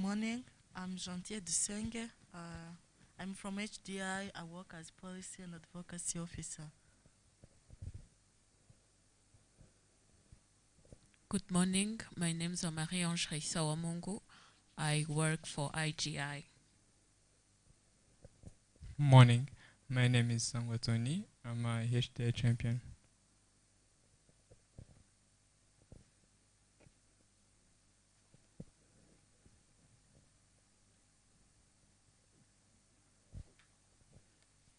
morning. I'm Jantier Dusenge. I'm from HDI. I work as Policy and Advocacy Officer. Good morning. My name is Marie-Ange Reisawamungu. I work for IGI. Morning. My name is Sangwatoni. I'm a HDI champion.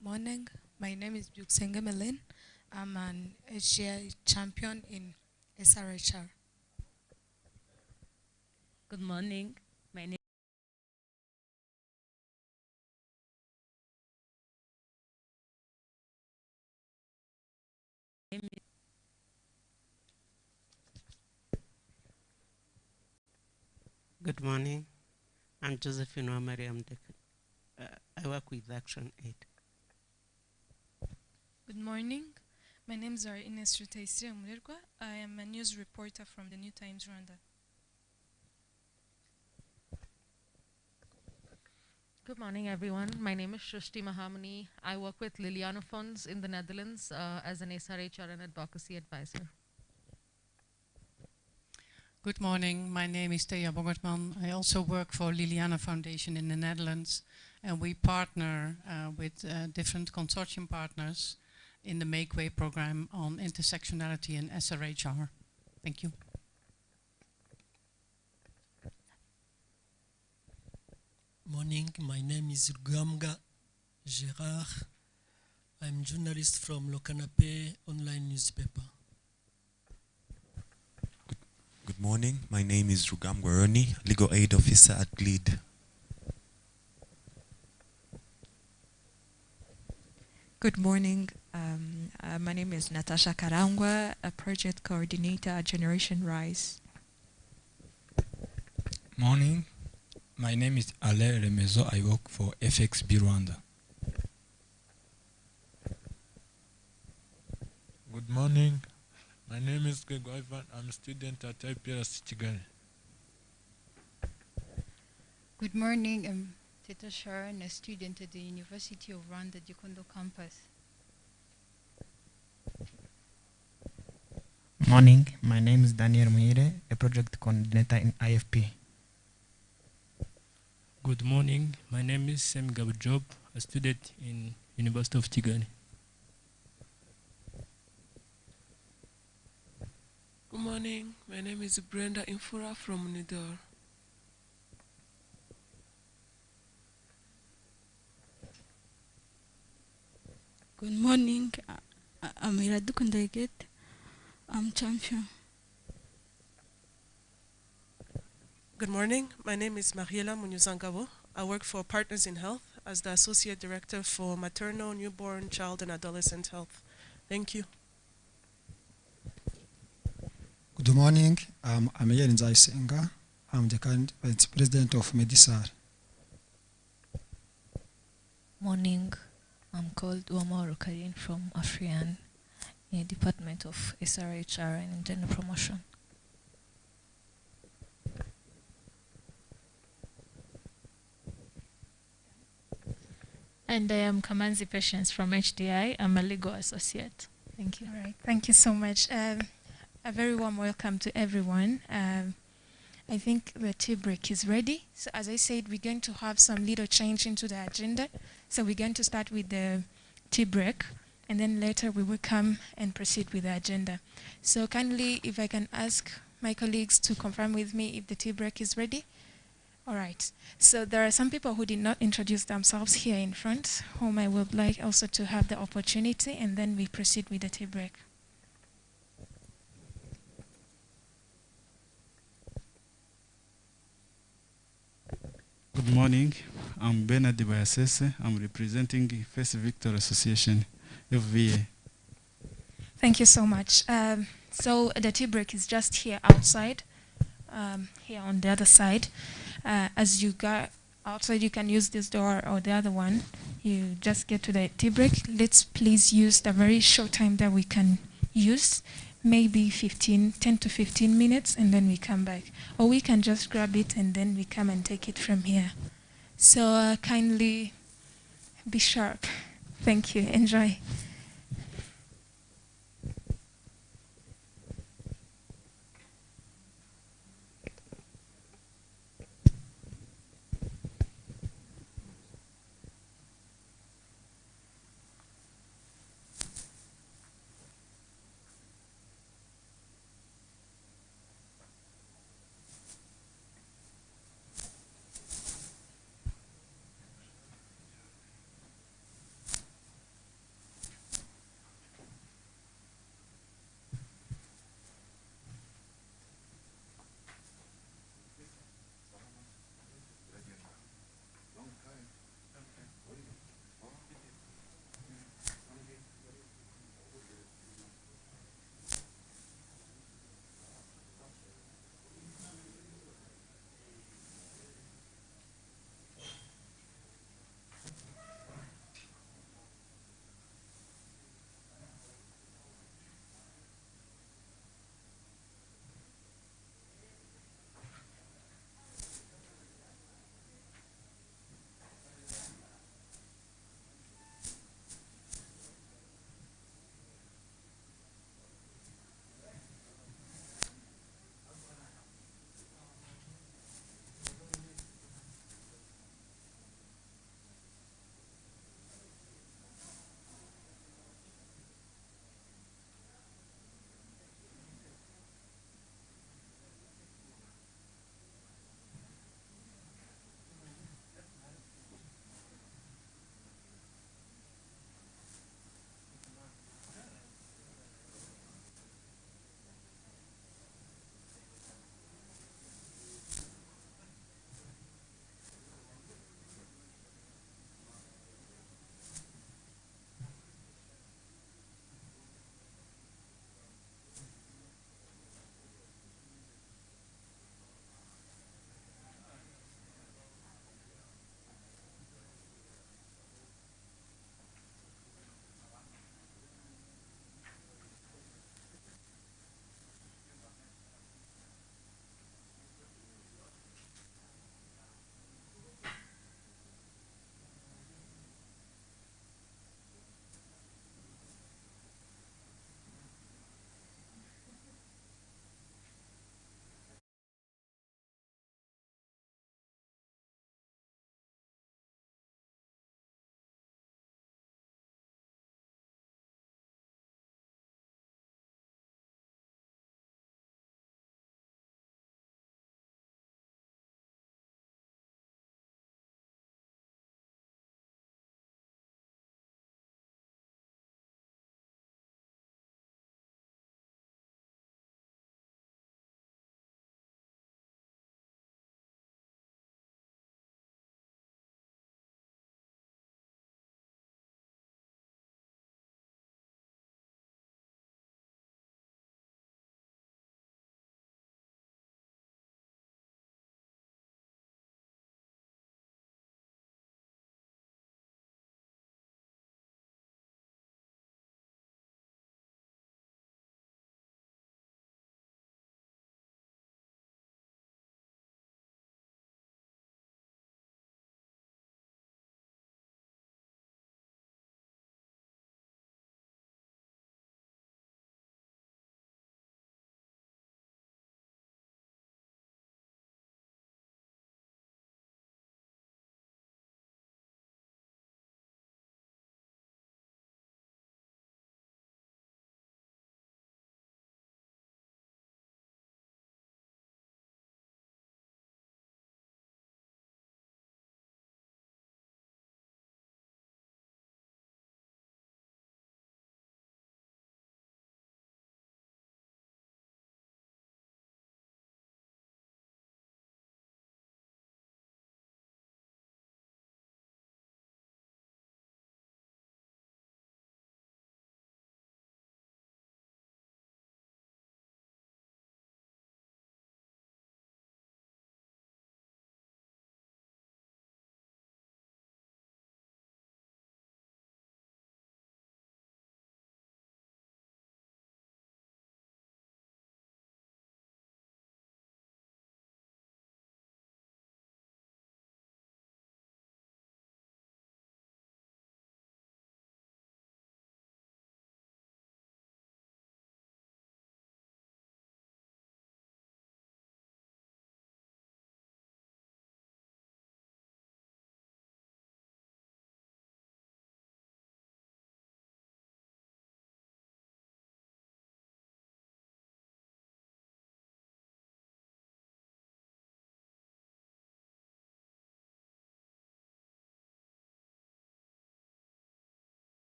Morning, my name is Buksenge Melin. I'm an HGI champion in SRHR. Good morning, my name is Good morning, I'm Josephine Wamari. I work with Action Aid. Good morning. My name is Ines Rutaisiri Murerwa. I am a news reporter from the New Times Rwanda. Good morning, everyone. My name is Shrishti Mahamani. I work with Liliana Funds in the Netherlands as an SRHR and advocacy advisor. Good morning. My name is Thea Bogertman. I also work for Liliana Foundation in the Netherlands, and we partner with different consortium partners in the Make Way program on intersectionality and SRHR. Thank you. Morning, my name is Rugamga Gérard. I'm journalist from Le Canapé online newspaper. Good morning, my name is Rugam Gwaroni, legal aid officer at GLEAD. Good morning. My name is Natasha Karangwa, a project coordinator at Generation Rise. Morning. My name is Alain Remezo. I work for FXB Rwanda. Good morning. My name is Gregor Ivan. I'm a student at IPRS Kigali. Good morning. I'm Teta Sharon, a student at the University of Rwanda, Gikondo campus. Morning. My name is Daniel Muire, a project coordinator in IFP. Good morning. My name is Sam Gabujob, a student in University of Kigali. Good morning. My name is Brenda Infura from Nidor. Good morning. I'm Iradukundaiget. I'm champion. Good morning. My name is Mariela Munyuzangabo. I work for Partners in Health as the Associate Director for Maternal, Newborn, Child and Adolescent Health. Thank you. Good morning. I'm Ameyer Nzaisenga. I'm the Vice President of Medisar. Morning. I'm called Uamaro Karin from Afrian, in the Department of SRHR and Gender Promotion. And I am Kamanzi Patience from HDI. I'm a legal associate. Thank you. All right. Thank you so much. A very warm welcome to everyone. I think the tea break is ready. So as I said, we're going to have some little change into the agenda. So we're going to start with the tea break, and then later we will come and proceed with the agenda. So kindly, if I can ask my colleagues to confirm with me if the tea break is ready. All right. So there are some people who did not introduce themselves here in front, whom I would like also to have the opportunity, and then we proceed with the tea break. Good morning. I'm Bernard Bayasese. I'm representing First Victor Association, FVA. Thank you so much. So the tea break is just here outside, here on the other side. As you go outside, you can use this door or the other one. You just get to the tea break. Let's please use the very short time that we can use. maybe 10 to 15 minutes, and then we come back. Or we can just grab it and then we come and take it from here. So kindly be sharp. Thank you. Enjoy.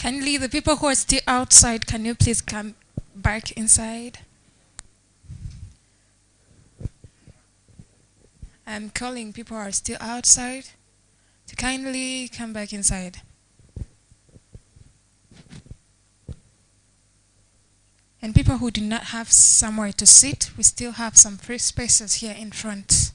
Kindly, the people who are still outside, can you please come back inside? I'm calling people who are still outside to kindly come back inside. And people who do not have somewhere to sit, we still have some free spaces here in front.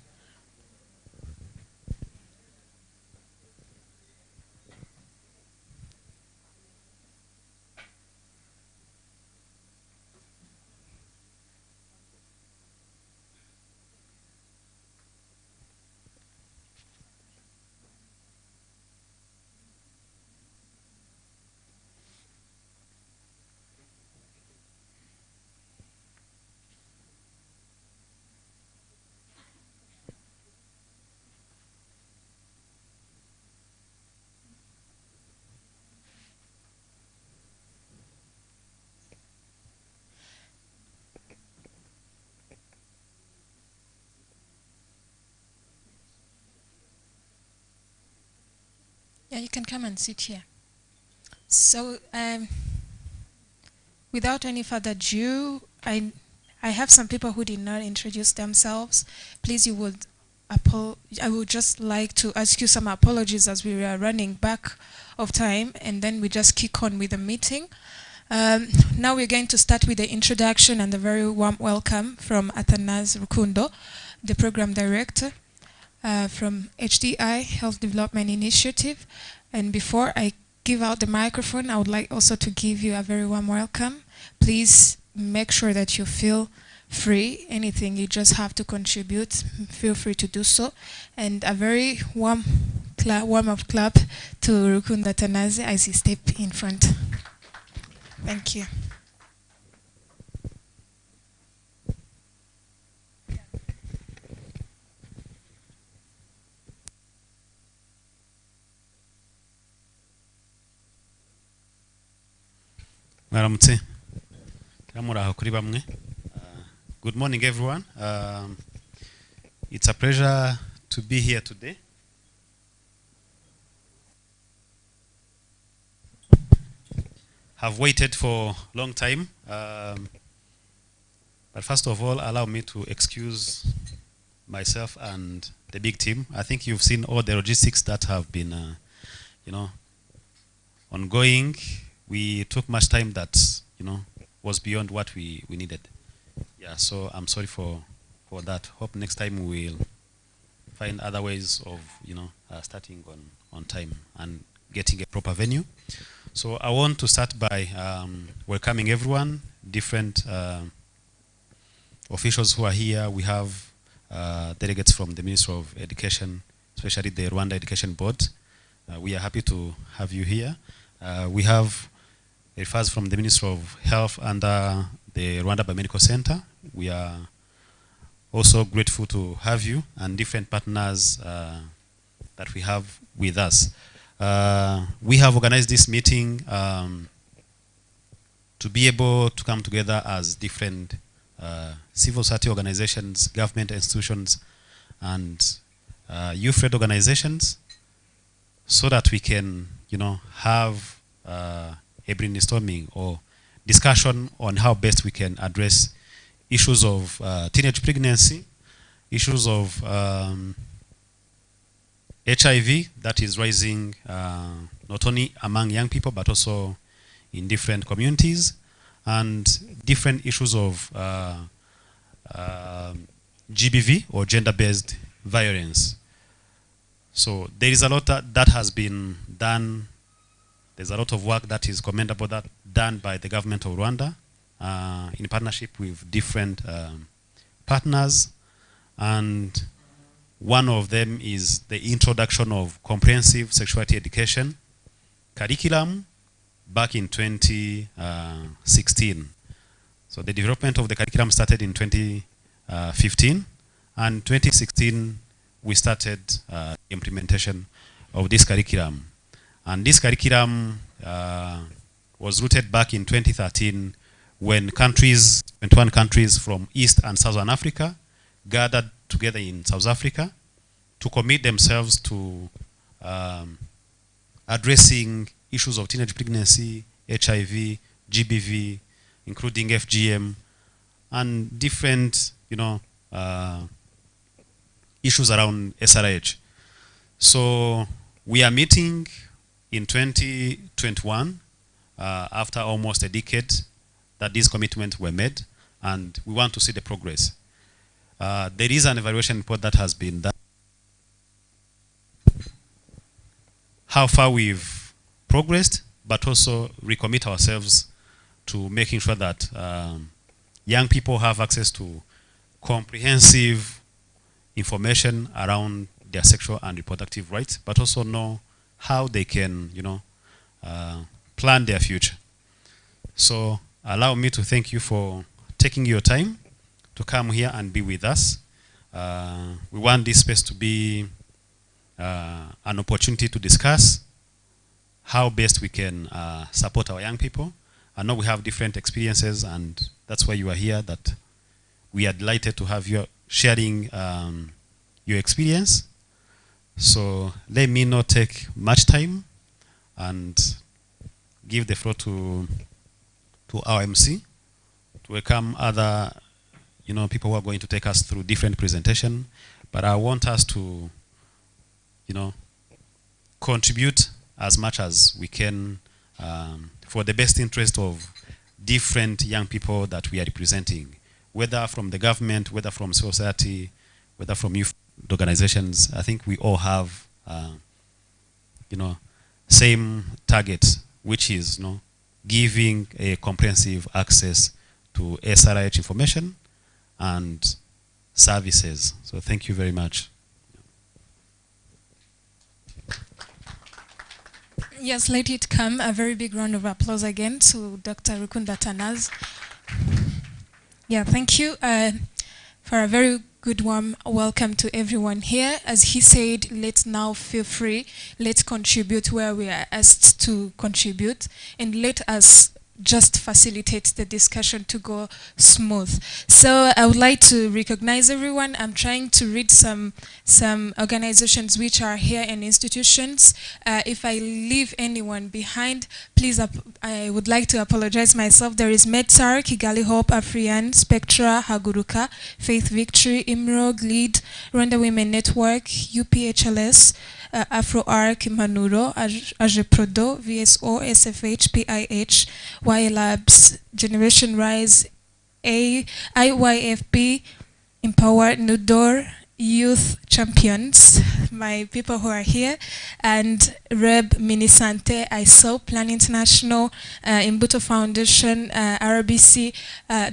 Yeah, you can come and sit here. So, without any further ado, I have some people who did not introduce themselves. Please, I would just like to ask you some apologies as we are running back of time, and then we just kick on with the meeting. Now we're going to start with the introduction and a very warm welcome from Athanase Rukundo, the program director from HDI, Health Development Initiative. And before I give out the microphone, I would like also to give you a very warm welcome. Please make sure that you feel free. Anything you just have to contribute, feel free to do so. And a very warm up clap to Rukundo Athanase as he steps in front. Thank you. Mwaramutse. Muraho kuri bamwe. Good morning, everyone. It's a pleasure to be here today. Have waited for a long time, but first of all, allow me to excuse myself and the big team. I think you've seen all the logistics that have been, ongoing. We took much time that, was beyond what we needed. Yeah, so I'm sorry for that. Hope next time we'll find other ways of, starting on time and getting a proper venue. So I want to start by welcoming everyone, different officials who are here. We have delegates from the Ministry of Education, especially the Rwanda Education Board. We are happy to have you here. We have refers from the Ministry of Health and the Rwanda Biomedical Center. We are also grateful to have you and different partners that we have with us. We have organized this meeting to be able to come together as different civil society organizations, government institutions, and youth-led organizations, so that we can, have a brainstorming or discussion on how best we can address issues of teenage pregnancy, issues of HIV that is rising not only among young people but also in different communities, and different issues of GBV or gender-based violence. So there is a lot that has been done. There's a lot of work that is commendable that done by the government of Rwanda in partnership with different partners, and one of them is the introduction of comprehensive sexuality education curriculum back in 2016. So the development of the curriculum started in 2015, and 2016 we started implementation of this curriculum. And this curriculum was rooted back in 2013 when 21 countries from East and Southern Africa gathered together in South Africa to commit themselves to addressing issues of teenage pregnancy, HIV, GBV, including FGM, and different, issues around SRH. So we are meeting in 2021 after almost a decade that these commitments were made, and we want to see the progress. There is an evaluation report that has been done. How far we've progressed, but also recommit ourselves to making sure that young people have access to comprehensive information around their sexual and reproductive rights, but also know how they can, plan their future. So allow me to thank you for taking your time to come here and be with us. We want this space to be an opportunity to discuss how best we can support our young people. I know we have different experiences, and that's why you are here, that we are delighted to have you sharing your experience. So let me not take much time and give the floor to our MC to welcome other people who are going to take us through different presentation. But I want us to contribute as much as we can for the best interest of different young people that we are representing, whether from the government, whether from society, whether from youth organizations. I think we all have same target, which is giving a comprehensive access to SRH information and services. So thank you very much. Yes, let it come. A very big round of applause again to Dr. Rukunda Tanaz. Yeah, thank you for a very good warm welcome to everyone here. As he said, let's now feel free. Let's contribute where we are asked to contribute, and let us just facilitate the discussion to go smooth. So I would like to recognize everyone. I'm trying to read some organizations which are here and institutions. If I leave anyone behind, please, I would like to apologize myself. There is MedSAR, Kigali Hope, Afrian, Spectra, Haguruka, Faith Victory, IMROG, LEAD, Rwanda Women Network, UPHLS, AfroArc, Manuro, AGEPRODO, VSO, SFH, PIH, Y Labs, Generation Rise, IYFP, Empower, Nudor, Youth Champions, my people who are here, and Reb Minisante, ISO, Plan International, Imbuto Foundation, RBC.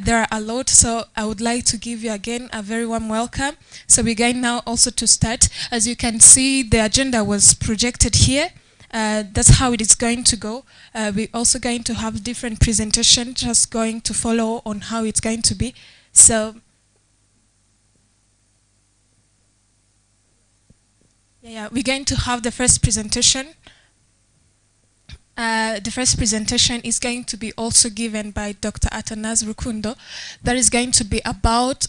There are a lot, so I would like to give you again a very warm welcome. So we're going now also to start. As you can see, the agenda was projected here. That's how it is going to go. We're also going to have different presentations, just going to follow on how it's going to be. So yeah, we're going to have the first presentation. The first presentation is going to be also given by Dr. Atanaz Rukundo. That is going to be about,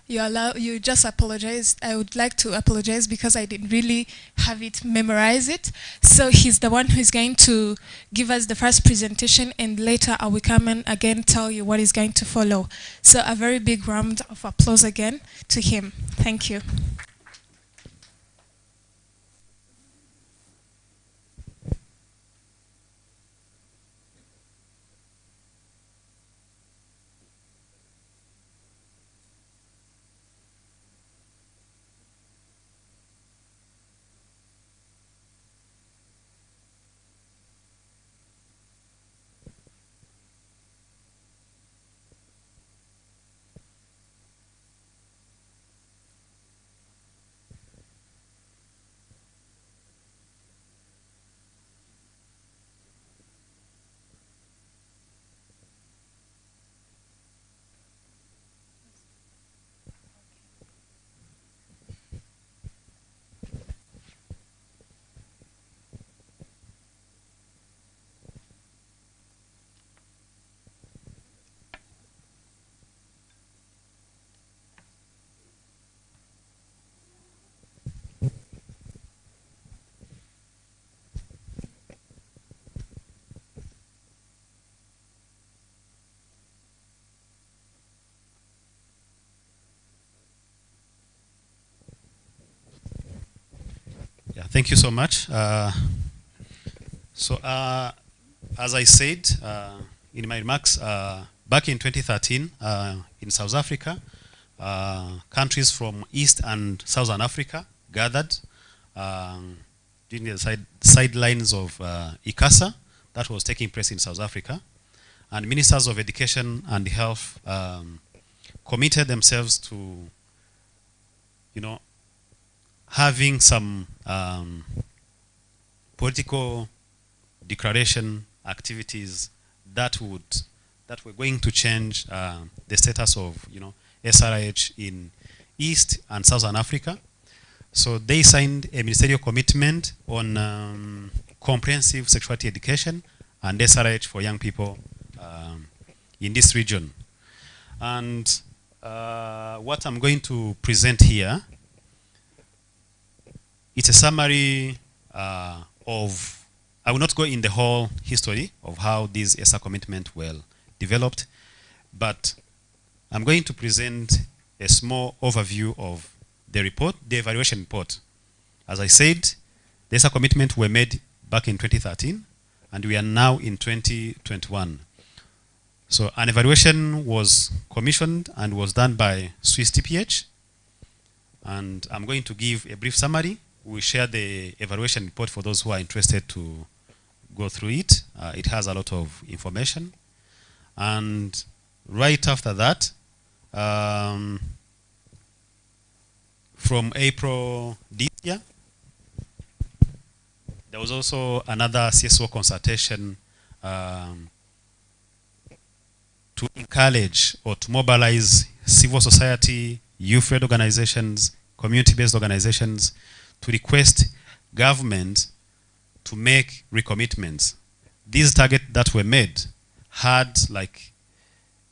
you just apologized. I would like to apologize because I didn't really have it memorize it. So he's the one who is going to give us the first presentation, and later I will come and again tell you what is going to follow. So a very big round of applause again to him. Thank you. Yeah, thank you so much. As I said in my remarks, back in 2013 in South Africa, countries from East and Southern Africa gathered during the sidelines of ESA that was taking place in South Africa, and ministers of education and health committed themselves to, having some political declaration activities that were going to change the status of SRH in East and Southern Africa. So they signed a ministerial commitment on comprehensive sexuality education and SRH for young people in this region. And what I'm going to present here, it's a summary of, I will not go in the whole history of how these ESA commitments were developed, but I'm going to present a small overview of the report, the evaluation report. As I said, the ESA commitments were made back in 2013, and we are now in 2021. So an evaluation was commissioned and was done by Swiss TPH, and I'm going to give a brief summary. We share the evaluation report for those who are interested to go through it. It has a lot of information. And right after that, from April this year, there was also another CSO consultation to encourage or to mobilize civil society, youth-led organizations, community-based organizations to request government to make recommitments. These targets that were made had like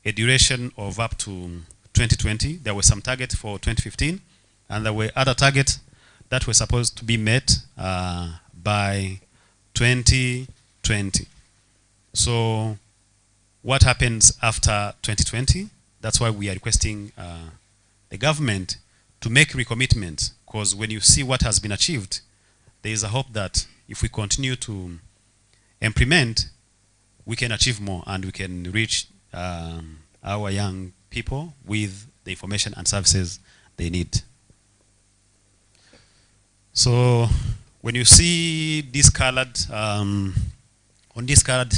a duration of up to 2020. There were some targets for 2015, and there were other targets that were supposed to be met by 2020. So what happens after 2020? That's why we are requesting the government to make recommitments, because when you see what has been achieved, there is a hope that if we continue to implement, we can achieve more and we can reach our young people with the information and services they need. So when you see this colored, on this colored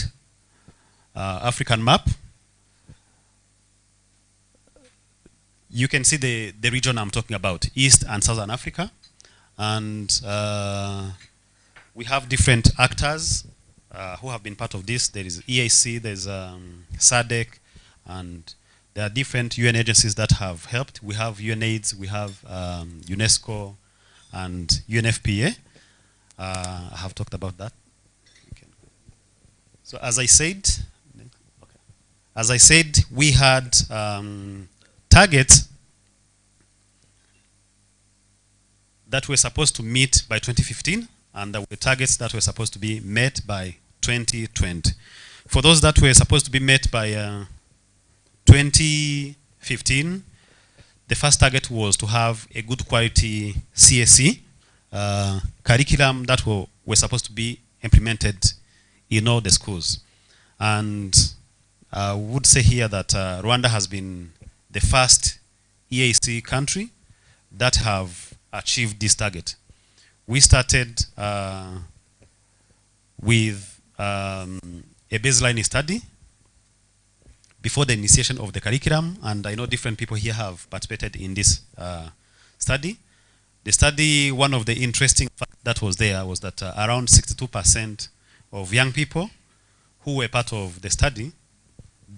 African map, you can see the region I'm talking about, East and Southern Africa. And we have different actors who have been part of this. There is ESA, there's SADC, and there are different UN agencies that have helped. We have UNAIDS, we have UNESCO, and UNFPA. I have talked about that. So as I said, we had targets that were supposed to meet by 2015, and there were targets that were supposed to be met by 2020. For those that were supposed to be met by 2015, the first target was to have a good quality CSE curriculum that were supposed to be implemented in all the schools. And I would say here that Rwanda has been the first EAC country that have achieved this target. We started with a baseline study before the initiation of the curriculum, and I know different people here have participated in this study. The study, one of the interesting facts that was there was that around 62% of young people who were part of the study,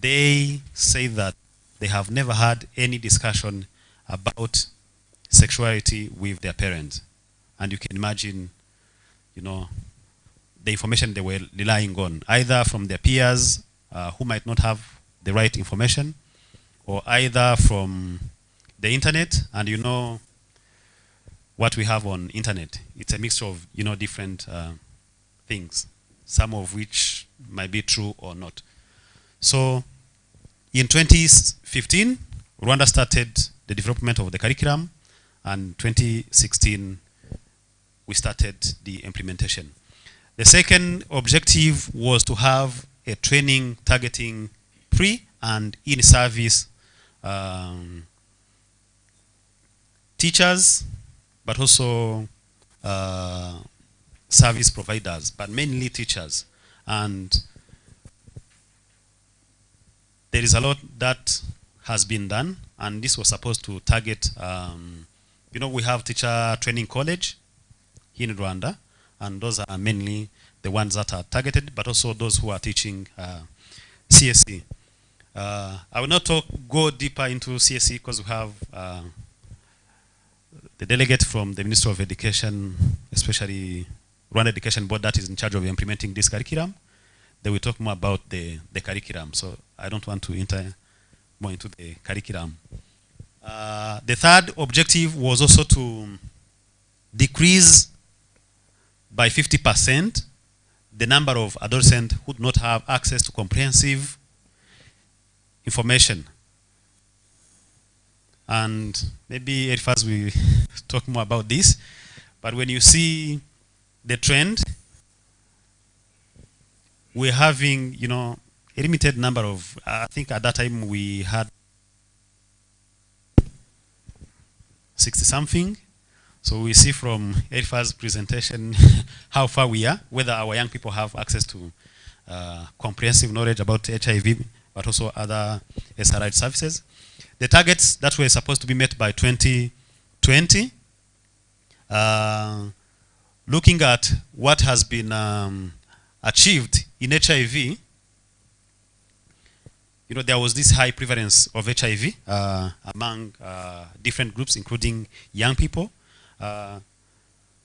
they say that they have never had any discussion about sexuality with their parents. And you can imagine, the information they were relying on, either from their peers who might not have the right information, or either from the internet. And what we have on internet, it's a mixture of different things, some of which might be true or not. So in 2015, Rwanda started the development of the curriculum, and 2016 we started the implementation. The second objective was to have a training targeting pre and in-service teachers, but also service providers, but mainly teachers. And there is a lot that has been done, and this was supposed to target, you know, we have teacher training college here in Rwanda, and those are mainly the ones that are targeted, but also those who are teaching CSE. I will not go deeper into CSE because we have the delegate from the Ministry of Education, especially Rwanda Education Board, that is in charge of implementing this curriculum. They will talk more about the curriculum, so I don't want to enter more into the curriculum. The third objective was also to decrease by 50% the number of adolescents who do not have access to comprehensive information. And maybe first we talk more about this, but when you see the trend, we're having, you know, a limited number of, I think at that time we had 60 something. So we see from Erifa's presentation how far we are, whether our young people have access to comprehensive knowledge about HIV, but also other SRHR services. The targets that were supposed to be met by 2020, looking at what has been achieved in HIV, you know, there was this high prevalence of HIV among different groups, including young people.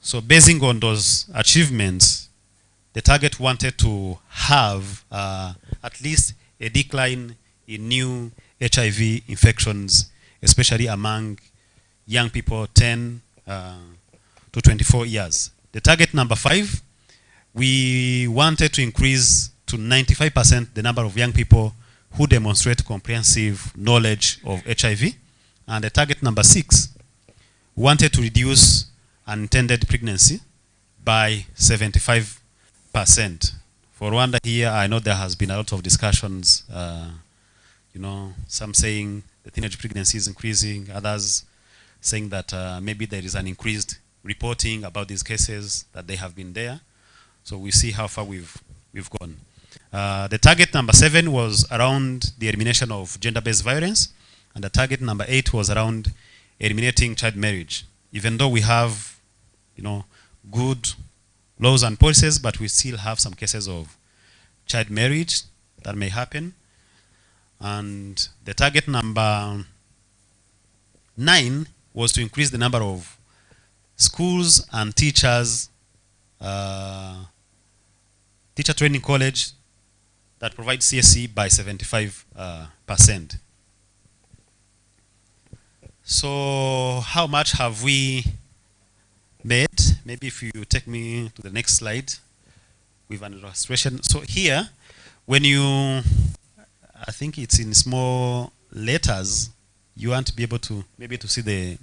So basing on those achievements, the target wanted to have at least a decline in new HIV infections, especially among young people 10 to 24 years. The target number 5, we wanted to increase to 95% the number of young people who demonstrate comprehensive knowledge of HIV. And the target number 6, we wanted to reduce unintended pregnancy by 75%. For Rwanda here, I know there has been a lot of discussions, you know, some saying the teenage pregnancy is increasing, others saying that maybe there is an increased reporting about these cases, that they have been there. So we see how far we've gone. The target number 7 was around the elimination of gender-based violence, and the target number 8 was around eliminating child marriage. Even though we have, you know, good laws and policies, but we still have some cases of child marriage that may happen. And the target number 9 was to increase the number of schools and teachers, teacher training college that provide CSE by 75%. So how much have we made? Maybe if you take me to the next slide with an illustration. So here, when you, I think it's in small letters, you want to be able to, maybe to see the,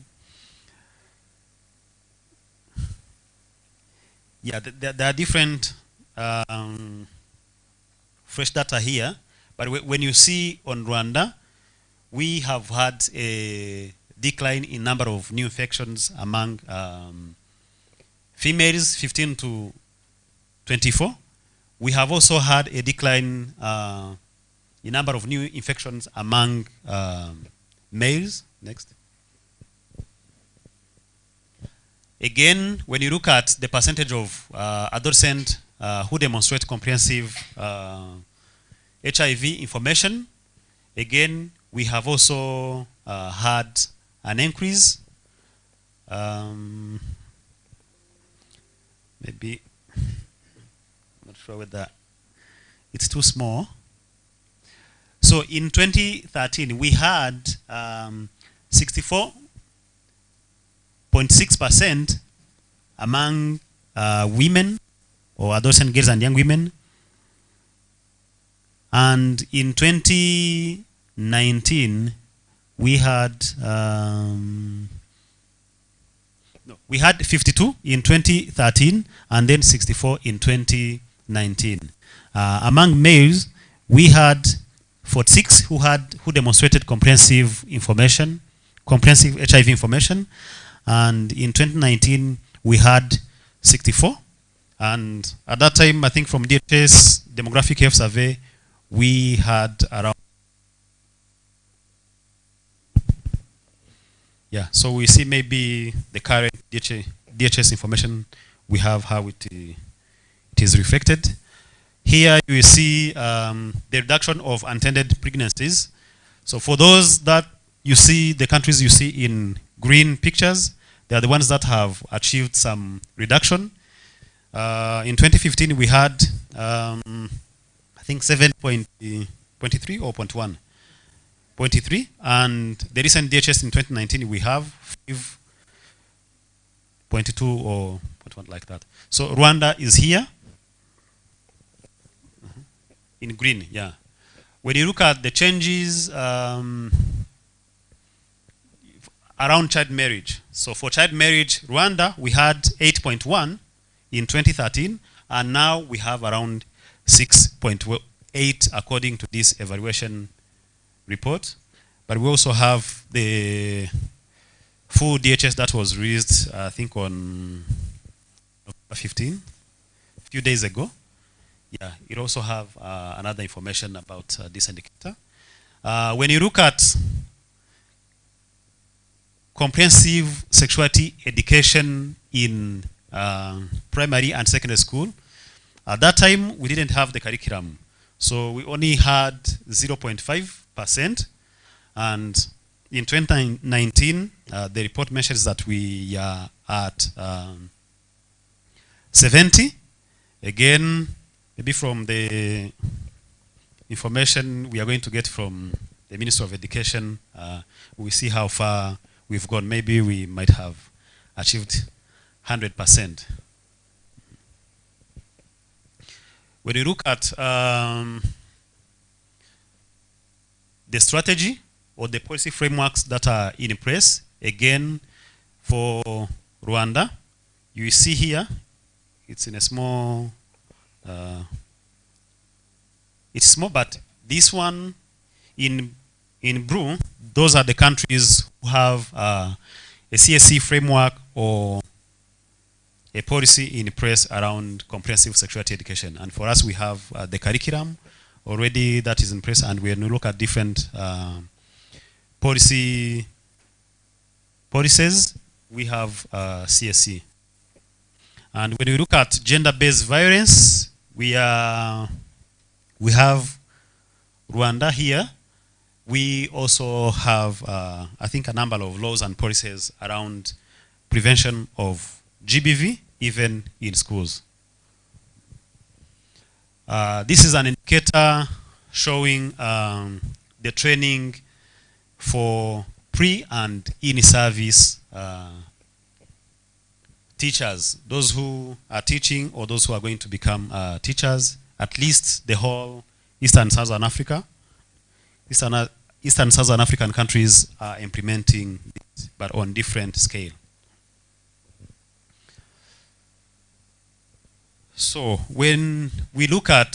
yeah, there are different fresh data here, but when you see on Rwanda, we have had a decline in number of new infections among females 15 to 24. We have also had a decline in number of new infections among males. Next. Again, when you look at the percentage of adolescents who demonstrate comprehensive HIV information, again, we have also had an increase. Maybe, I'm not sure whether it's too small. So in 2013, we had 64.6% among women or adolescent girls and young women. And in 2019, we had No, we had 52 in 2013 and then 64 in 2019. Among males, we had 46 who demonstrated comprehensive HIV information, and in 2019 we had 64. And at that time, I think from DHS Demographic Health Survey, we had around. Yeah, so we see maybe the current DHS information we have, how it is reflected. Here you see the reduction of unintended pregnancies. So for those that you see, the countries you see in green pictures, they are the ones that have achieved some reduction. In 2015 we had, I think 7.23 or 0.1. 0.3, and the recent DHS in 2019 we have 5.2 or 0.1 like that. So Rwanda is here in green, yeah. When you look at the changes around child marriage, so for child marriage, Rwanda we had 8.1 in 2013, and now we have around 6.8 according to this evaluation report. But we also have the full DHS that was released, I think, on November 15, a few days ago. Yeah, it also have another information about this indicator. When you look at comprehensive sexuality education in primary and secondary school, at that time we didn't have the curriculum. So we only had 0.5%, and in 2019, the report mentions that we are at 70. Again, maybe from the information we are going to get from the Minister of Education, we see how far we've gone. Maybe we might have achieved 100%. When you look at the strategy or the policy frameworks that are in place, again, for Rwanda, you see here, it's in a small, it's small, but this one in blue, those are the countries who have a CSE framework or a policy in place around comprehensive sexuality education. And for us, we have the curriculum already that is in place, and when we look at different policies, we have CSE. And when we look at gender-based violence, we have Rwanda here. We also have, I think, a number of laws and policies around prevention of GBV, even in schools. This is an indicator showing the training for pre and in-service teachers, those who are teaching or those who are going to become teachers, at least the whole Eastern Southern Africa. Eastern Southern African countries are implementing this, but on different scale. So when we look at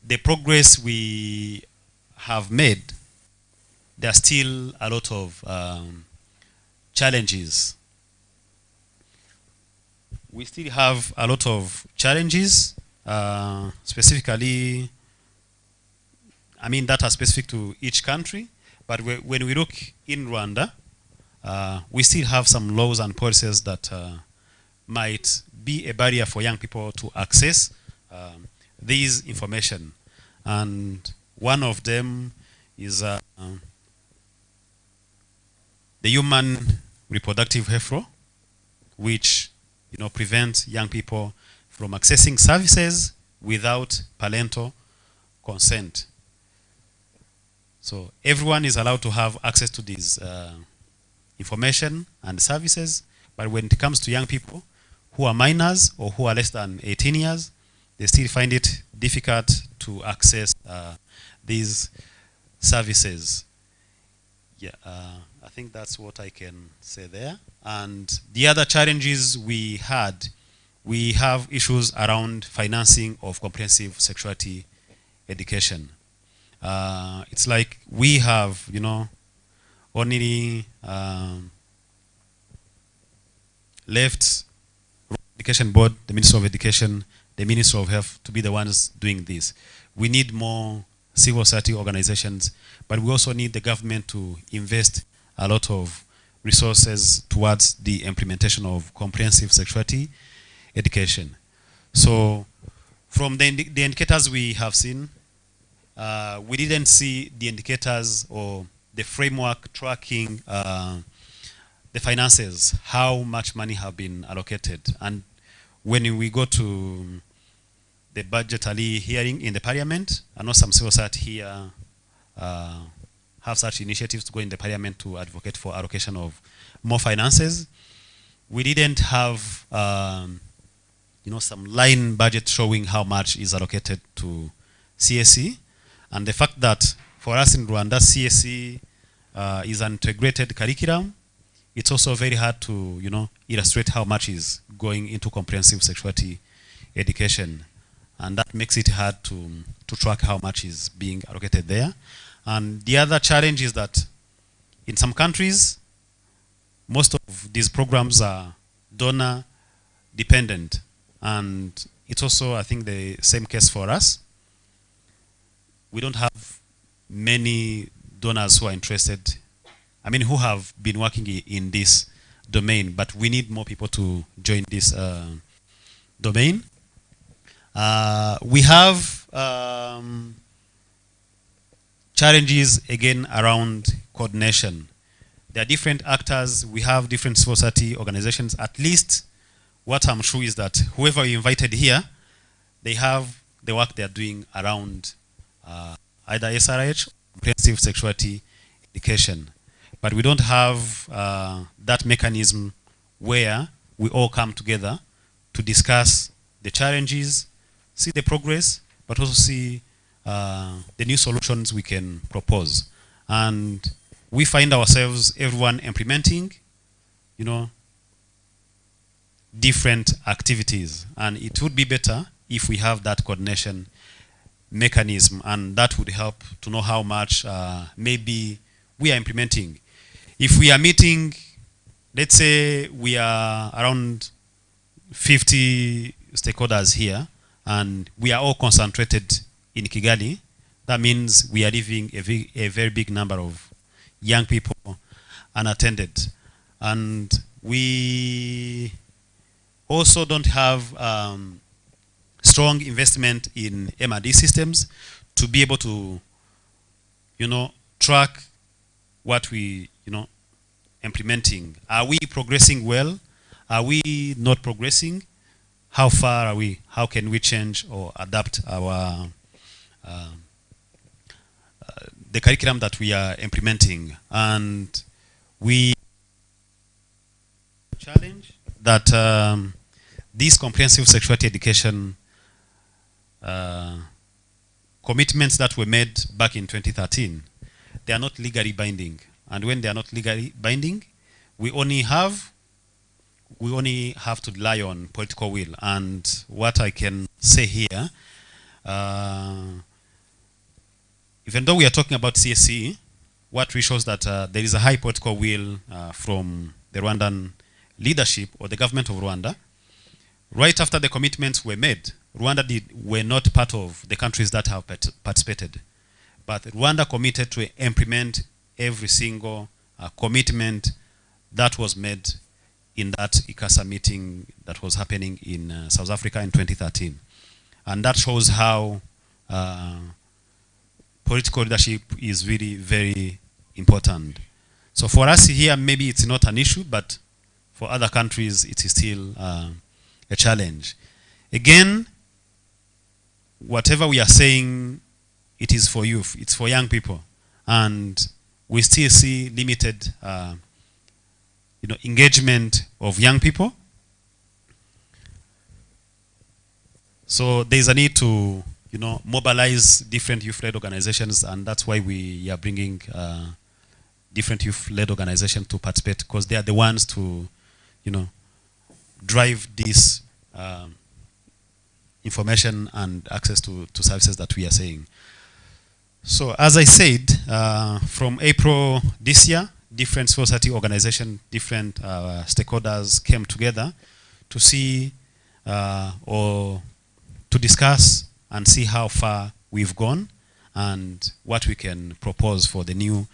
the progress we have made, there are still a lot of challenges. We still have a lot of challenges, specifically, I mean, that are specific to each country. But when we look in Rwanda, we still have some laws and policies that might be a barrier for young people to access this information. And one of them is the Human Reproductive Health Law, which prevents young people from accessing services without parental consent. So everyone is allowed to have access to this information and services, but when it comes to young people who are minors or who are less than 18 years, they still find it difficult to access these services. Yeah, I think that's what I can say there. And the other challenges we have issues around financing of comprehensive sexuality education. It's like we have, only left Education Board, the Minister of Education, the Minister of Health to be the ones doing this. We need more civil society organizations, but we also need the government to invest a lot of resources towards the implementation of comprehensive sexuality education. So from the indicators we have seen, we didn't see the indicators or the framework tracking the finances, how much money have been allocated. And when we go to the budgetary hearing in the parliament, I know some civil society here have such initiatives to go in the parliament to advocate for allocation of more finances. We didn't have some line budget showing how much is allocated to CSE. And the fact that for us in Rwanda, CSE is an integrated curriculum, it's also very hard to illustrate how much is going into comprehensive sexuality education. And that makes it hard to track how much is being allocated there. And the other challenge is that in some countries, most of these programs are donor dependent. And it's also, I think, the same case for us. We don't have many donors who are interested, who have been working in this domain, but we need more people to join this domain. We have challenges again around coordination. There are different actors, we have different civil society organizations. At least what I'm sure is that whoever we invited here, they have the work they're doing around either SRH or comprehensive sexuality education. But we don't have that mechanism where we all come together to discuss the challenges, see the progress, but also see the new solutions we can propose. And we find ourselves, everyone implementing, different activities. And it would be better if we have that coordination mechanism, and that would help to know how much maybe we are implementing. If we are meeting, let's say we are around 50 stakeholders here, and we are all concentrated in Kigali, that means we are leaving a very big number of young people unattended. And we also don't have strong investment in MRD systems to be able to, track what we, implementing. Are we progressing well? Are we not progressing? How far are we? How can we change or adapt our the curriculum that we are implementing? And we challenge that these comprehensive sexuality education commitments that were made back in 2013, they are not legally binding. And when they are not legally binding, we only have to rely on political will. And what I can say here, even though we are talking about CSE, what we shows that there is a high political will from the Rwandan leadership or the government of Rwanda. Right after the commitments were made, Rwanda were not part of the countries that have participated. But Rwanda committed to implement every single commitment that was made in that ICASA meeting that was happening in South Africa in 2013. And that shows how political leadership is really very important. So for us here, maybe it's not an issue, but for other countries, it is still a challenge. Again, whatever we are saying, it is for youth, it's for young people. And we still see limited engagement of young people. So there's a need to mobilize different youth-led organizations, and that's why we are bringing different youth-led organizations to participate, because they are the ones to, drive this information and access to services that we are saying. So as I said, from April this year, different society organizations, different stakeholders came together to see or to discuss and see how far we've gone and what we can propose for the new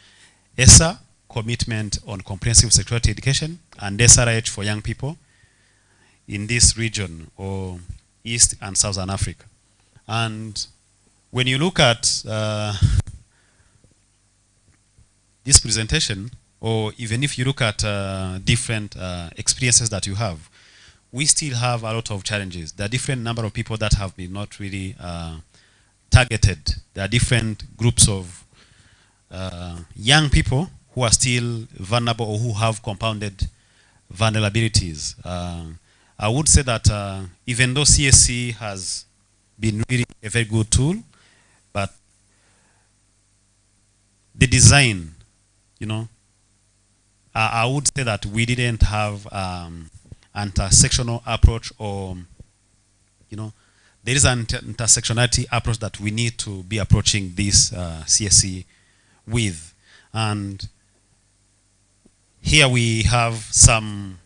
ESA, Commitment on Comprehensive Sexuality Education, and SRH for young people in this region, or East and Southern Africa. And when you look at this presentation, or even if you look at different experiences that you have, we still have a lot of challenges. There are different number of people that have been not really targeted. There are different groups of young people who are still vulnerable or who have compounded vulnerabilities. I would say that even though CSE has been really a very good tool, but the design, I would say that we didn't have intersectional approach, or there is an intersectionality approach that we need to be approaching this CSE with. And here we have some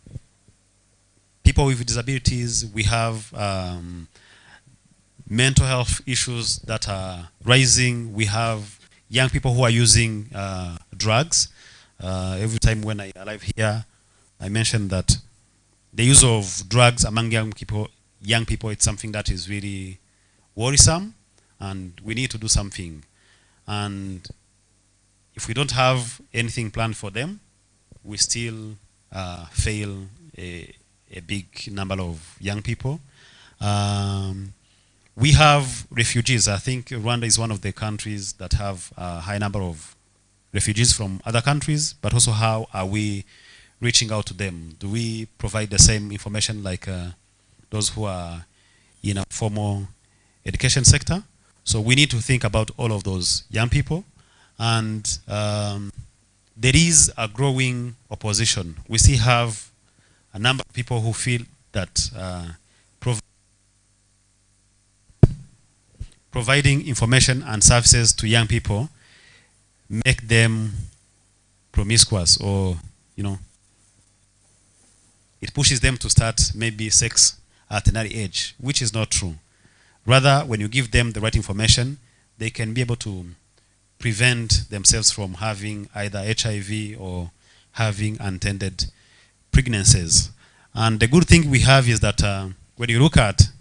people with disabilities, we have mental health issues that are rising, we have young people who are using drugs. Every time when I arrive here, I mention that the use of drugs among young people, it's something that is really worrisome, and we need to do something. And if we don't have anything planned for them, we still fail a big number of young people. We have refugees. I think Rwanda is one of the countries that have a high number of refugees from other countries, but also how are we reaching out to them? Do we provide the same information like those who are in a formal education sector? So we need to think about all of those young people. And there is a growing opposition. We still have a number of people who feel that providing information and services to young people make them promiscuous, or it pushes them to start maybe sex at an early age, which is not true. Rather, when you give them the right information, they can be able to prevent themselves from having either HIV or having unintended pregnancies. And the good thing we have is that when you look at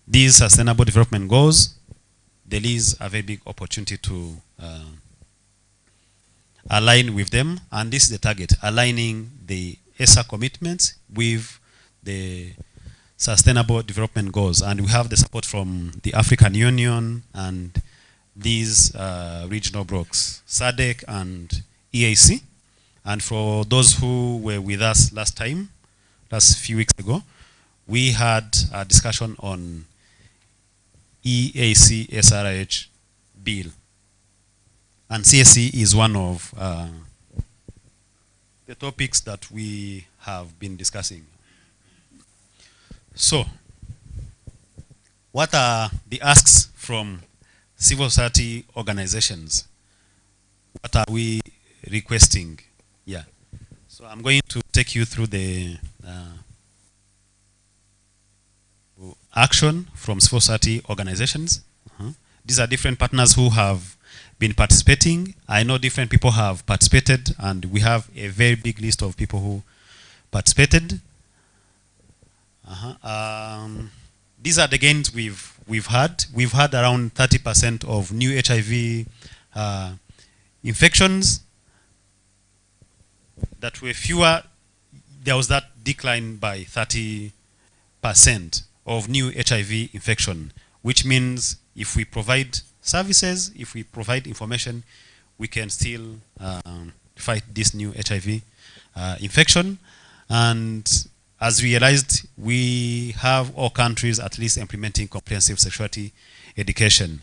these sustainable development goals, there is a very big opportunity to align with them. And this is the target, aligning the ESA commitments with the sustainable development goals. And we have the support from the African Union and these regional blocks, SADC and EAC. And for those who were with us last few weeks ago, we had a discussion on EAC SRH bill. And CSE is one of the topics that we have been discussing. So, what are the asks from civil society organizations? What are we requesting? Yeah. So I'm going to take you through the action from civil society organizations. These are different partners who have been participating. I know different people have participated, and we have a very big list of people who participated. These are the gains we've had. We've had around 30% of new HIV infections that were fewer. There was that decline by 30% of new HIV infection, which means if we provide services, if we provide information, we can still fight this new HIV infection. And as we realized, we have all countries at least implementing comprehensive sexuality education.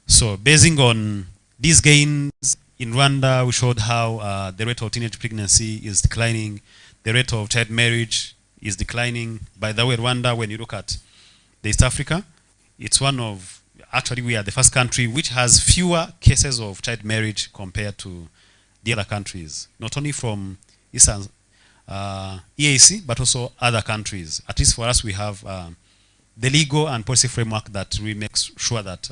So basing on these gains in Rwanda, we showed how the rate of teenage pregnancy is declining, the rate of child marriage is declining. By the way, Rwanda, when you look at the East Africa, it's one of, actually we are the first country which has fewer cases of child marriage compared to the other countries, not only from ESA, EAC, but also other countries. At least for us, we have the legal and policy framework that really makes sure that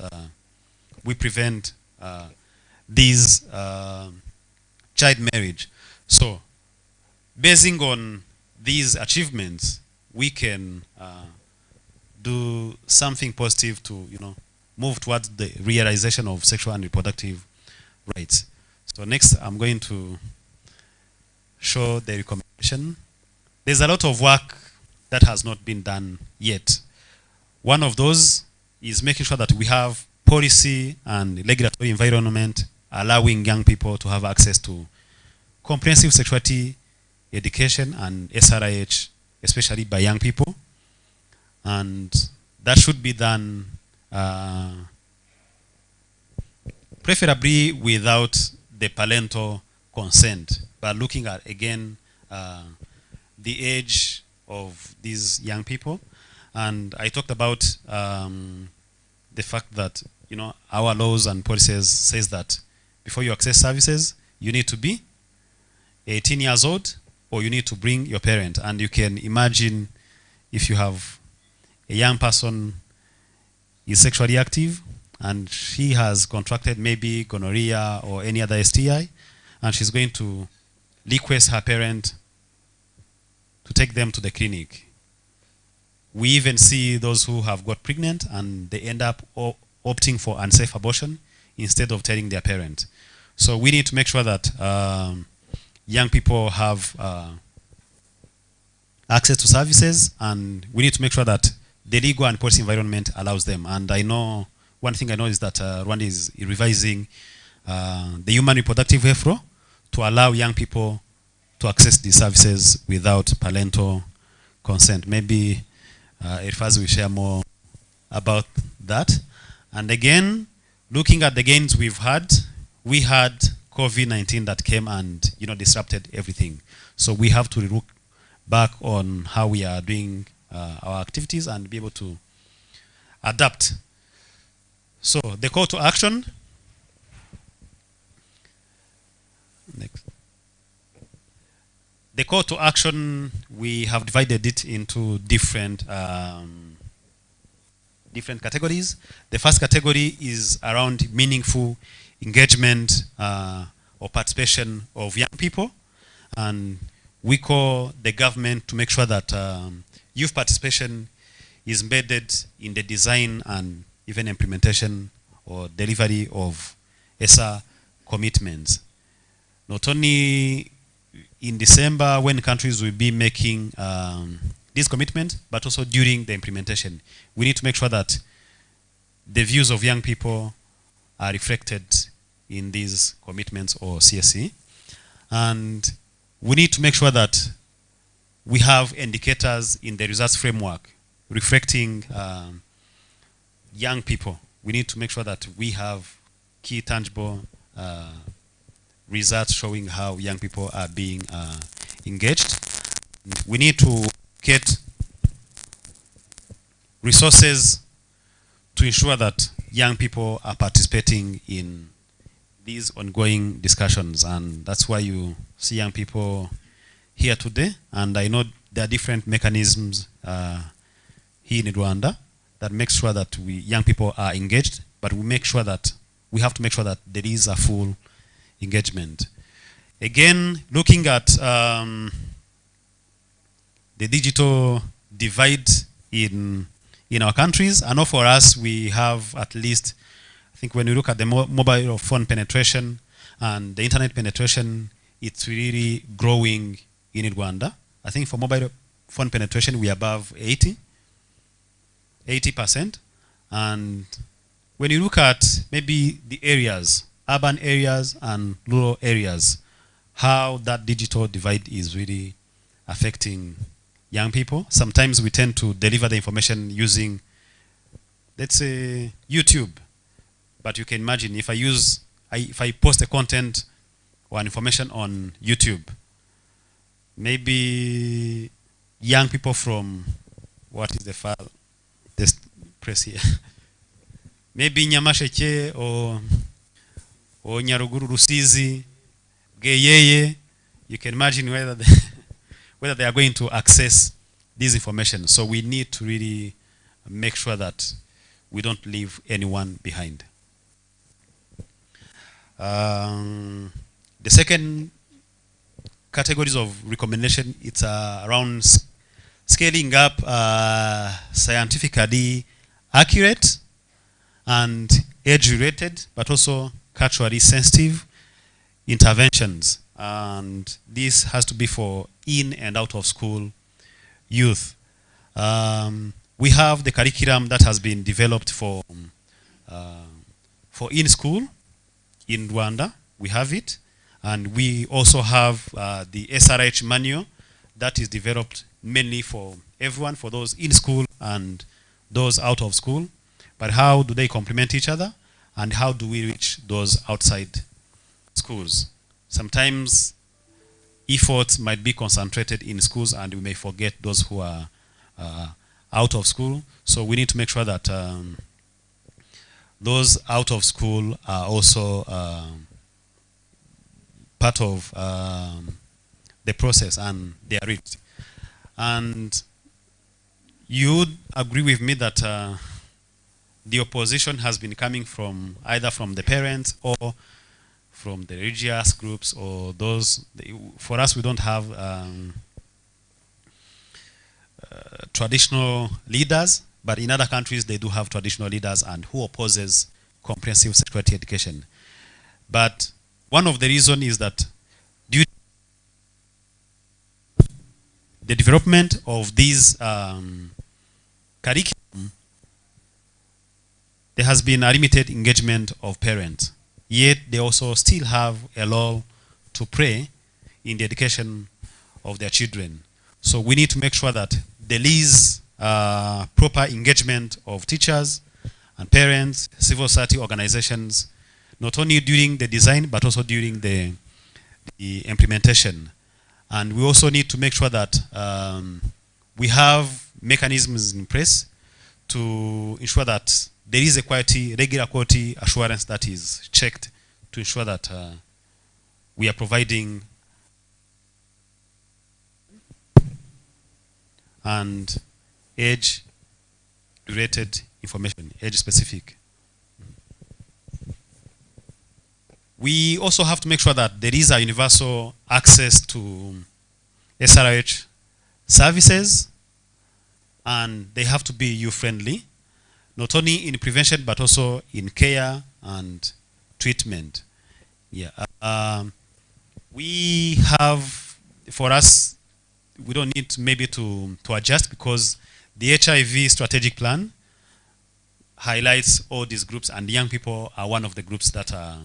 we prevent these child marriage. So, basing on these achievements, we can do something positive to, move towards the realization of sexual and reproductive rights. So next, I'm going to show the recommendation. There's a lot of work that has not been done yet. One of those is making sure that we have policy and regulatory environment allowing young people to have access to comprehensive sexuality education and SRH, especially by young people. And that should be done preferably without the parental consent, but looking at, again, the age of these young people. And I talked about the fact that, our laws and policies says that before you access services, you need to be 18 years old, or you need to bring your parent. And you can imagine if you have a young person is sexually active and she has contracted maybe gonorrhea or any other STI, and she's going to request her parent to take them to the clinic. We even see those who have got pregnant and they end up opting for unsafe abortion instead of telling their parent. So we need to make sure that young people have access to services, and we need to make sure that the legal and policy environment allows them. And I know, one thing I know is that Rwanda is revising the human reproductive health law to allow young people to access these services without parental consent. Maybe Irfaz will share more about that. And again, looking at the gains we've had, we had COVID-19 that came and disrupted everything. So we have to look back on how we are doing our activities and be able to adapt. So the call to action. Next. The call to action, we have divided it into different categories. The first category is around meaningful engagement or participation of young people, and we call the government to make sure that youth participation is embedded in the design and even implementation or delivery of ESA commitments. Not only in December when countries will be making this commitment, but also during the implementation. We need to make sure that the views of young people are reflected in these commitments or CSE. And we need to make sure that we have indicators in the results framework reflecting young people. We need to make sure that we have key tangible results showing how young people are being engaged. We need to get resources to ensure that young people are participating in these ongoing discussions, and that's why you see young people here today. And I know there are different mechanisms here in Rwanda that make sure that young people are engaged, but we have to make sure that there is a full engagement. Again, looking at the digital divide in our countries, I know for us we have at least, I think when we look at the mobile phone penetration and the internet penetration, it's really growing in Rwanda. I think for mobile phone penetration we are above 80%. And when you look at maybe the areas, urban areas and rural areas, how that digital divide is really affecting young people. Sometimes we tend to deliver the information using, let's say, YouTube. But you can imagine if I use if I post a content or information on YouTube, maybe young people from, what is the file? Just press here. Maybe Nyamasheke or Nyaruguru Rusizi, Geyeye, you can imagine whether whether they are going to access this information. So we need to really make sure that we don't leave anyone behind. The second categories of recommendation, it's around scaling up scientifically accurate and age-related, but also culturally sensitive interventions. And this has to be for in and out of school youth. We have the curriculum that has been developed for in school in Rwanda. We have it, and we also have the SRH manual that is developed mainly for everyone, for those in school and those out of school. But how do they complement each other, and how do we reach those outside schools? Sometimes efforts might be concentrated in schools, and we may forget those who are out of school. So we need to make sure that those out of school are also part of the process, and they are reached. And you would agree with me that the opposition has been coming from either from the parents or from the religious groups, or those. For us, we don't have traditional leaders, but in other countries they do have traditional leaders and who opposes comprehensive sexuality education. But one of the reasons is that due to the development of these curriculum, there has been a limited engagement of parents. Yet they also still have a role to play in the education of their children. So we need to make sure that there is proper engagement of teachers and parents, civil society organizations, not only during the design, but also during the implementation. And we also need to make sure that we have mechanisms in place to ensure that there is a quality, regular quality assurance that is checked to ensure that we are providing and age-related information, age-specific. We also have to make sure that there is a universal access to SRH services, and they have to be youth-friendly, not only in prevention, but also in care and treatment. Yeah. We have, for us, we don't need maybe to adjust, because the HIV strategic plan highlights all these groups, and young people are one of the groups that are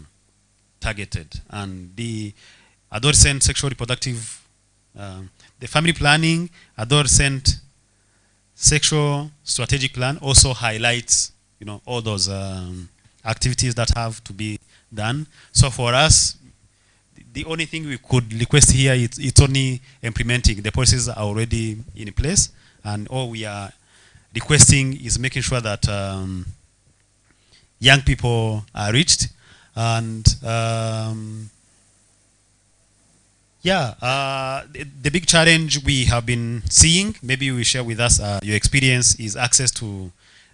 targeted. And the adolescent sexual reproductive, the family planning, adolescent sexual strategic plan also highlights, all those activities that have to be done. So for us, the only thing we could request here is it's only implementing. The policies are already in place, and all we are requesting is making sure that young people are reached. And the big challenge we have been seeing, maybe you will share with us your experience, is access to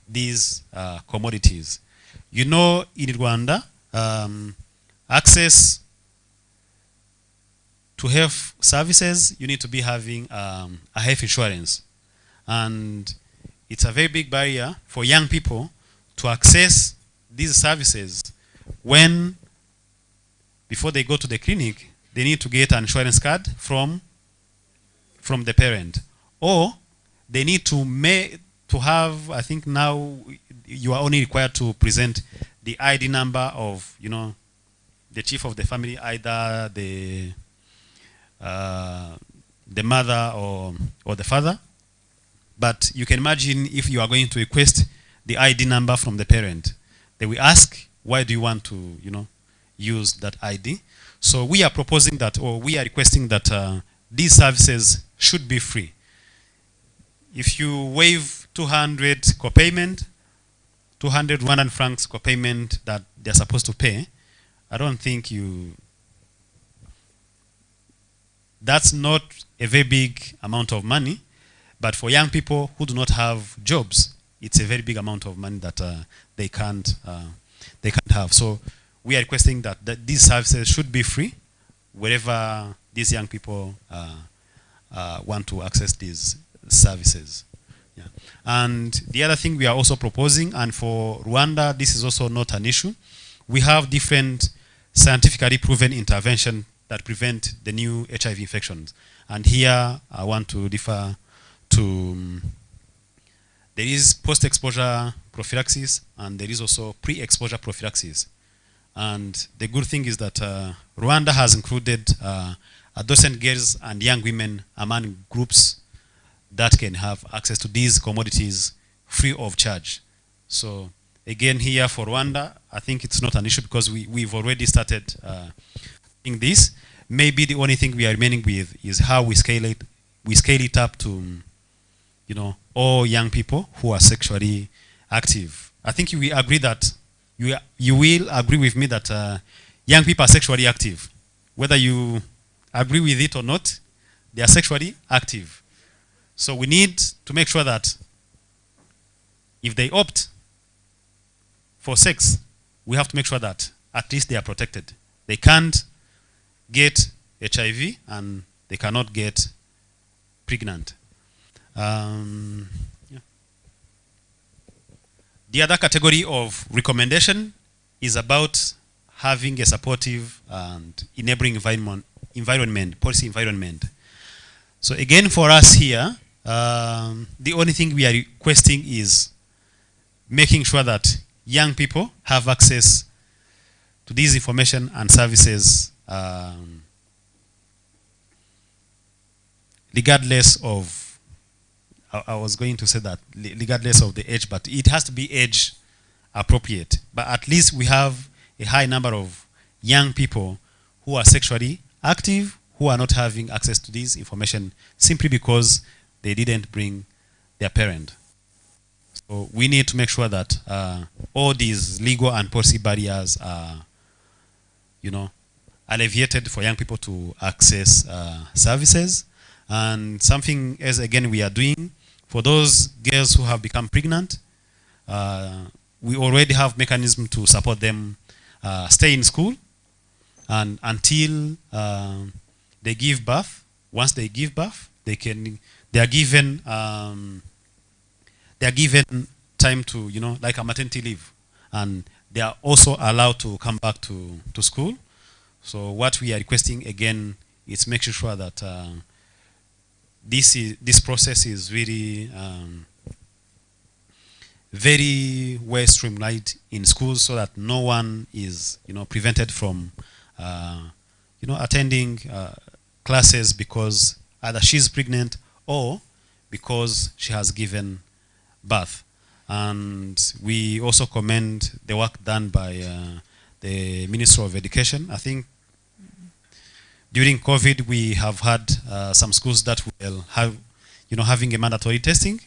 these commodities. In Rwanda, access to health services, you need to be having a health insurance. And it's a very big barrier for young people to access these services when, before they go to the clinic, they need to get an insurance card from the parent. Or they need to have, I think now you are only required to present the ID number of, the chief of the family, either the mother or the father. But you can imagine if you are going to request the ID number from the parent, they will ask, why do you want to, use that ID. So we are proposing that, or we are requesting that these services should be free. If you waive 200 co-payment, 200 Rwandan francs co-payment that they're supposed to pay, I don't think that's not a very big amount of money, but for young people who do not have jobs, it's a very big amount of money that they can't have. So we are requesting that these services should be free wherever these young people want to access these services. Yeah. And the other thing we are also proposing, and for Rwanda, this is also not an issue, we have different scientifically proven intervention that prevent the new HIV infections. And here I want to refer to, there is post-exposure prophylaxis and there is also pre-exposure prophylaxis. And the good thing is that Rwanda has included adolescent girls and young women among groups that can have access to these commodities free of charge. So again, here for Rwanda, I think it's not an issue because we've already started doing this. Maybe the only thing we are remaining with is how we scale it. We scale it up to, you know, all young people who are sexually active. I think we agree that you will agree with me that young people are sexually active. Whether you agree with it or not, they are sexually active. So we need to make sure that if they opt for sex, we have to make sure that at least they are protected. They can't get HIV and they cannot get pregnant. Yeah. The other category of recommendation is about having a supportive and enabling environment, policy environment. So again, for us here, the only thing we are requesting is making sure that young people have access to these information and services regardless of, I was going to say that, regardless of the age, but it has to be age appropriate. But at least we have a high number of young people who are sexually active, who are not having access to this information simply because they didn't bring their parent. So we need to make sure that all these legal and policy barriers are, you know, alleviated for young people to access services. And something else, again, we are doing for those girls who have become pregnant, we already have mechanism to support them stay in school and until they give birth. Once they give birth, they are given time to, you know, like a maternity leave, and they are also allowed to come back to school. So what we are requesting again is making sure that this process is really very well streamlined in schools, so that no one is, you know, prevented from you know, attending classes because either she's pregnant or because she has given birth. And we also commend the work done by the Ministry of Education. I think during COVID, we have had some schools that will have, you know, having a mandatory testing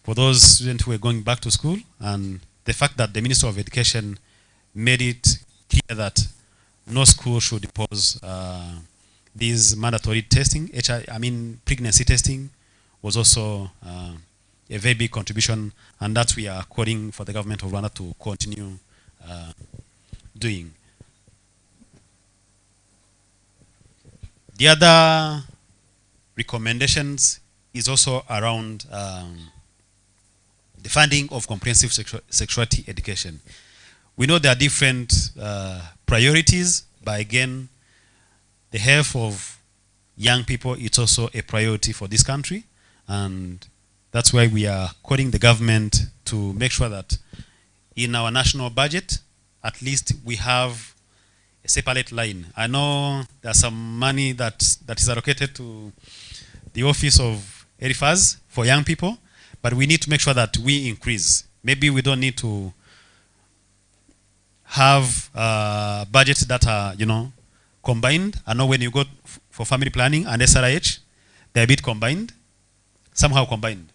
for those students who are going back to school. And the fact that the Ministry of Education made it clear that no school should impose this mandatory testing, pregnancy testing, was also a very big contribution, and that we are calling for the government of Rwanda to continue doing. The other recommendations is also around the funding of comprehensive sexuality education. We know there are different priorities, but again, the health of young people, it's also a priority for this country, and that's why we are calling the government to make sure that in our national budget, at least we have a separate line. I know there's some money that is allocated to the Office of ERIFAS for young people, but we need to make sure that we increase. Maybe we don't need to have budgets that are, combined. I know when you go for family planning and SRH, they're a bit combined, somehow combined.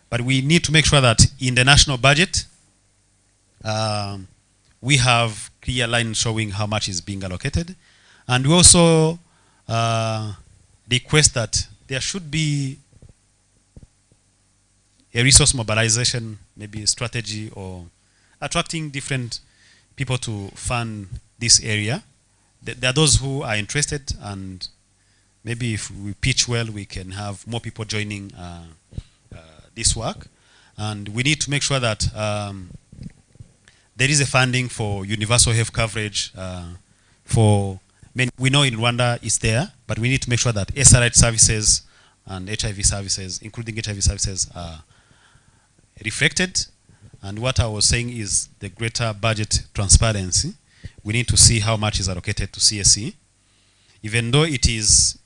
But we need to make sure that in the national budget, we have clear lines showing how much is being allocated. And we also request that there should be a resource mobilization, maybe a strategy, or attracting different people to fund this area. There are those who are interested, and maybe if we pitch well, we can have more people joining this work. And we need to make sure that there is a funding for universal health coverage for many. We know in Rwanda it's there, but we need to make sure that SRH services and HIV services, including HIV services, are reflected. And what I was saying is the greater budget transparency. We need to see how much is allocated to CSE. Even though it is,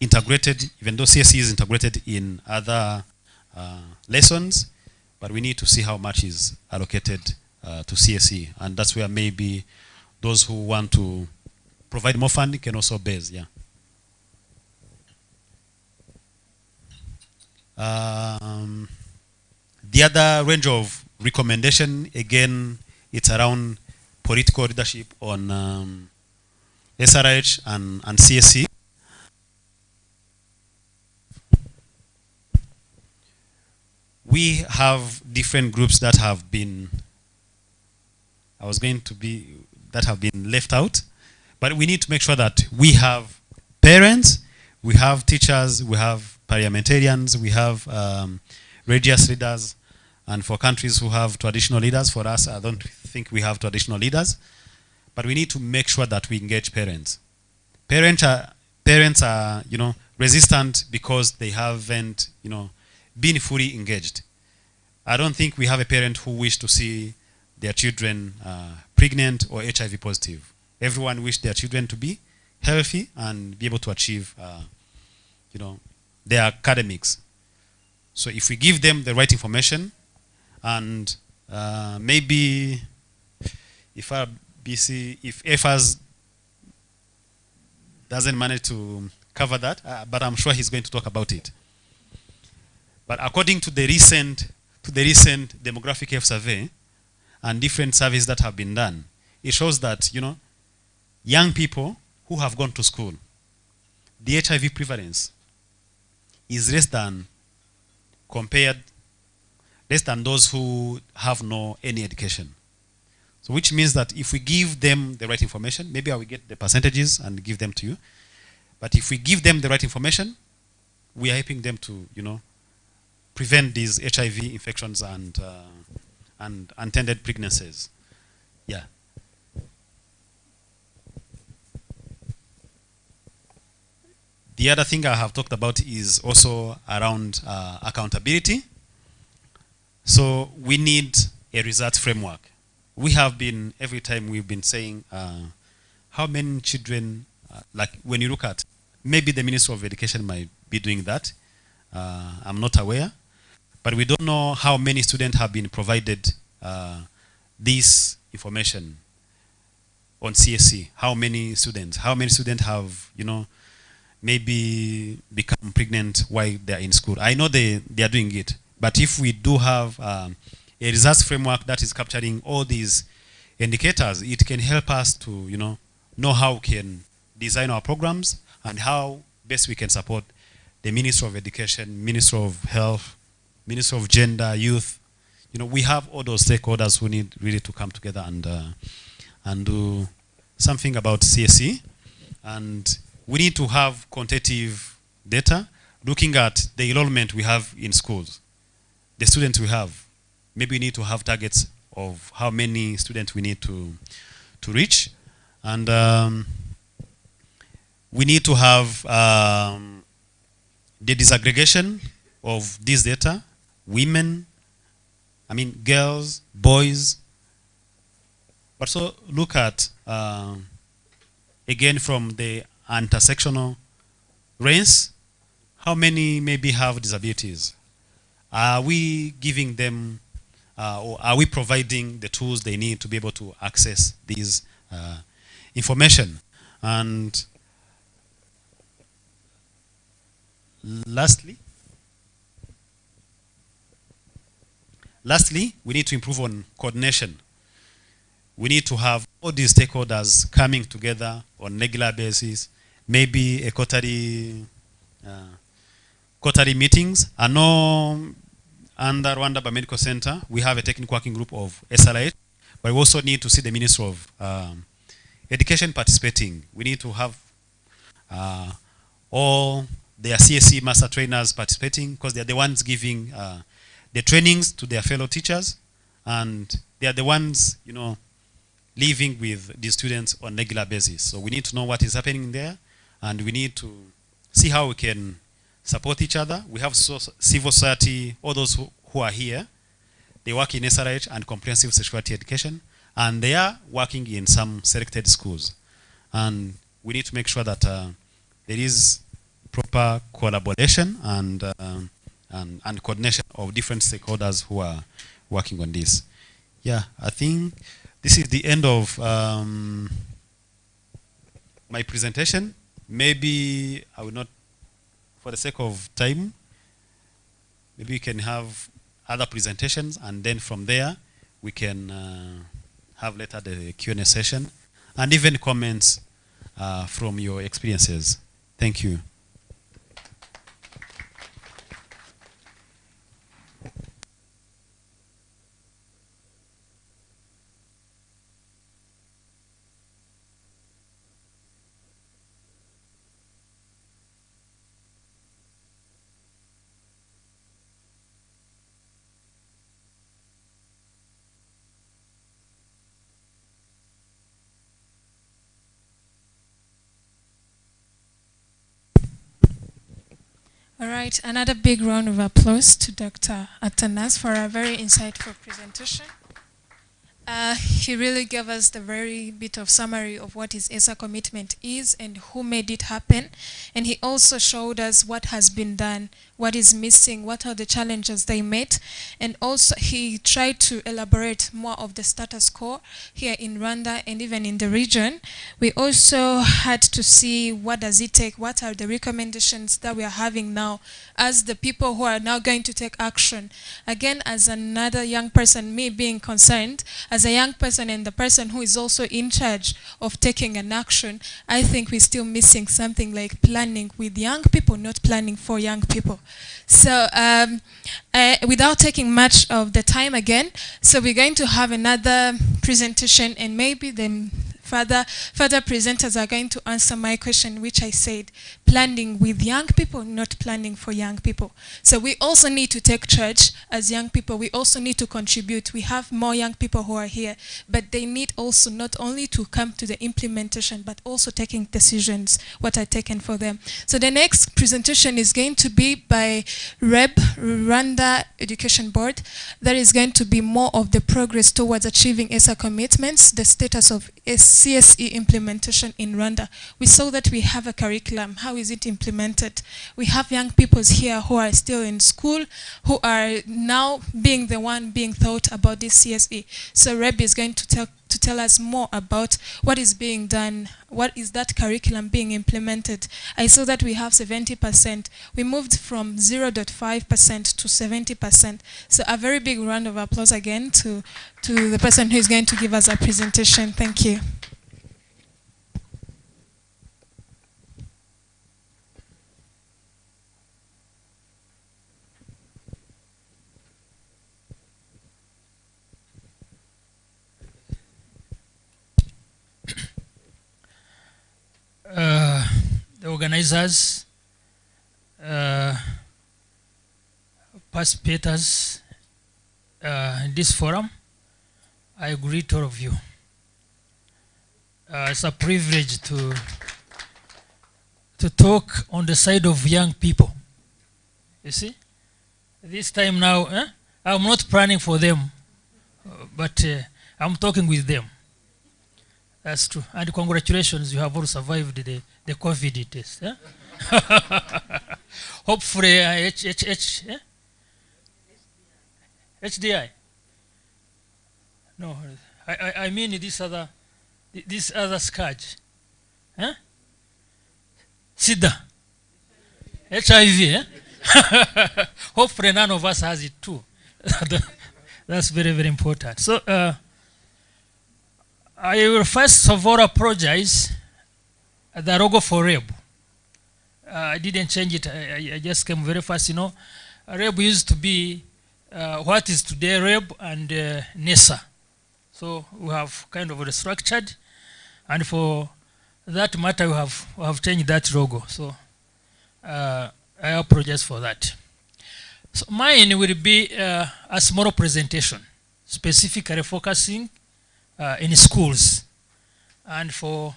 integrated, even though CSE is integrated in other lessons, but we need to see how much is allocated to CSE. And that's where maybe those who want to provide more funding can also base, yeah. The other range of recommendation, again, it's around political leadership on SRH and CSE. We have different groups that have been, that have been left out, but we need to make sure that we have parents, we have teachers, we have parliamentarians, we have religious leaders, and for countries who have traditional leaders, for us, I don't think we have traditional leaders, but we need to make sure that we engage parents. Parents are, resistant because they haven't, been fully engaged. I don't think we have a parent who wish to see their children pregnant or HIV positive. Everyone wish their children to be healthy and be able to achieve, their academics. So if we give them the right information, and maybe if EFAS doesn't manage to cover that, but I'm sure he's going to talk about it. But according to the recent demographic health survey and different surveys that have been done, it shows that young people who have gone to school, the HIV prevalence is less than those who have any education. So which means that if we give them the right information, maybe I will get the percentages and give them to you. But if we give them the right information, we are helping them to, prevent these HIV infections and unintended pregnancies. Yeah. The other thing I have talked about is also around accountability. So we need a results framework. We have been, every time we've been saying how many children, like when you look at, maybe the Minister of Education might be doing that. I'm not aware. But we don't know how many students have been provided this information on CSE. How many students have, maybe become pregnant while they're in school. I know they are doing it. But if we do have a results framework that is capturing all these indicators, it can help us to, know how we can design our programs and how best we can support the Minister of Education, Minister of Health, Minister of Gender, Youth. We have all those stakeholders who need really to come together and do something about CSE. And we need to have quantitative data looking at the enrollment we have in schools, the students we have. Maybe we need to have targets of how many students we need to reach. And we need to have the disaggregation of this data, girls, boys. But so look at, again, from the intersectional race, how many maybe have disabilities? Are we giving them or are we providing the tools they need to be able to access these information? And lastly, we need to improve on coordination. We need to have all these stakeholders coming together on a regular basis, maybe a quarterly meetings. I know under Rwanda Biomedical Center, we have a technical working group of SRHR, but we also need to see the Ministry of Education participating. We need to have all their CSE master trainers participating, because they are the ones giving the trainings to their fellow teachers, and they are the ones, living with these students on a regular basis. So we need to know what is happening there, and we need to see how we can support each other. We have civil society, all those who are here, they work in SRH and comprehensive sexuality education, and they are working in some selected schools. And we need to make sure that there is proper collaboration and coordination of different stakeholders who are working on this. Yeah, I think this is the end of my presentation. Maybe I will not, for the sake of time, maybe we can have other presentations, and then from there we can have later the Q&A session and even comments from your experiences. Thank you. All right, another big round of applause to Dr. Atanas for a very insightful presentation. He really gave us the very bit of summary of what his ESA commitment is and who made it happen. And he also showed us what has been done, what is missing, what are the challenges they met. And also he tried to elaborate more of the status quo here in Rwanda and even in the region. We also had to see what does it take, what are the recommendations that we are having now as the people who are now going to take action. Again, as another young person, me being concerned, as a young person and the person who is also in charge of taking an action, I think we're still missing something like planning with young people, not planning for young people. So without taking much of the time again, so we're going to have another presentation, and maybe then further presenters are going to answer my question, which I said, planning with young people, not planning for young people. So we also need to take charge as young people. We also need to contribute. We have more young people who are here, but they need also not only to come to the implementation, but also taking decisions, what are taken for them. So the next presentation is going to be by REB, Rwanda Education Board. That is going to be more of the progress towards achieving ESA commitments, the status of CSE implementation in Rwanda. We saw that we have a curriculum. How is it implemented? We have young people here who are still in school, who are now being the one being taught about this CSE. So REB is going to tell us more about what is being done, what is that curriculum being implemented. I saw that we have 70%. We moved from 0.5% to 70%. So a very big round of applause again to the person who is going to give us a presentation. Thank you. The organizers, participators in this forum, I greet all of you. It's a privilege to talk on the side of young people. You see, this time now, I'm not planning for them, but I'm talking with them. That's true. And congratulations, you have all survived the COVID test. Hopefully, HDI. No, I mean this other scourge. Huh? SIDA. HIV, eh? Hopefully none of us has it too. That's very, very important. So I will first of all apologize the logo for REB. I didn't change it. I just came very fast. You know, REB used to be what is today REB and NESA. So we have kind of restructured, and for that matter, we have changed that logo. So I apologize for that. So mine will be a small presentation, specifically focusing in schools and for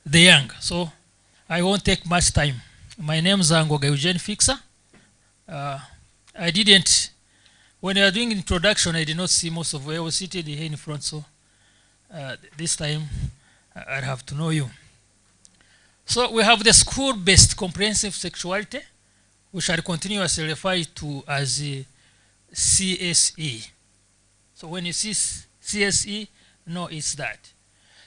the young. So I won't take much time. My name is Ngoga Eugene Fixer. I didn't, when I was doing introduction, I did not see most of where I was seated here in front. So this time I'll have to know you. So we have the school-based comprehensive sexuality, which I continuously refer to as CSE. So when you see CSE, no, it's that.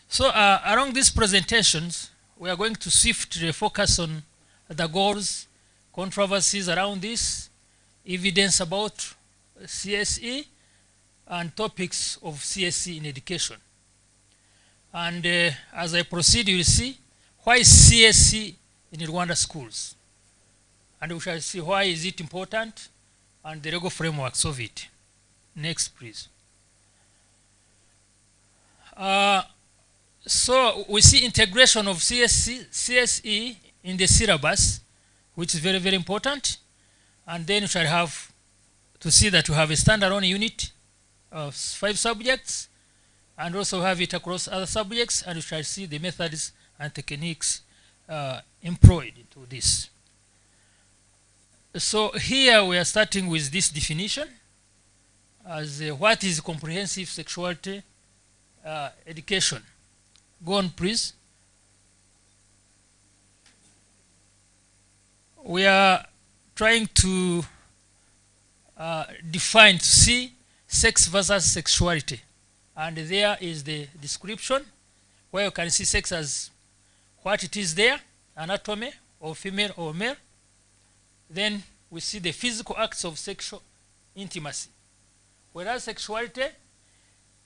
So along these presentations, we are going to swiftly focus on the goals, controversies around this, evidence about CSE, and topics of CSE in education. And as I proceed, you will see why is CSE in Rwanda schools. And we shall see why is it important and the legal frameworks of it. Next, please. So we see integration of CSE in the syllabus, which is very, very important. And then we shall have to see that we have a standalone unit of 5 subjects, and also have it across other subjects, and we shall see the methods and techniques employed into this. So here we are starting with this definition as what is comprehensive sexuality education. Go on, please. We are trying to define, to see sex versus sexuality. And there is the description where you can see sex as what it is there, anatomy, or female or male. Then we see the physical acts of sexual intimacy. Whereas sexuality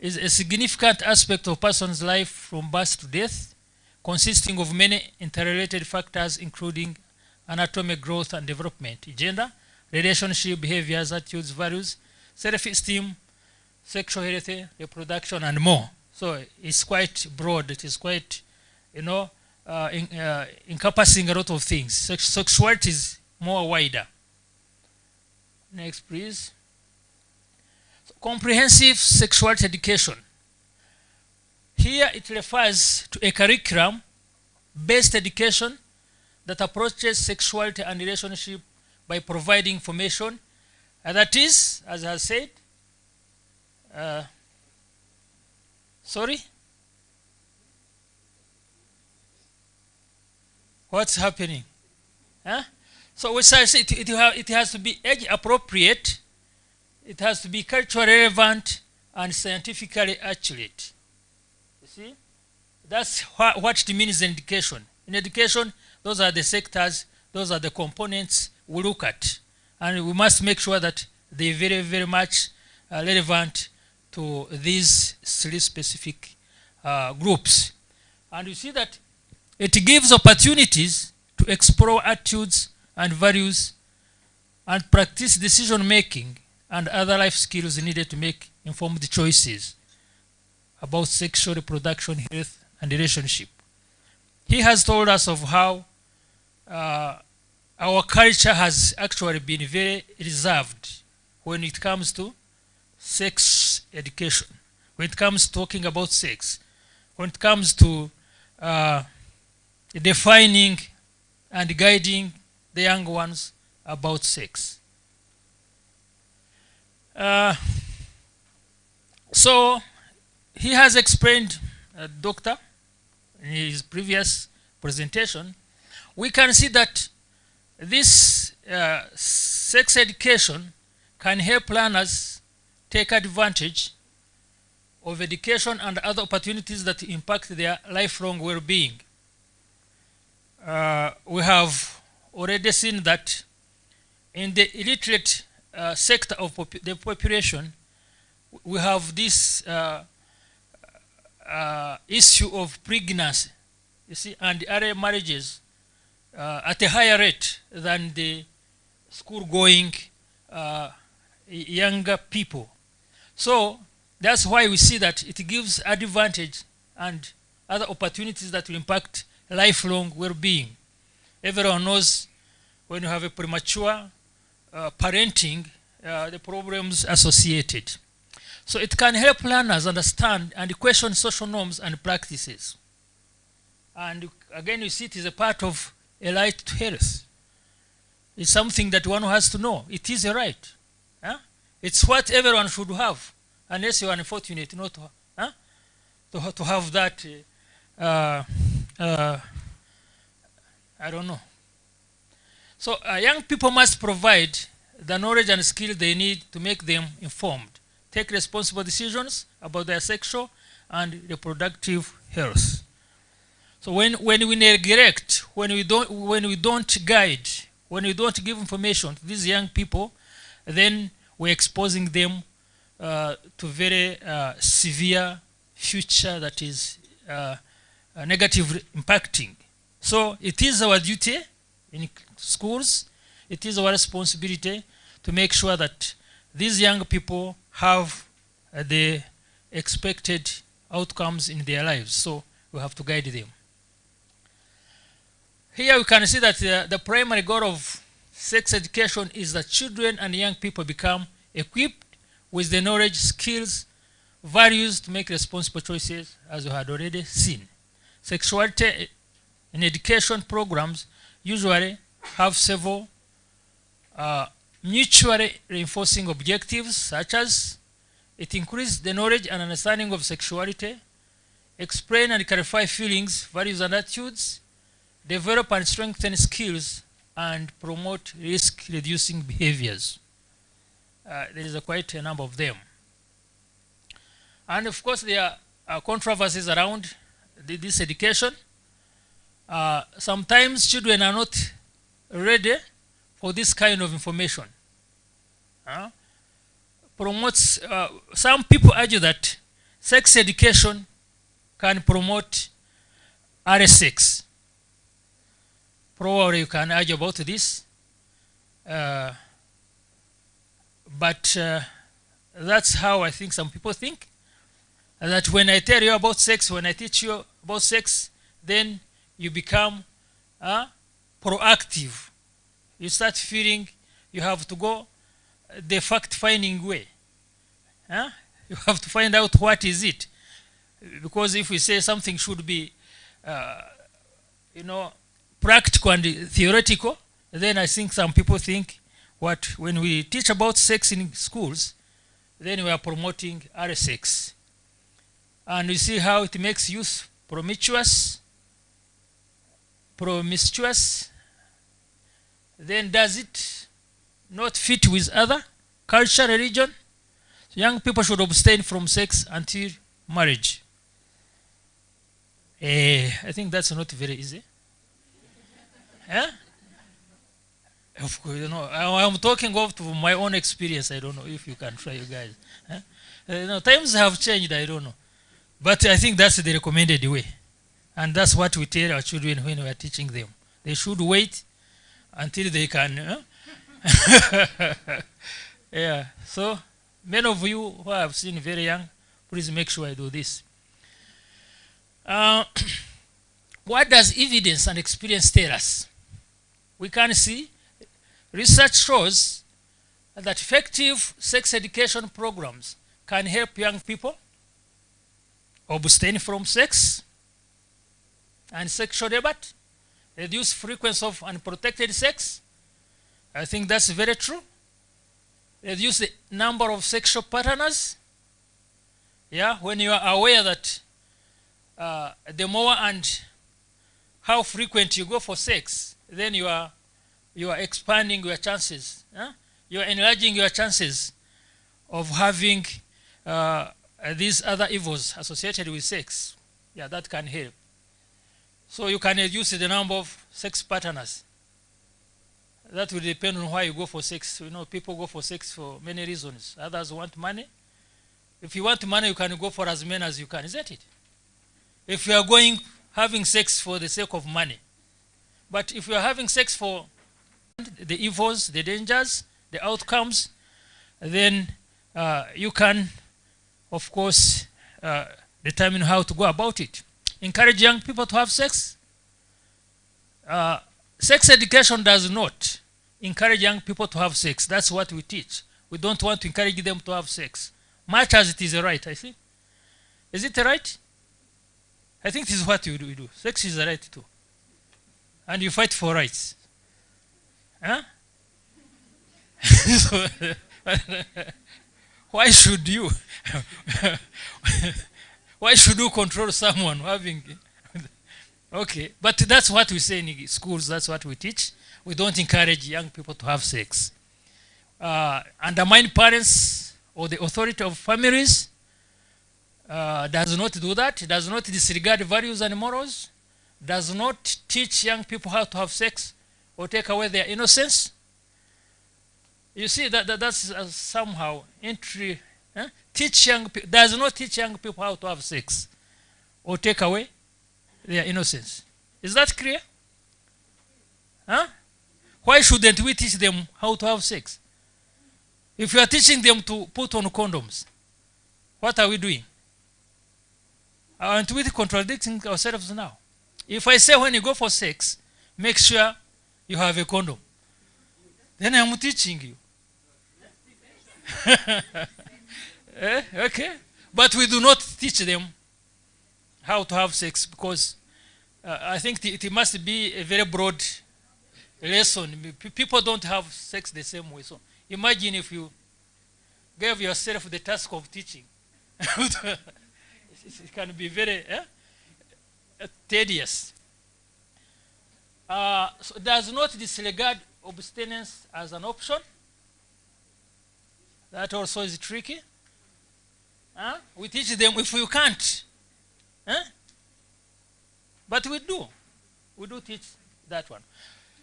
is a significant aspect of a person's life from birth to death, consisting of many interrelated factors including anatomy, growth and development, gender, relationship, behaviors, attitudes, values, self-esteem, sexual health, reproduction, and more. So it's quite broad. It is quite, encompassing a lot of things. Sexuality is more wider. Next, please. So, comprehensive sexuality education. Here it refers to a curriculum-based education that approaches sexuality and relationship by providing information. And that is, as I said, sorry? What's happening? Huh? So we say it has to be age appropriate, it has to be culturally relevant and scientifically accurate. You see? That's what it means in education. In education, those are the sectors, those are the components we look at. And we must make sure that they're very, very much relevant to these 3 specific groups. And you see that it gives opportunities to explore attitudes and values and practice decision making and other life skills needed to make informed choices about sexual reproduction, health, and relationship. He has told us of how our culture has actually been very reserved when it comes to sex education, when it comes to talking about sex, when it comes to defining and guiding the young ones about sex. So he has explained, Doctor, in his previous presentation, we can see that this sex education can help learners take advantage of education and other opportunities that impact their lifelong well-being. We have already seen that in the illiterate sector of the population, we have this issue of pregnancy, you see, and early marriages at a higher rate than the school-going younger people. So that's why we see that it gives advantage and other opportunities that will impact lifelong well-being. Everyone knows when you have a premature parenting, the problems associated. So it can help learners understand and question social norms and practices. And again, you see it is a part of a right to health. It's something that one has to know. It is a right. It's what everyone should have, unless you are unfortunate not to have that. I don't know. So young people must provide the knowledge and skill they need to make them informed, take responsible decisions about their sexual and reproductive health. So when we neglect, when we don't guide, when we don't give information to these young people, then we're exposing them to very severe future that is negatively impacting. So it is our duty in schools, it is our responsibility to make sure that these young people have the expected outcomes in their lives. So we have to guide them. Here we can see that the primary goal of sex education is that children and young people become equipped with the knowledge, skills, values to make responsible choices, as we had already seen. Sexuality in education programs usually have several mutually reinforcing objectives, such as it increases the knowledge and understanding of sexuality, explain and clarify feelings, values and attitudes, develop and strengthen skills, and promote risk-reducing behaviors. There is quite a number of them. And of course, there are controversies around this education. Sometimes children are not ready for this kind of information. Some people argue that sex education can promote early sex. Probably you can argue about this. But that's how I think some people think. That when I tell you about sex, when I teach you about sex, then you become proactive. You start feeling you have to go the fact-finding way. You have to find out what is it. Because if we say something should be, practical and theoretical, then I think some people think when we teach about sex in schools, then we are promoting early sex. And we see how it makes youth promiscuous. Then does it not fit with other culture, religion? So young people should abstain from sex until marriage. I think that's not very easy. Of course, I'm talking of my own experience. I don't know if you can try, you guys. Times have changed, I don't know. But I think that's the recommended way. And that's what we tell our children when we are teaching them. They should wait until they can. Yeah. So many of you who have seen very young, please make sure I do this. What does evidence and experience tell us? We can see research shows that effective sex education programs can help young people abstain from sex and sexual debate, reduce frequency of unprotected sex. I think that's very true. Reduce the number of sexual partners. Yeah, when you are aware that the more and how frequent you go for sex, then you are expanding your chances. You are enlarging your chances of having these other evils associated with sex. Yeah, that can help. So you can reduce the number of sex partners. That will depend on why you go for sex. You know, people go for sex for many reasons. Others want money. If you want money, you can go for as many as you can, isn't it? If you are having sex for the sake of money. But if you are having sex for the evils, the dangers, the outcomes, then you can, of course, determine how to go about it. Encourage young people to have sex. Sex education does not encourage young people to have sex. That's what we teach. We don't want to encourage them to have sex, much as it is a right, I think. Is it a right? I think this is what we do. Sex is a right too. And you fight for rights. Huh? So, why should you? Why should you control someone having... Okay, but that's what we say in schools. That's what we teach. We don't encourage young people to have sex. Undermine parents or the authority of families. Does not do that. Does not disregard values and morals. Does not teach young people how to have sex or take away their innocence. You see, that's somehow entry. Does not teach young people how to have sex or take away their innocence. Is that clear? Huh? Why shouldn't we teach them how to have sex? If you are teaching them to put on condoms, what are we doing? Aren't we contradicting ourselves now? If I say when you go for sex, make sure you have a condom, then I'm teaching you. Okay? But we do not teach them how to have sex because I think it must be a very broad lesson. People don't have sex the same way. So imagine if you gave yourself the task of teaching. It can be very tedious. So does not disregard abstinence as an option. That also is tricky. We teach them if you can't. But we do. We do teach that one.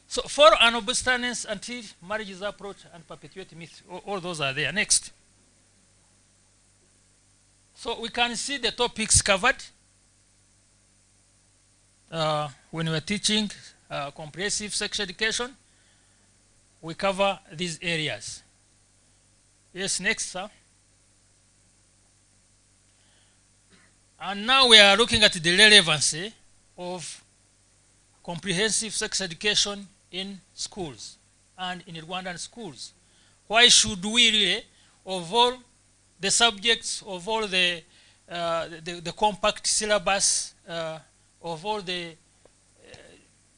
So for an abstinence until marriage is approached and perpetuate myth, all those are there. Next. So we can see the topics covered when we are teaching comprehensive sex education. We cover these areas. Yes, next, sir. And now we are looking at the relevancy of comprehensive sex education in schools and in Rwandan schools. Why should we really, of all the subjects, of all the compact syllabus, of all the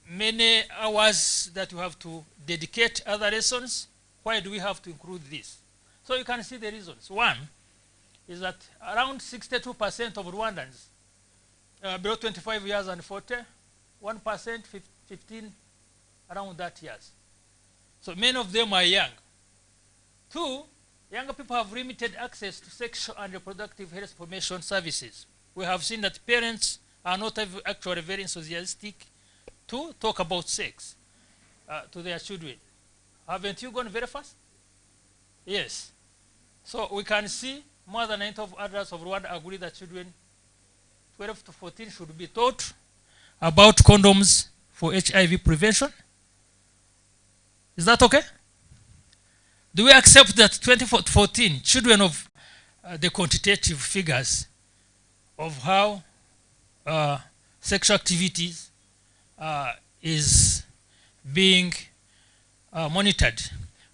many hours that you have to dedicate other lessons, why do we have to include this? So you can see the reasons. One is that around 62% of Rwandans below 25 years and 40, 1%, 15, around that years. So many of them are young. Two, younger people have limited access to sexual and reproductive health information services. We have seen that parents are not actually very enthusiastic to talk about sex to their children. Haven't you gone very fast? Yes. So we can see more than 90% of adults of Rwanda agree that children 12 to 14 should be taught about condoms for HIV prevention. Is that okay? Do we accept that 2014 children of the quantitative figures of how sexual activities is being monitored?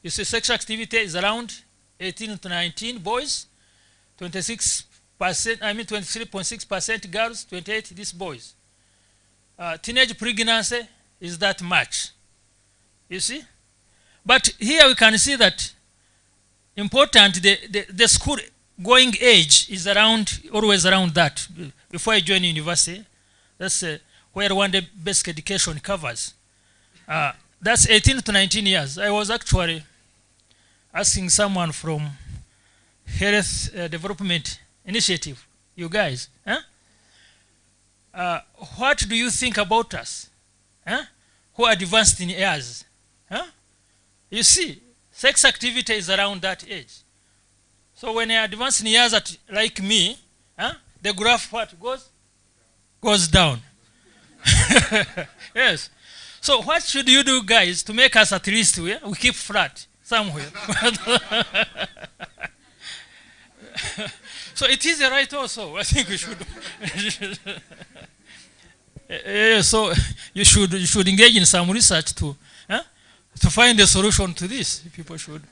You see, sexual activity is around 18 to 19 boys, 23.6% girls, 28 these boys. Teenage pregnancy is that much. You see? But here we can see that important, the school going age is always around that. Before I join university, that's where one day basic education covers. That's 18 to 19 years. I was actually asking someone from health development initiative, you guys. What do you think about us? Who are advanced in years? You see, sex activity is around that age. So when you're advanced in years like me, the graph what goes down. Yes. So what should you do, guys, to make us at least we keep flat somewhere? So it is right also. I think we should. So you should engage in some research to find a solution to this. People should.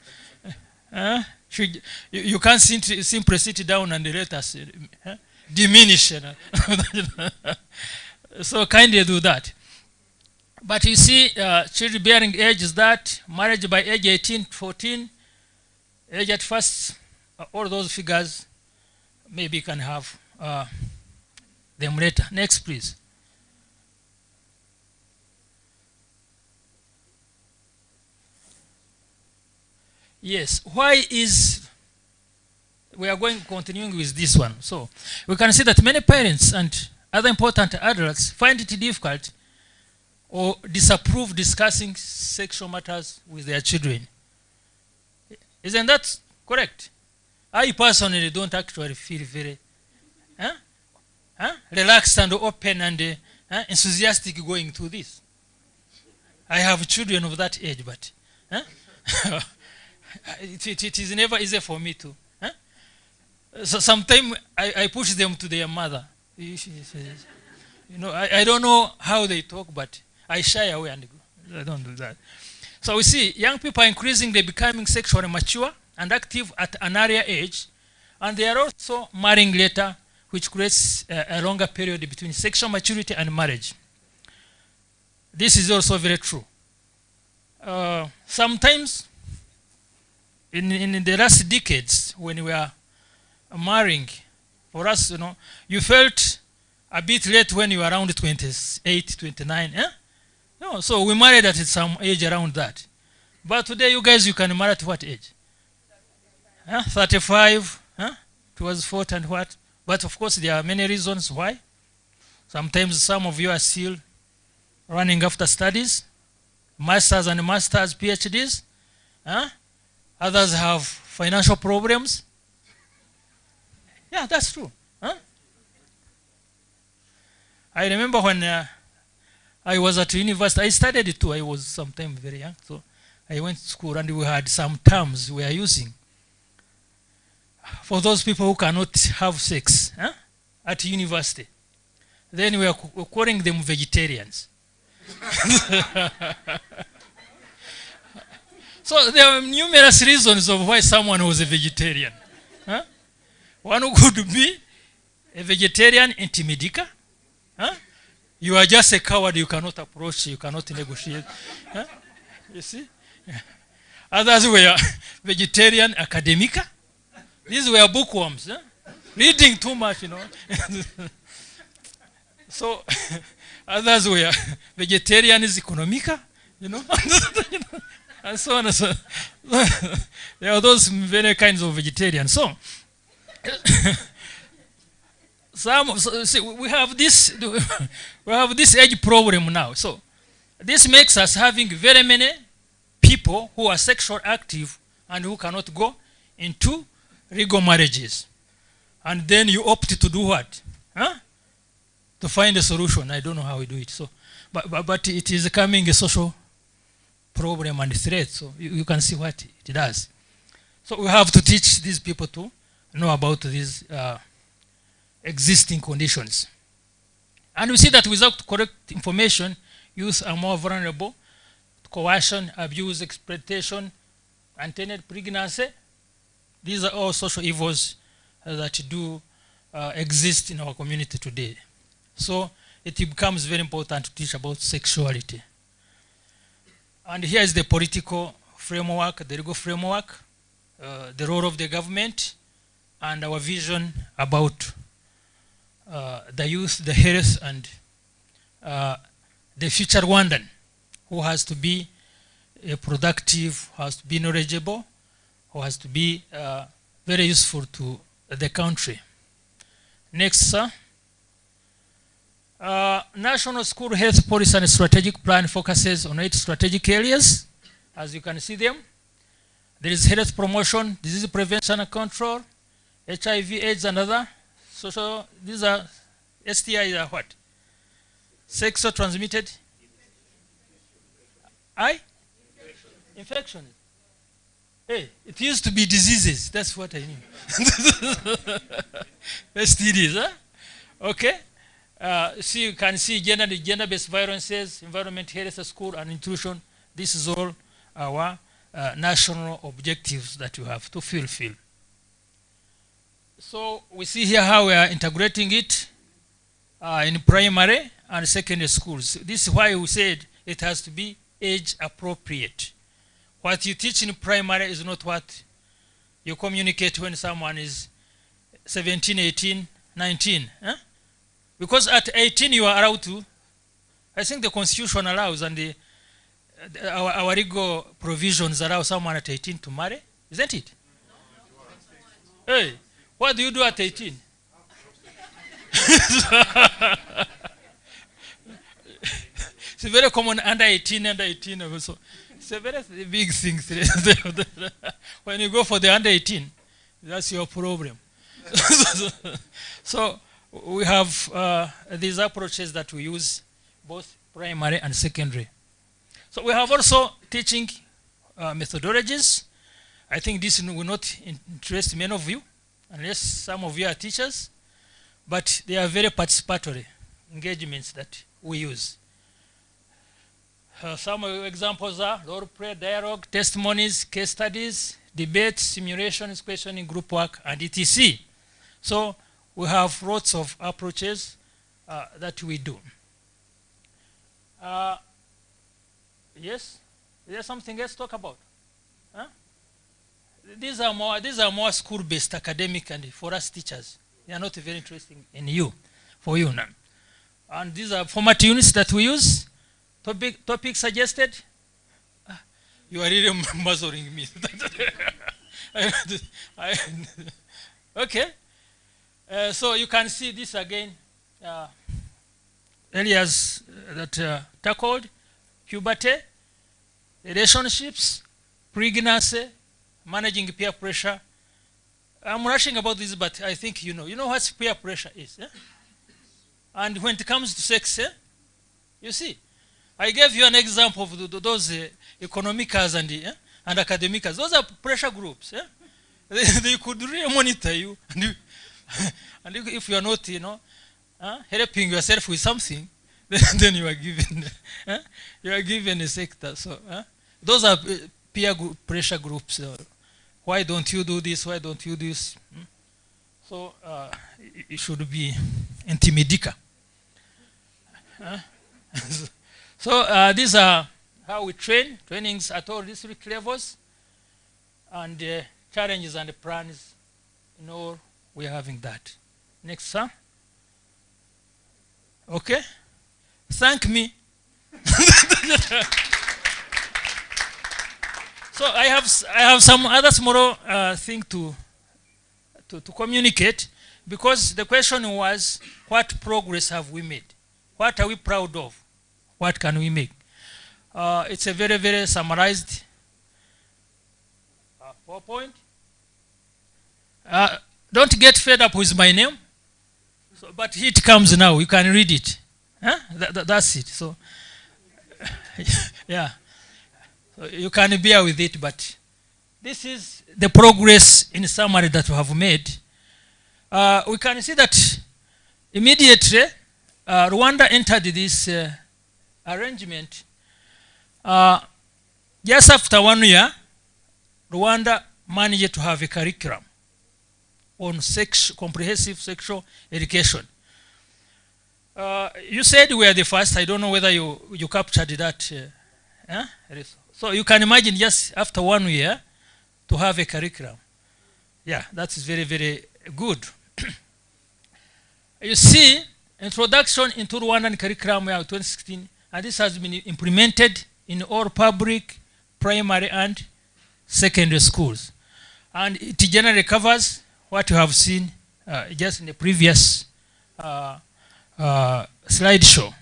You can't simply sit down and let us diminish. So kindly do that. But you see, childbearing age is that, marriage by age 18, 14, age at first, all those figures, maybe you can have them later. Next, please. Yes, why is, we are continuing with this one. So we can see that many parents and other important adults find it difficult or disapprove discussing sexual matters with their children. Isn't that correct? I personally don't actually feel very relaxed and open and enthusiastic going through this. I have children of that age, but it is never easy for me to. So sometimes I push them to their mother. You know, I don't know how they talk, but I shy away and go. I don't do that. So we see young people are increasingly becoming sexually mature and active at an earlier age, and they are also marrying later, which creates a longer period between sexual maturity and marriage. This is also very true. Sometimes in the last decades, when we are marrying, for us, you felt a bit late when you were around 28, 29. No, so we married at some age around that. But today, you guys, you can marry at what age? 35, towards 40 and what? But of course, there are many reasons why. Sometimes some of you are still running after studies, masters and masters, PhDs. Others have financial problems. Yeah, that's true. I remember when I was at university, I studied it too. I was sometimes very young. So I went to school and we had some terms we are using for those people who cannot have sex at university. Then we are calling them vegetarians. So there are numerous reasons of why someone was a vegetarian. One could be a vegetarian intimidika. You are just a coward, you cannot approach, you cannot negotiate. You see? Others were vegetarian academica. These were bookworms. Reading too much, So others were vegetarians economica, and so on and so on. There are those many kinds of vegetarians. So see, we have this age problem now. So this makes us having very many people who are sexually active and who cannot go into legal marriages. And then you opt to do what? To find a solution. I don't know how we do it. So, but it is becoming a social problem and threat. So you can see what it does. So we have to teach these people to know about these existing conditions. And we see that without correct information, youth are more vulnerable to coercion, abuse, exploitation, unintended pregnancy. These are all social evils that do exist in our community today. So it becomes very important to teach about sexuality. And here is the political framework, the legal framework, the role of the government, and our vision about the youth, the health, and the future Rwandan, who has to be productive, has to be knowledgeable, who has to be very useful to the country. Next, sir. National School Health Policy and Strategic Plan focuses on 8 strategic areas, as you can see them. There is health promotion, disease prevention and control, HIV, AIDS, and other. So these are STIs are what? Sexual transmitted? Infection. Hey, it used to be diseases. That's what I knew. STDs, huh? Okay. See, you can see gender-based violences, environment, health, school, and nutrition. This is all our national objectives that you have to fulfill. So we see here how we are integrating it in primary and secondary schools. This is why we said it has to be age appropriate. What you teach in primary is not what you communicate when someone is 17, 18, 19. Huh? Because at 18 you are allowed to, I think the Constitution allows and our legal provisions allow someone at 18 to marry, isn't it? Hey, what do you do at 18? It's very common under 18 also. It's a very big thing. When you go for the under 18, that's your problem. So we have these approaches that we use, both primary and secondary. So we have also teaching methodologies. I think this will not interest many of you, unless some of you are teachers, but they are very participatory engagements that we use. Some examples are role play, dialogue, testimonies, case studies, debates, simulations, questioning, group work, and etc. So we have lots of approaches that we do. Yes? Is there something else to talk about? Huh? These are more school-based, academic, and for us teachers. They are not very interesting for you now. And these are format units that we use. Topic suggested. You are really muzzling me. Okay. So you can see this again. Areas that tackled: puberty, relationships, pregnancy, managing peer pressure. I'm rushing about this, but I think you know. You know what peer pressure is. Eh? And when it comes to sex, you see, I gave you an example of those economicals and academicals. Those are pressure groups. Eh? They could really monitor you. And if you are not, helping yourself with something, then you are given a sector. So those are peer group, pressure groups. Why don't you do this? Why don't you do this? So it should be intimidica. So these are how we train. Trainings at all district levels, and challenges and plans. We are having that. Next, sir. Okay. Thank me. So I have some other small thing to communicate, because the question was, what progress have we made? What are we proud of? What can we make? It's a very, very summarized PowerPoint. Don't get fed up with my name. So, but it comes now. You can read it. Huh? That's it. So, yeah. So you can bear with it, but this is the progress in summary that we have made. We can see that immediately Rwanda entered this arrangement. Just after 1 year, Rwanda managed to have a curriculum on comprehensive sexual education. You said we are the first. I don't know whether you captured that. So you can imagine just after 1 year to have a curriculum. Yeah, that's very, very good. You see, introduction into Rwandan curriculum of 2016, and this has been implemented in all public, primary, and secondary schools. And it generally covers what you have seen just in the previous slideshow.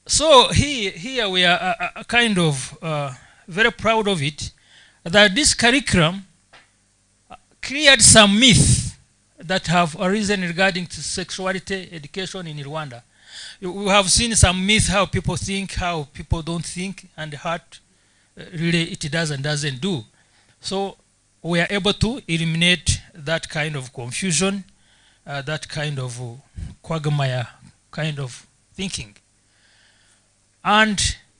So here we are kind of very proud of it, that this curriculum cleared some myths that have arisen regarding to sexuality education in Rwanda. We have seen some myths, how people think, how people don't think, and what really it does and doesn't do. So we are able to eliminate that kind of confusion, that kind of quagmire kind of thinking. And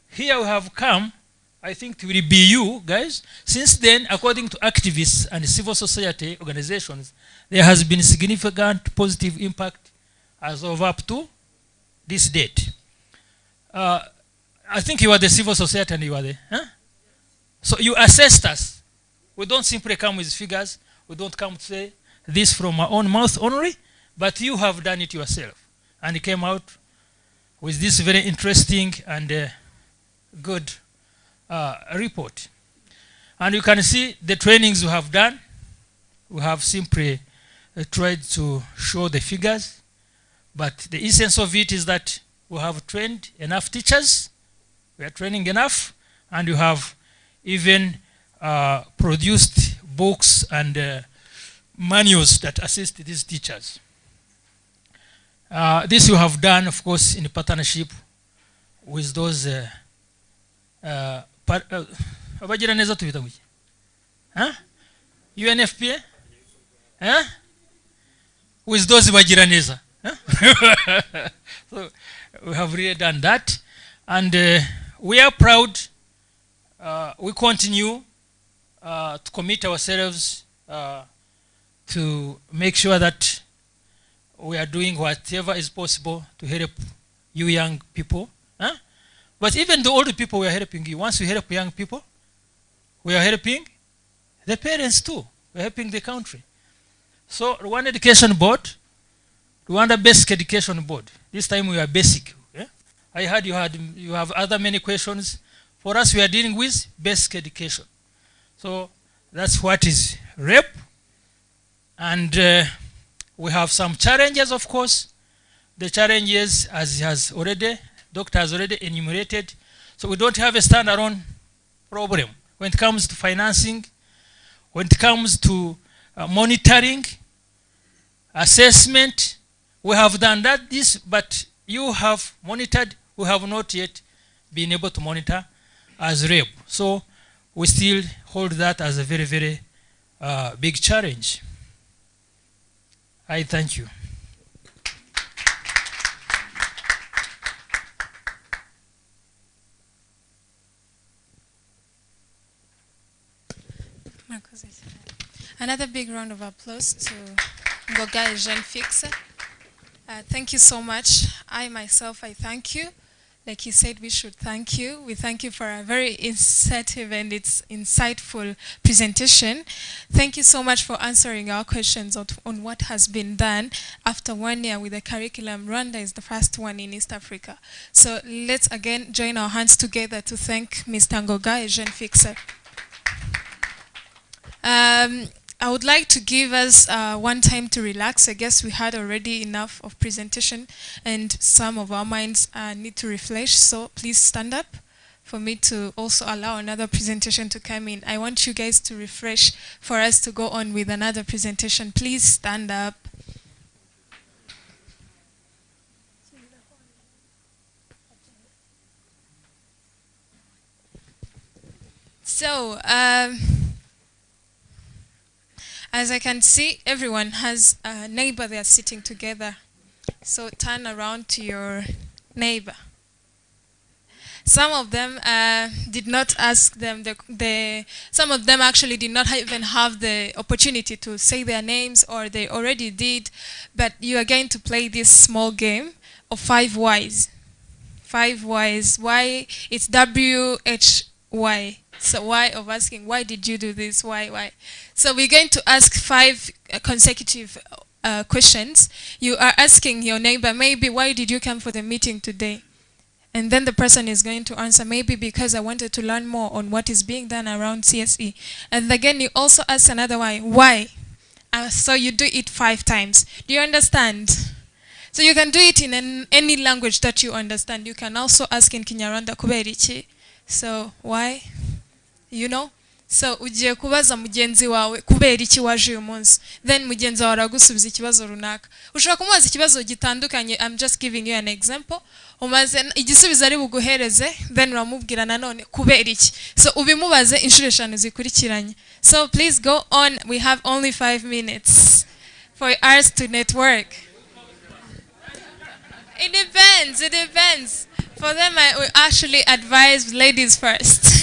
here we have come, I think it will be you guys. Since then, according to activists and civil society organizations, there has been significant positive impact as of up to this date. I think you are the civil society and you are the, huh? So you assessed us. We don't simply come with figures. We don't come to say this from our own mouth only, but you have done it yourself and came out with this very interesting and good report. And you can see the trainings we have done. We have simply tried to show the figures, but the essence of it is that we have trained enough teachers, we are training enough, and you have even produced books and manuals that assist these teachers. This you have done, of course, in partnership with those UNFPA, with those Bajiraneza. So we have really done that, and we are proud. We continue to commit ourselves to make sure that we are doing whatever is possible to help you young people. But even the older people, we are helping you. Once we help young people, we are helping the parents too. We are helping the country. So Rwanda Education Board, Rwanda Basic Education Board. This time we are basic. I heard you have other many questions. For us, we are dealing with basic education. So that's what is REP. And we have some challenges, of course. The challenges, as Doctor has already enumerated. So we don't have a standalone problem when it comes to financing, when it comes to monitoring, assessment. We have done that, but you have monitored. We have not yet been able to monitor as REP. So we still hold that as a very, very big challenge. I thank you. Another big round of applause to Ngoga Jeune Fixer. Thank you so much. I myself, I thank you. Like you said, we should thank you. We thank you for a very insightful and insightful presentation. Thank you so much for answering our questions on what has been done after 1 year with the curriculum. Rwanda is the first one in East Africa. So let's again join our hands together to thank Mr. Ngoga Jeune Fixer. I would like to give us one time to relax. I guess we had already enough of presentation and some of our minds need to refresh. So please stand up for me to also allow another presentation to come in. I want you guys to refresh for us to go on with another presentation. Please stand up. So, as I can see, everyone has a neighbor they are sitting together. So turn around to your neighbor. Some of them did not ask them, some of them actually did not even have the opportunity to say their names, or they already did, but you are going to play this small game of 5 whys. 5 whys. Why? It's WHY. So why of asking, why did you do this? Why? So we're going to ask 5 consecutive questions. You are asking your neighbor, maybe, why did you come for the meeting today? And then the person is going to answer, maybe because I wanted to learn more on what is being done around CSE. And again, you also ask another why. So you do it 5 times. Do you understand? So you can do it in any language that you understand. You can also ask in Kinyarwanda kubera iki. So why? You know? So ugiye kubaza mugenzi wawe kubera iki waje uyu munsi. Then mugenzi wawe aragusubiza ikibazo runaka. Ushobora kumubaza ikibazo gitandukanye. I'm just giving you an example. Umaze igisubizo ari buguhereze, then uramubwira nanone kubera iki. So ubimubaze inshuro 5 zikurikiranye. So please go on. We have only 5 minutes for us to network. It depends. It depends. For them, I would actually advise ladies first.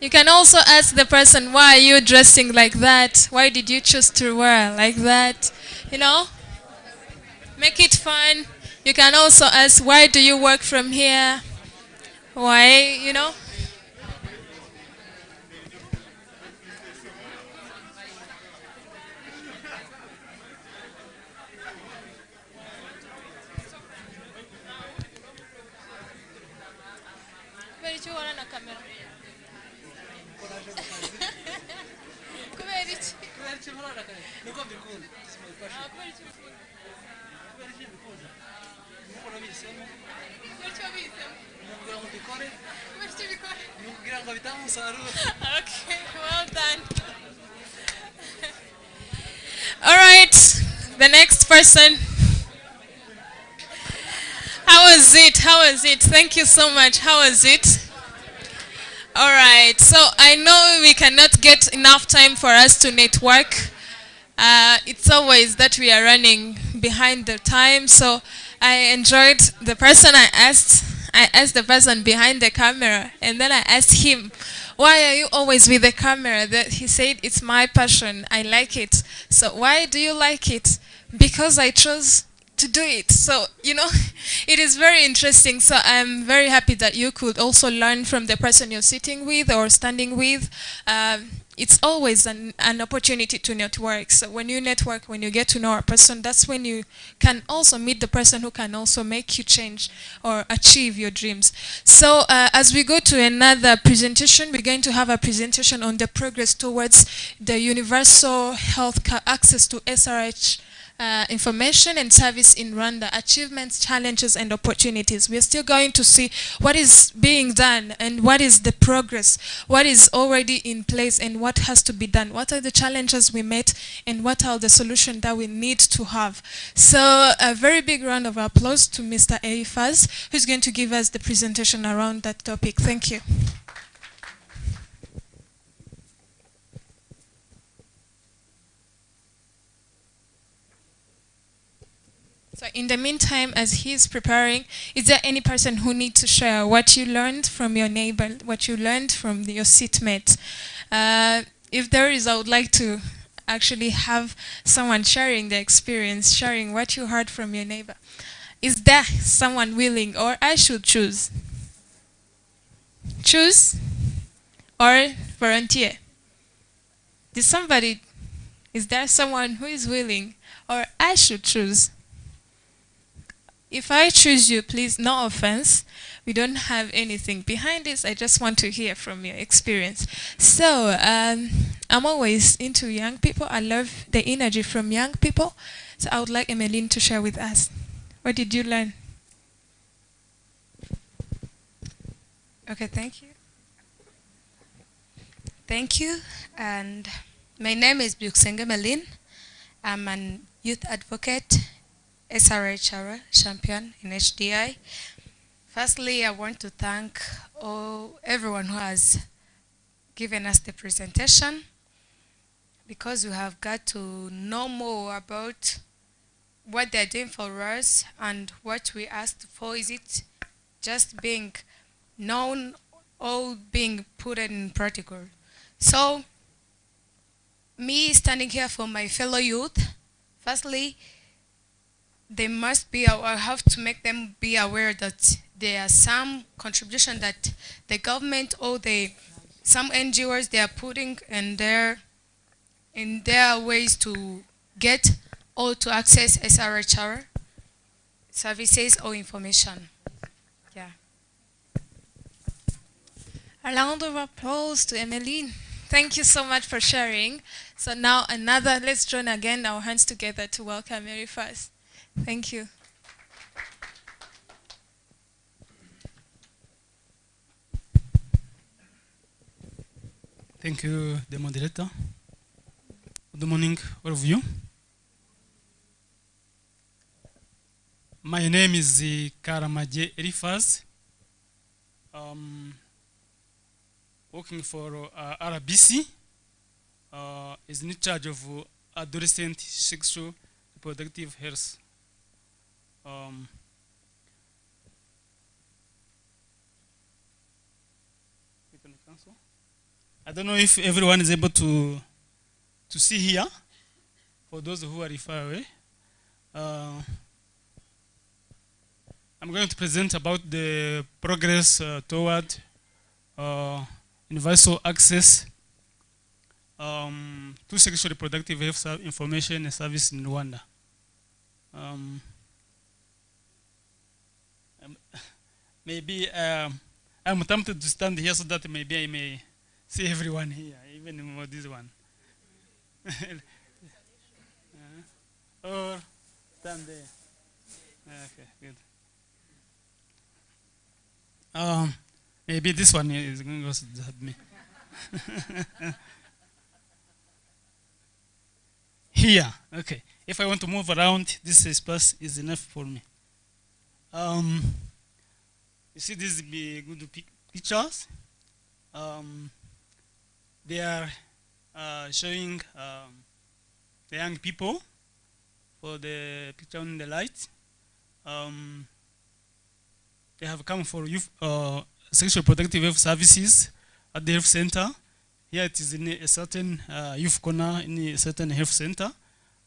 You can also ask the person, why are you dressing like that? Why did you choose to wear like that? You know? Make it fun. You can also ask, why do you work from here? Why, you know? Okay, well done. All right, the next person. How was it? How was it? Thank you so much. How was it? All right, so I know we cannot get enough time for us to network. It's always that we are running behind the time, so I enjoyed the person I asked the person behind the camera, and then I asked him, why are you always with the camera? He said, it's my passion, I like it. So why do you like it? Because I chose to do it. So, you know, it is very interesting. So I'm very happy that you could also learn from the person you're sitting with or standing with. It's always an opportunity to network. So when you network, when you get to know a person, that's when you can also meet the person who can also make you change or achieve your dreams. So as we go to another presentation, we're going to have a presentation on the progress towards the universal health access to SRH information and service in Rwanda, achievements, challenges, and opportunities. We're still going to see what is being done and what is the progress, what is already in place and what has to be done. What are the challenges we met and what are the solutions that we need to have. So a very big round of applause to Mr. Eifaz, who's going to give us the presentation around that topic. Thank you. So in the meantime, as he's preparing, is there any person who needs to share what you learned from your neighbor, what you learned from your seatmate? If there is, I would like to actually have someone sharing the experience, sharing what you heard from your neighbor. Is there someone willing, or I should choose? Choose or volunteer? Is there someone who is willing, or I should choose? If I choose you, please, no offense. We don't have anything behind this. I just want to hear from your experience. So, I'm always into young people. I love the energy from young people. So I would like Emmeline to share with us. What did you learn? Okay, thank you. Thank you. And my name is Buksenge Melin. I'm an youth advocate, SRHR champion in HDI. Firstly, I want to thank everyone who has given us the presentation, because we have got to know more about what they're doing for us and what we asked for. Is it just being known or being put in practical? So, me standing here for my fellow youth, firstly, they must be, I have to make them be aware that there are some contribution that the government or some NGOs, they are putting in their ways to get or to access SRHR. services or information. Yeah. A round of applause to Emmeline. Thank you so much for sharing. So now let's join again our hands together to welcome Mary first. Thank you. Thank you, the moderator. Good morning, all of you. My name is Karamaje Elifaz. Working for RBC, is in charge of adolescent sexual reproductive health. I don't know if everyone is able to see here. For those who are far away, I'm going to present about the progress toward universal access to sexual reproductive health information and service in Rwanda. Maybe I'm tempted to stand here so that maybe I may see everyone here, even more this one. Or stand there. Okay, good. Maybe this one is going to help me. Here, okay. If I want to move around, this space is enough for me. You see these good pictures? They are showing the young people for the picture on the light. They have come for youth, sexual reproductive health services at the health center. Here it is in a certain youth corner in a certain health center.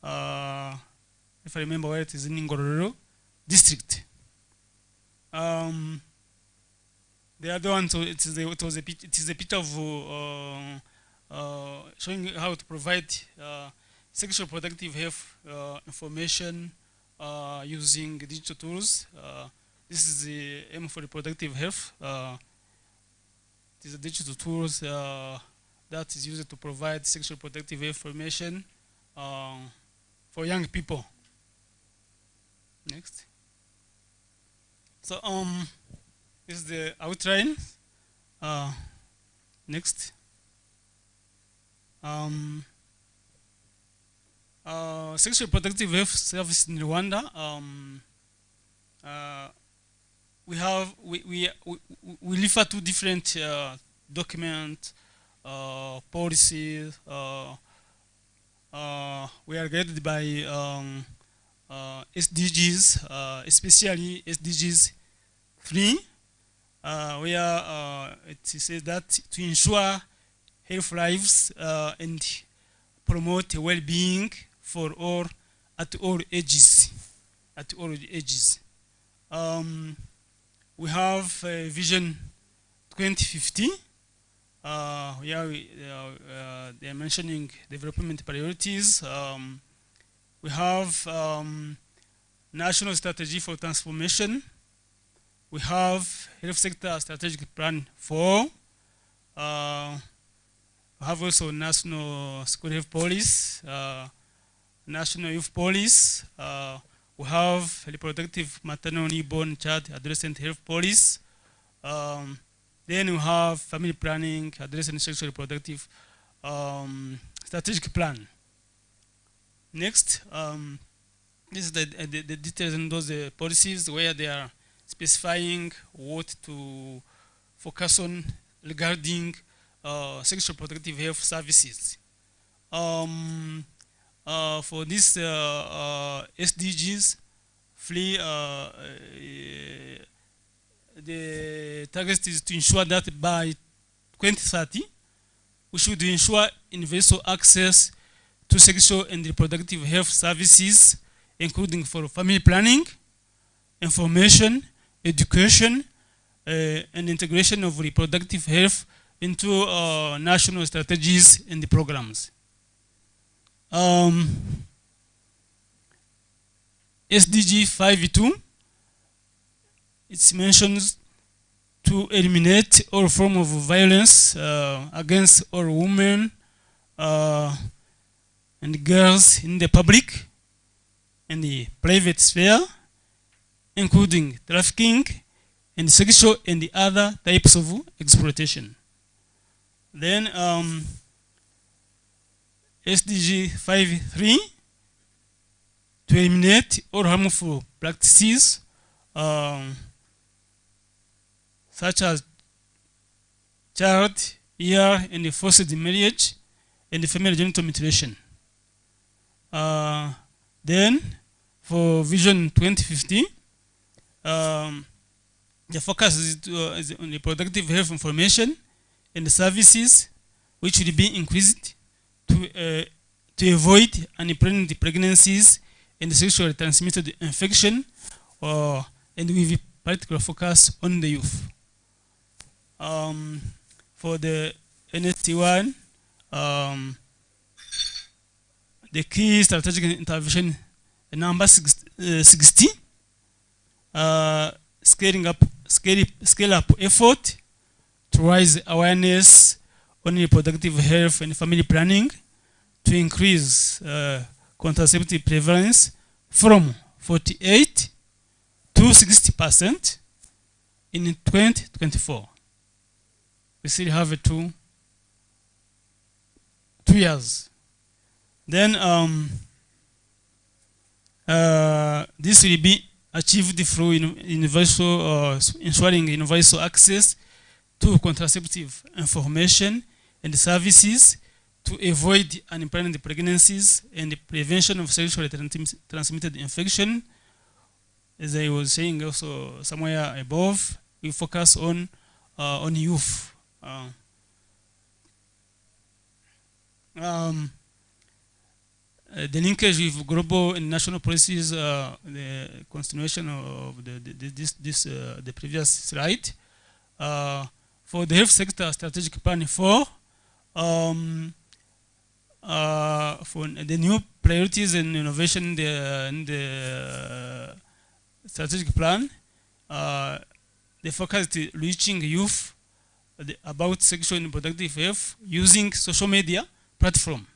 If I remember where it is in Ngorororo district. The other one, so it is a picture of showing how to provide sexual reproductive health information using digital tools. This is the aim for reproductive health. It is a digital tools that is used to provide sexual reproductive health information for young people. Next. So this is the outline. Next. Sexual reproductive health service in Rwanda. We refer to different documents, policies. We are guided by SDGs, especially SDGs 3, where it says that to ensure health lives and promote well-being for all at all ages. At all ages. We have Vision 2050. They are mentioning development priorities. We have National Strategy for Transformation. We have Health Sector Strategic Plan 4. We have also National School Health Policy, National Youth Policy. We have Reproductive Maternal Newborn Child Adolescent Health Policy. Then we have Family Planning, Adolescent Sexual Reproductive Strategic Plan. Next, this is the details in those policies where they are specifying what to focus on regarding sexual reproductive health services. For these SDGs, the target is to ensure that by 2030, we should ensure universal access to sexual and reproductive health services, including for family planning, information, education, and integration of reproductive health into national strategies and programs. SDG 5.2 it mentions to eliminate all form of violence against all women and girls in the public and the private sphere, including trafficking and sexual and the other types of exploitation. Then SDG 5.3, to eliminate all harmful practices such as child, year, and forced marriage, and female genital mutilation. Then, for Vision 2050, the focus is on reproductive health information and services, which will be increased to avoid unplanned pregnancies and sexually transmitted infection, and with particular focus on the youth. For the NST1, the key strategic intervention number 60, scale up effort to raise awareness on reproductive health and family planning to increase contraceptive prevalence from 48 to 60% in 2024. We still have 2 years. Then this will be achieved through universal, ensuring universal access to contraceptive information and services to avoid unplanned pregnancies and the prevention of sexually transmitted infection. As I was saying also somewhere above, we focus on youth. The linkage with global and national policies, the continuation of the previous slide. For the health sector strategic plan 4, for the new priorities and innovation in the strategic plan, the focus is reaching youth about sexual and reproductive health using social media platform.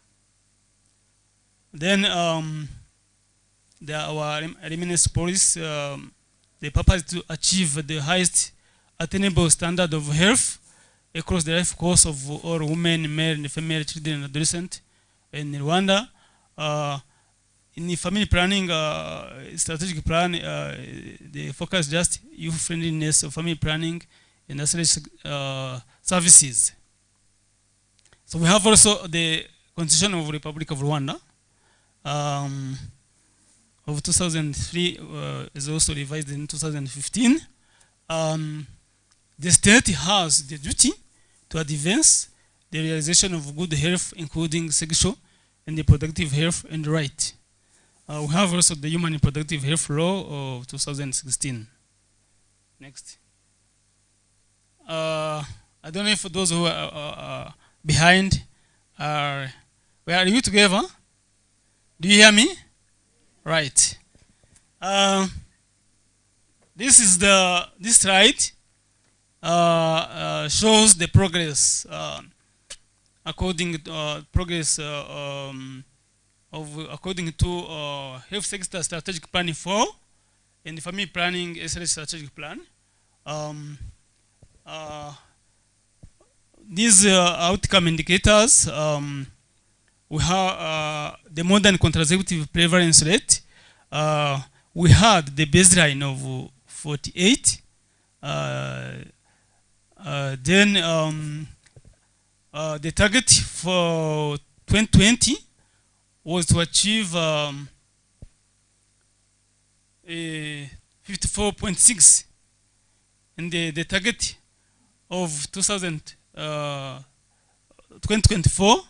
Then our reminiscence policy, the purpose is to achieve the highest attainable standard of health across the life course of all women, male and female children and adolescents in Rwanda. In the family planning strategic plan, the focus just youth friendliness of family planning and services. So we have also the Constitution of the Republic of Rwanda of 2003 is also revised in 2015. The state has the duty to advance the realization of good health, including sexual and reproductive health and right. We have also the Human Reproductive Health Law of 2016. Next. I don't know if those who are behind are, are you together? Do you hear me? Right. This slide shows the progress according to health sector strategic planning 4 and the family planning SRHR strategic plan. These outcome indicators, we have the modern contraceptive prevalence rate. We had the baseline of 48. Then the target for 2020 was to achieve 54.6, and the target of 2024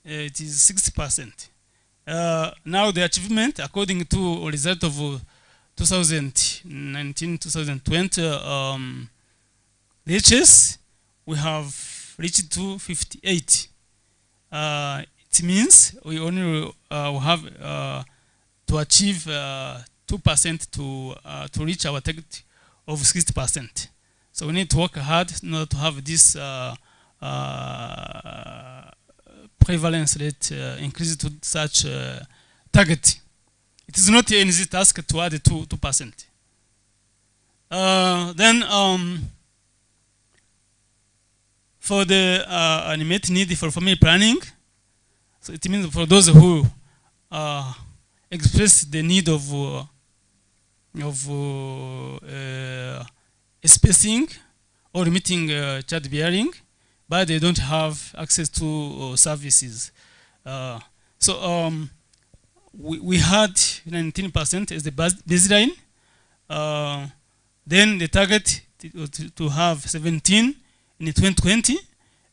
it is 60%. Now the achievement, according to result of 2019-2020 HS, we have reached to 58. It means we only have to achieve 2% to reach our target of 60%. So we need to work hard in order to have this prevalence rate increase to such target. It is not an easy task to add 2%. For the unmet need for family planning, so it means for those who express the need of spacing or limiting childbearing, but they don't have access to services. We had 19% as the baseline. Then the target to have 17 in 2020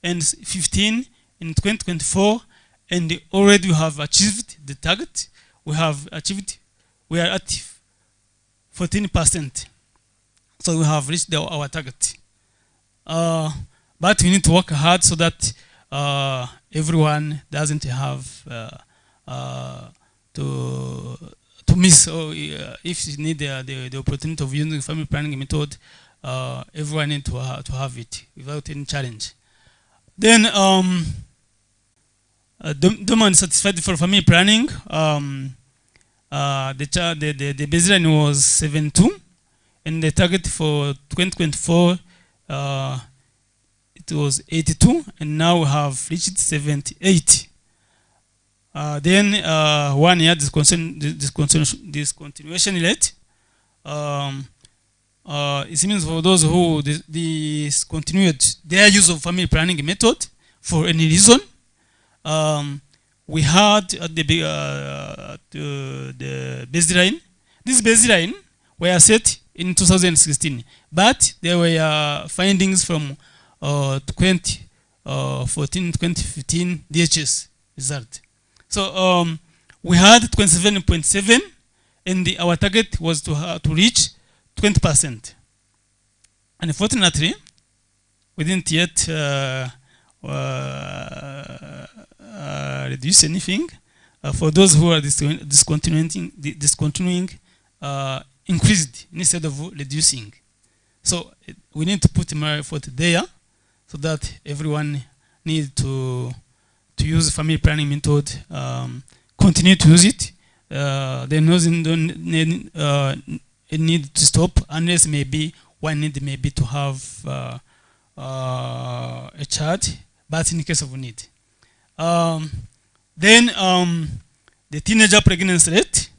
and 15 in 2024, and already we have achieved the target. We are at 14%. So we have reached our target. But we need to work hard so that everyone doesn't have to miss, or if you need the opportunity of using the family planning method, everyone needs to have it without any challenge. Then demand satisfied for family planning. The baseline was 7.2, and the target for 2024 it was 82, and now we have reached 78. Then 1 year discontinuation rate. It means for those who discontinued their use of family planning method for any reason, we had at the baseline. This baseline were set in 2016, but there were findings from 2014, 2015 DHS result. So we had 27.7, and our target was to reach 20%. Unfortunately, we didn't yet reduce anything. For those who are discontinuing, increased instead of reducing. So we need to put more effort there, so that everyone needs to use family planning method, continue to use it. They don't need to stop, unless maybe one need maybe to have a child, but in case of need. Then the teenager pregnancy rate,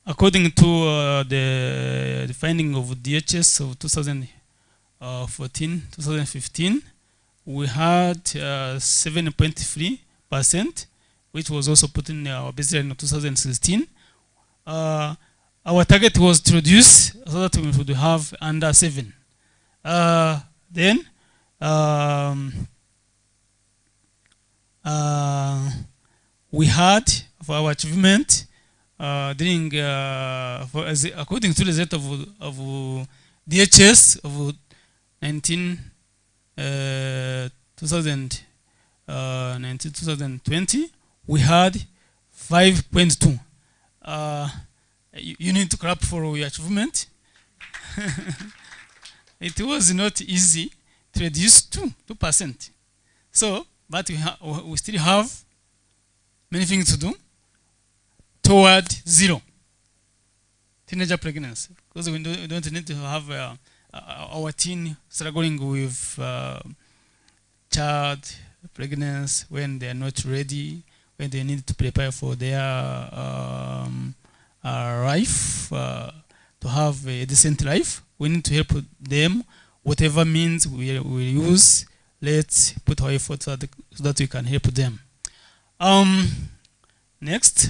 according to the finding of DHS of 2014-2015, we had 7.3%, which was also put in our baseline of 2016. Our target was to reduce so that we would have under 7. Then we had for our achievement during according to the result of DHS of 2020, we had 5.2. You need to clap for your achievement. It was not easy to reduce 2%. So, but we still have many things to do toward 0 teenager pregnancy, because we don't need to have our teen struggling with child pregnancy when they are not ready, when they need to prepare for their life, to have a decent life. We need to help them, whatever means we use. Let's put our effort so that we can help them. Next,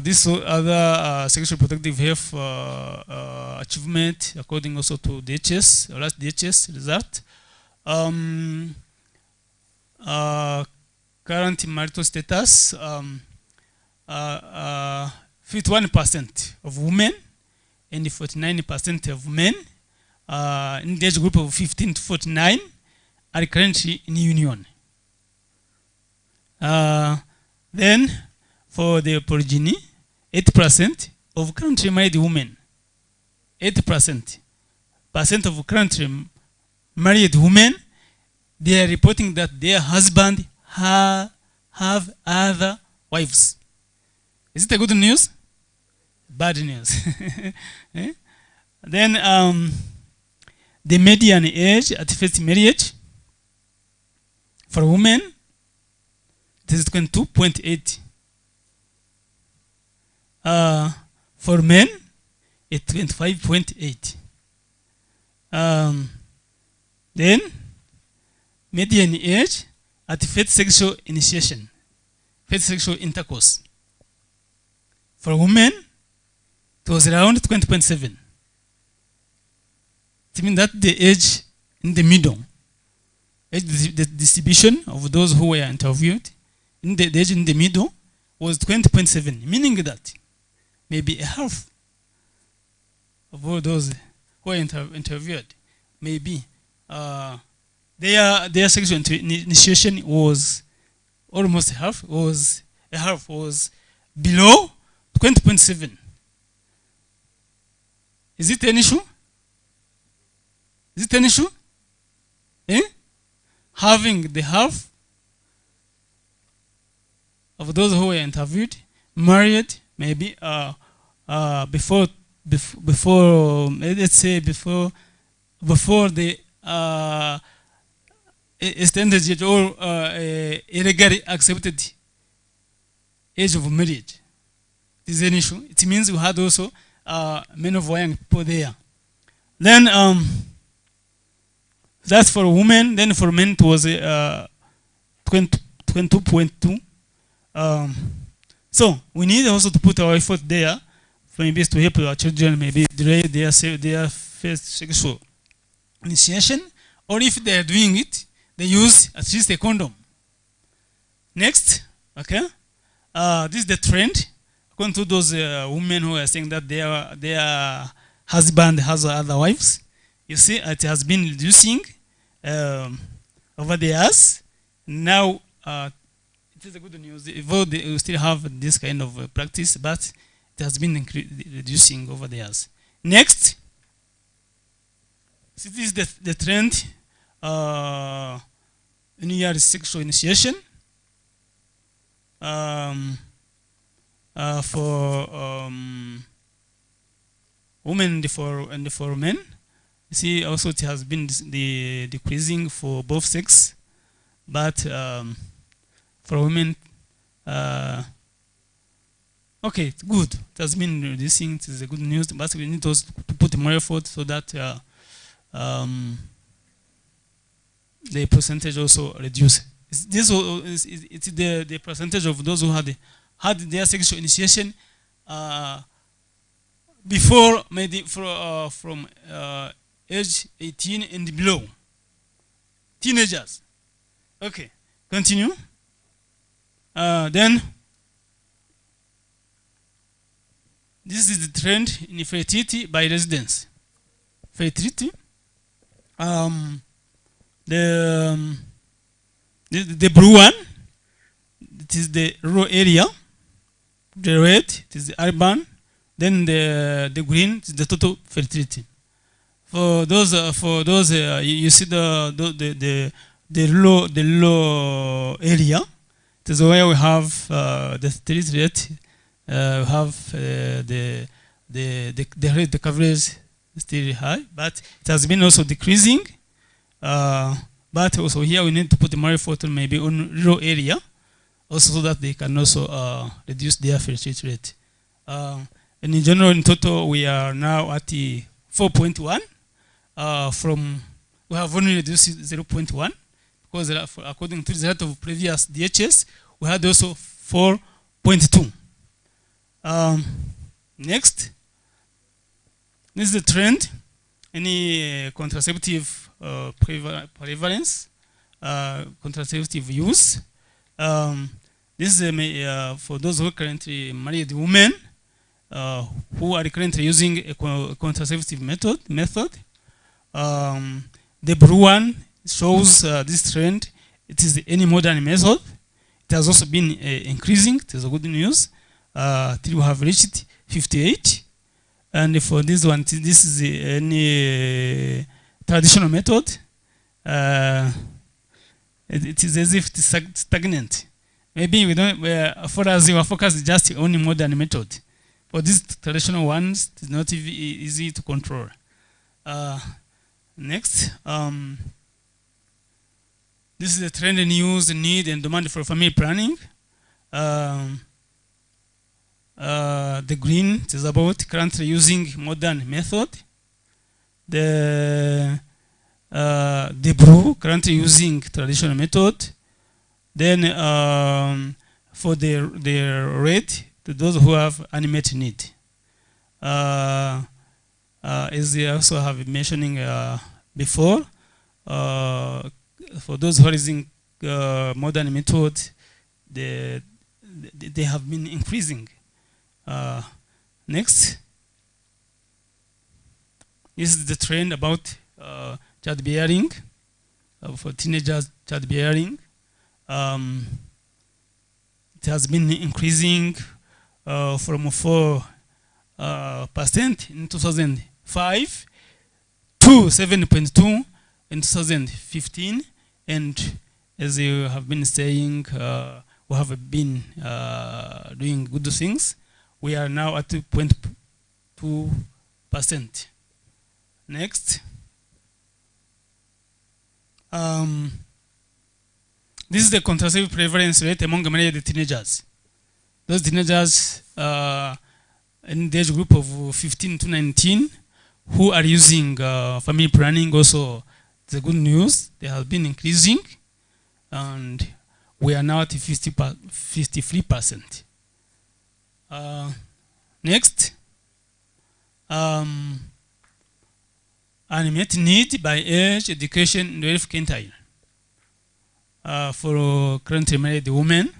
this other sexual protective health achievement, according also to DHS, last DHS result. Current marital status, 51% of women and 49% of men in the age group of 15 to 49 are currently in union. Then for the polygyny, 8% of currently married women, 8% of currently married women, they are reporting that their husband have other wives. Is it a good news? Bad news. Eh? Then the median age at first marriage for women, it is 22.8. For men, it's 25.8. Then median age at first sexual initiation, first sexual intercourse. For women, it was around 20.7. It means that the age in the middle, the distribution of those who were interviewed, in the age in the middle was 20.7, meaning that maybe a half of all those who were interviewed, maybe their sexual initiation was almost half, was below 20.7. Is it an issue? Is it an issue? Eh? Having the half of those who were interviewed married, maybe before let's say before the standard age or irregularly accepted age of marriage. It is an issue. It means we had also many of young people there. Then that's for women. Then for men it was 22.2. So we need also to put our effort there, for maybe to help our children maybe delay their first sexual initiation, or if they are doing it, they use at least a condom. Next, okay, this is the trend. According to those women who are saying that their husband has other wives, you see it has been reducing over the years. Now it is a good news. Although they still have this kind of practice, but it has been reducing over the years. Next, this is the trend in your sexual initiation for women and for men. You see, also it has been decreasing for both sex, but for women, okay, it's good. It has been reducing. It is a good news, but we need also to put more effort so that the percentage also reduces. It's the percentage of those who had their sexual initiation before, maybe from age 18 and below. Teenagers. Okay, continue. Then this is the trend in fertility by residence. Fertility. The blue one, it is the rural area. The red, it is the urban. Then the green is the total fertility. For those, you see the low area. It is where we have the fertility rate. We have the coverage still high, but it has been also decreasing. But also here we need to put more effort on maybe on rural area, also so that they can also reduce their fertility rate. And in general, in total, we are now at 4.1. From we have only reduced 0.1 because according to the result of previous DHS, we had also 4.2. Next, this is the trend. Any contraceptive prevalence, contraceptive use. This is for those who are currently married women who are currently using a contraceptive method. The blue one shows this trend. It is any modern method. It has also been increasing. It is a good news. till we have reached 58. And for this one, this is any traditional method. It is as if it's stagnant. Maybe we don't. For us, our focus is just only modern method. For these traditional ones, it's not easy to control. Next, this is the trend in use, need, and demand for family planning. The green is about currently using modern method. The blue currently using traditional method. Then for the red, to those who have unmet need. As they also have been mentioning before, for those who are using modern method, they have been increasing. Next, this is the trend about childbearing, for teenagers childbearing. It has been increasing from 4% in 2005 to 7.2 in 2015, and as you have been saying, we have been doing good things. We are now at 2.2%. Next. This is the contraceptive prevalence rate among married teenagers. Those teenagers in the age group of 15 to 19 who are using family planning, also the good news, they have been increasing, and we are now at 53%. Next, unmet need by age, education, and wealth quintile. For currently married women,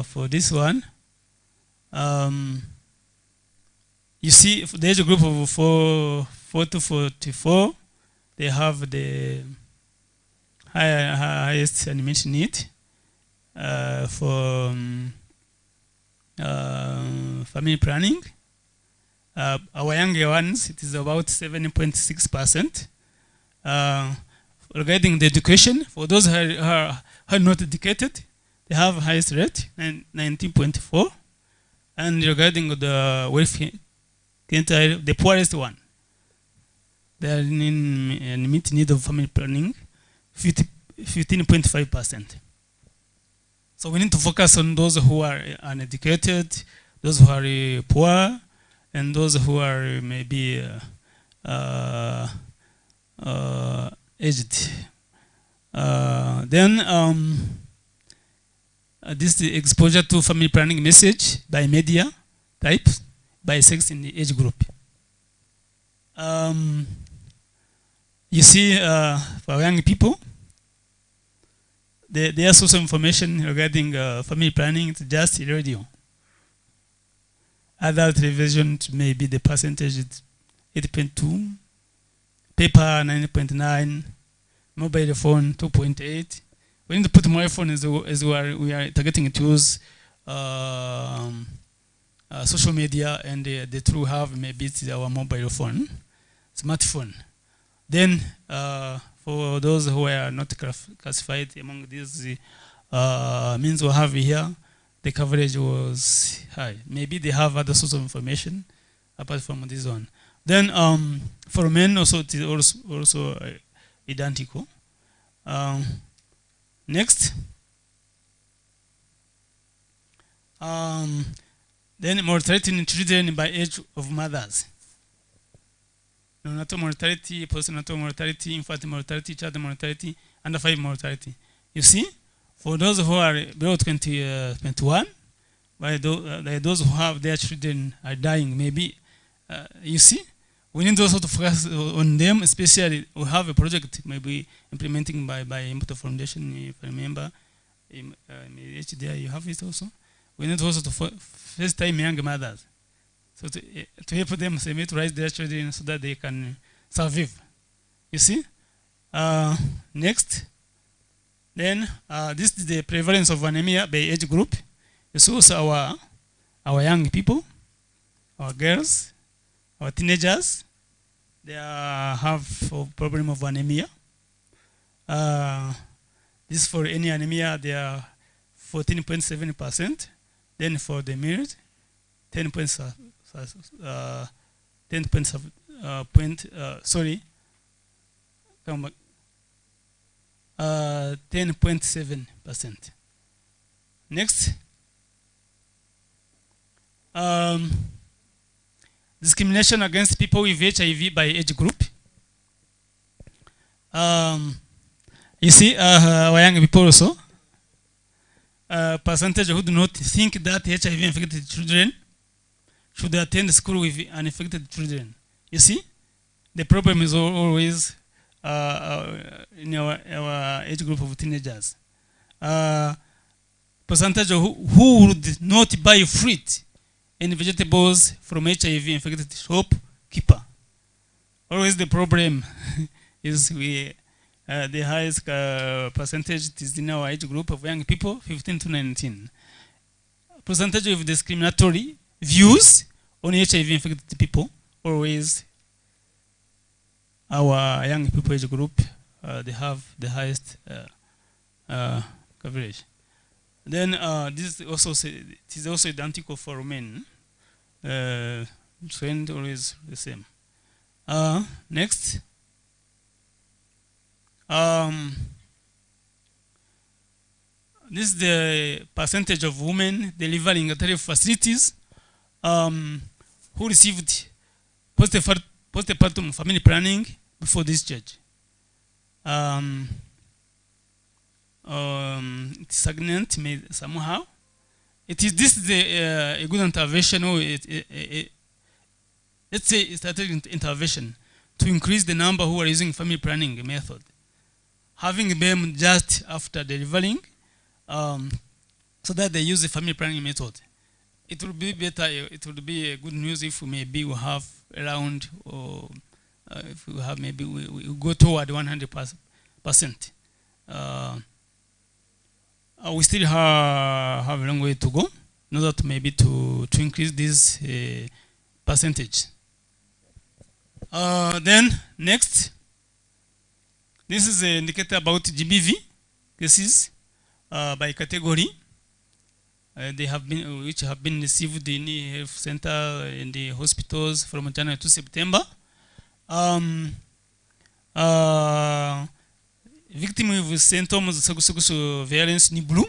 for this one, you see, for the age group of 4 to 44, they have the highest unmet need. For family planning, our younger ones, it is about 7.6%. Regarding the education, for those who are not educated, they have highest rate, 19.4. And regarding the wealth quintile, the poorest one, they are in meet need of family planning, 15.5%. So we need to focus on those who are uneducated, those who are poor, and those who are maybe aged. Then this is the exposure to family planning message by media type, by sex in the age group. You see, for young people, their source of information regarding family planning is just radio. Adult television may be the percentage is 8.2, paper 9.9, mobile phone 2.8. We need to put more phone as we are targeting to use social media, and the true have maybe it's our mobile phone, smartphone. Then for those who are not classified among these means we have here, the coverage was high. Maybe they have other source of information apart from this one. Then for men also it is also identical. Next. Then mortality in children by age of mothers. Neonatal mortality, postnatal mortality, infant mortality, child mortality, under 5 mortality. You see, for those who are below 21, by those who have their children are dying, maybe, you see, we need also to focus on them, especially we have a project maybe implementing by Imputo Foundation, if I remember, in HDI, you have it also. We need also to first time young mothers. So to help them to raise their children so that they can survive. You see? Next. Then this is the prevalence of anemia by age group. It shows our young people, our girls, our teenagers. They have a problem of anemia. This for any anemia, they are 14.7%. Then for the males, 10.7%. Next, discrimination against people with HIV by age group. You see, our young people also, percentage who do not think that HIV infected children should attend school with uninfected children. You see, the problem is always in our age group of teenagers. Percentage who would not buy fruit and vegetables from HIV infected shopkeeper. Always the problem is the highest percentage is in our age group of young people, 15 to 19. Percentage of discriminatory views on HIV infected people, always our young people age group, they have the highest coverage. Then this is also it is also identical for men. Trend always the same. Next. This is the percentage of women delivering at facilities who received postpartum family planning before discharge. It's stagnant somehow. This is a good intervention, or let's say it's strategic intervention to increase the number who are using family planning method. Having them just after delivering, so that they use the family planning method. It would be better, it would be a good news if maybe we have around, or if we have maybe we go toward 100%. We still have a long way to go in order to maybe to increase this percentage. Then next, this is an indicator about GBV cases by category. They have been, which have been received in the health center, in the hospitals from January to September. Victim with symptoms of sexual violence in blue.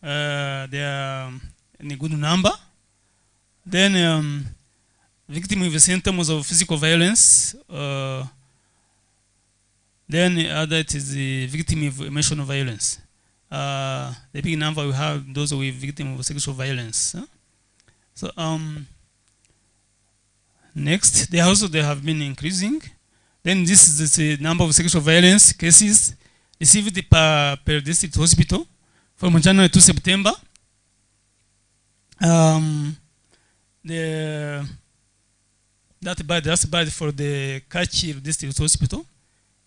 They are in a good number. Then victim with symptoms of physical violence. Then other it is the victim of emotional violence. The big number we have those with victim of sexual violence. So next, they have been increasing. Then this is the number of sexual violence cases received per district hospital from January to September. That's bad for the Kachir district hospital.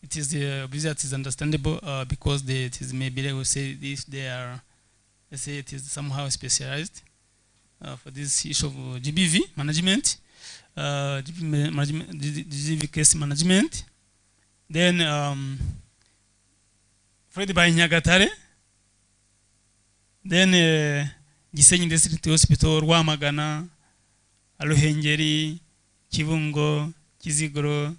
It is that is understandable because it is maybe they will say this they are, let's say it is somehow specialized for this issue of GBV management. GBV case management. Then Fred by Nyagatare. Then Gisenyi District Hospital, Rwamagana, Aluhengeri, Kibungo, Kiziguro.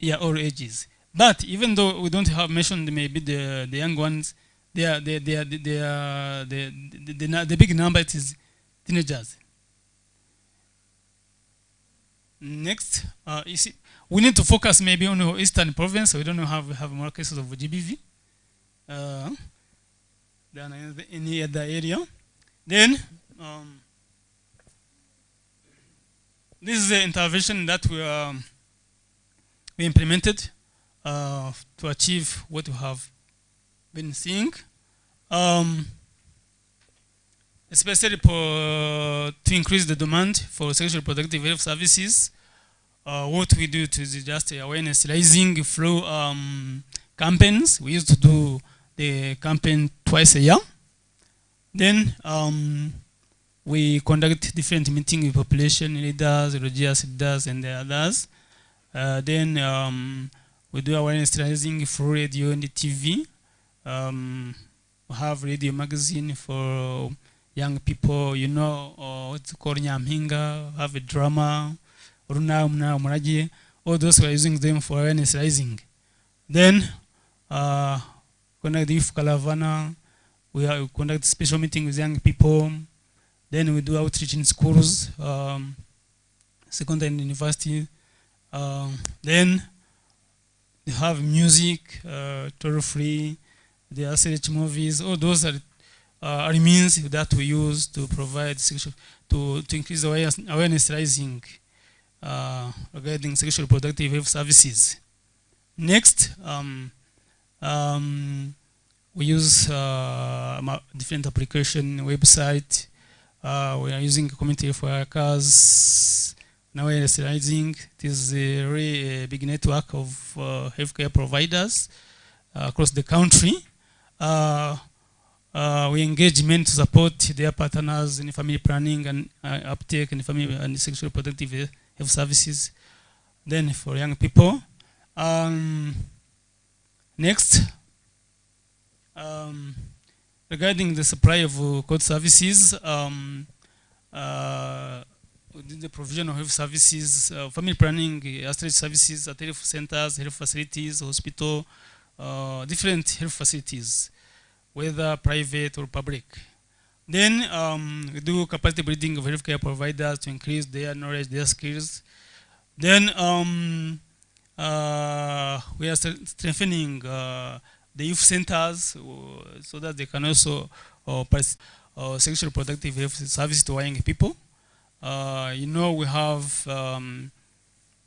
Yeah, all ages. But even though we don't have mentioned maybe the young ones, the big number it is teenagers. Next, you see, we need to focus maybe on the Eastern Province. So we don't have more cases of GBV than in any other area. Then this is the intervention that we implemented to achieve what we have been seeing, especially to increase the demand for sexual reproductive health services. what we do is just awareness raising through campaigns. We used to do the campaign twice a year. Then we conduct different meetings with population leaders, religious leaders, and the others. Then we do awareness raising through radio and TV. We have radio magazine for young people, you know, what's called Nyampinga, have a drama, Runa Mna Muraji, all those who are using them for awareness raising. Then conduct the youth caravana, we conduct special meetings with young people. Then we do outreach in schools, secondary and university. Then they have music, toll-free, the SRH movies, all those are means that we use to provide sexual, to increase awareness raising regarding sexual reproductive health services. Next, we use different application website. We are using community health workers, awareness raising. It is a really big network of healthcare providers across the country. We engage men to support their partners in family planning and uptake in family and sexual reproductive health services. Then for young people. Next, regarding the supply of code services, the provision of health services, family planning, SRH services at health centers, health facilities, hospital, different health facilities, whether private or public. Then we do capacity building of healthcare providers to increase their knowledge, their skills. Then we are strengthening the youth centers so that they can also sexual reproductive health services to young people. You know, we have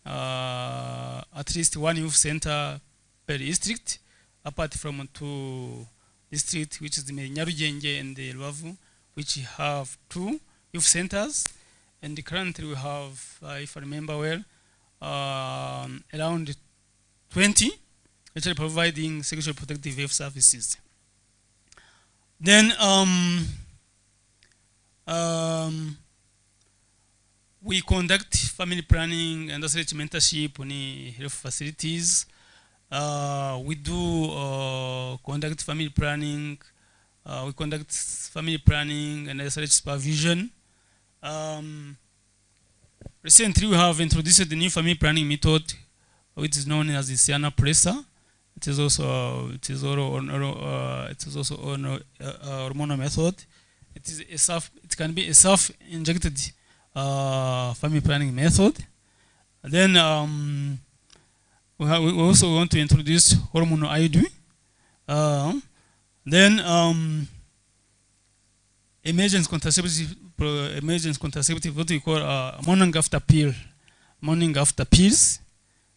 at least one youth center per district, apart from 2 districts, which is the Nyarugenge and the Rubavu, which have 2 youth centers. And currently we have, if I remember well, around 20, which are providing sexual reproductive health services. Then we conduct family planning and SRH mentorship in health facilities. We do conduct family planning. We conduct family planning and SRH supervision. Recently, we have introduced the new family planning method, which is known as the Siana Presa. It is also hormonal method. It can be a self-injected family planning method. Then we also want to introduce hormonal IUD. Then emergency contraceptive, what we call morning after pill, morning after pills.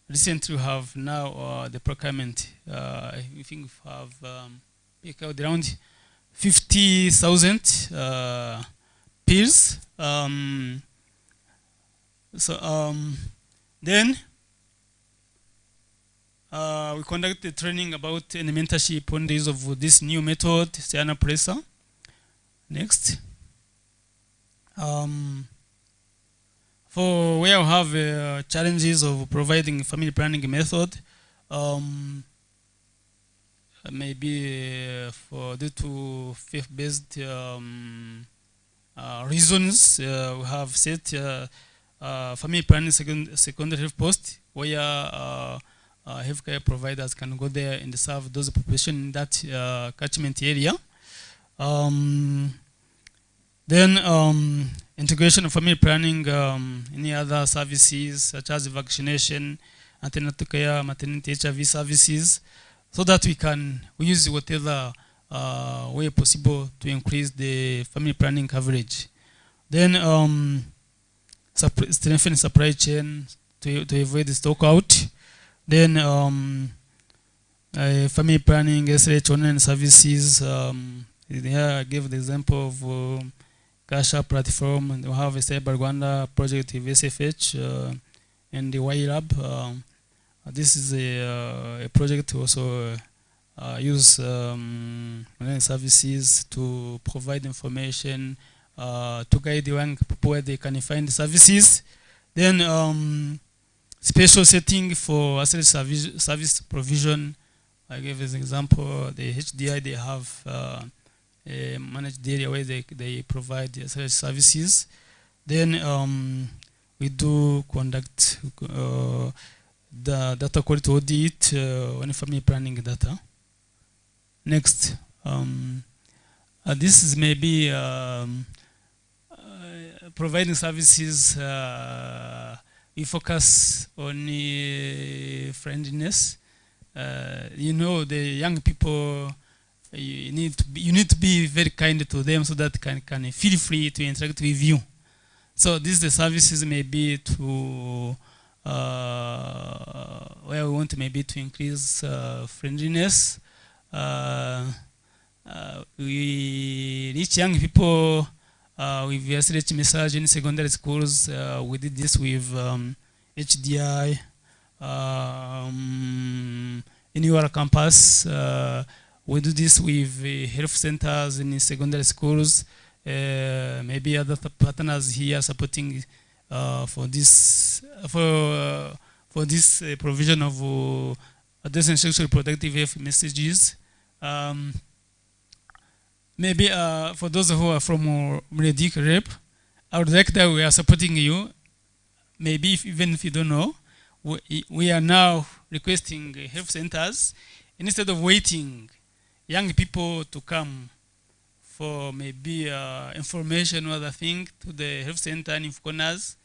Recently, we have now the procurement. I think we have around 50,000 pills. Then we conducted training about and mentorship on the use of this new method, Siana Presa. Next. For where we have challenges of providing family planning method, maybe for due to faith-based reasons, we have set family planning secondary health post where healthcare providers can go there and serve those population in that catchment area. Then integration of family planning any other services such as vaccination, antenatal care, maternity HIV services, so that we use whatever way possible to increase the family planning coverage. Then strengthen supply chain to avoid the stock out. Then family planning, SRH online services. Here I gave the example of Kasha platform, and we have a Cyber Rwanda project with SFH and the Y Lab. This is a project to also use online services to provide information, to guide the young people where they can find services. Then special setting for service provision. I gave as an example the HDI, they have a managed area where they provide the services. Then we do conduct the data quality audit on family planning data. Next, this is maybe providing services. We focus on friendliness. You know, the young people, you need to be very kind to them so that can feel free to interact with you. So these the services maybe to where we want maybe to increase friendliness. We reach young people with SRH message in secondary schools. We did this with HDI in your campus. We do this with health centers in secondary schools. Maybe other partners here supporting for this provision of adult and sexual reproductive health messages. Maybe for those who are from Medic Rep, I would like that we are supporting you. Maybe even if you don't know, we are now requesting health centers, instead of waiting young people to come for maybe information or other thing to the health center in corners,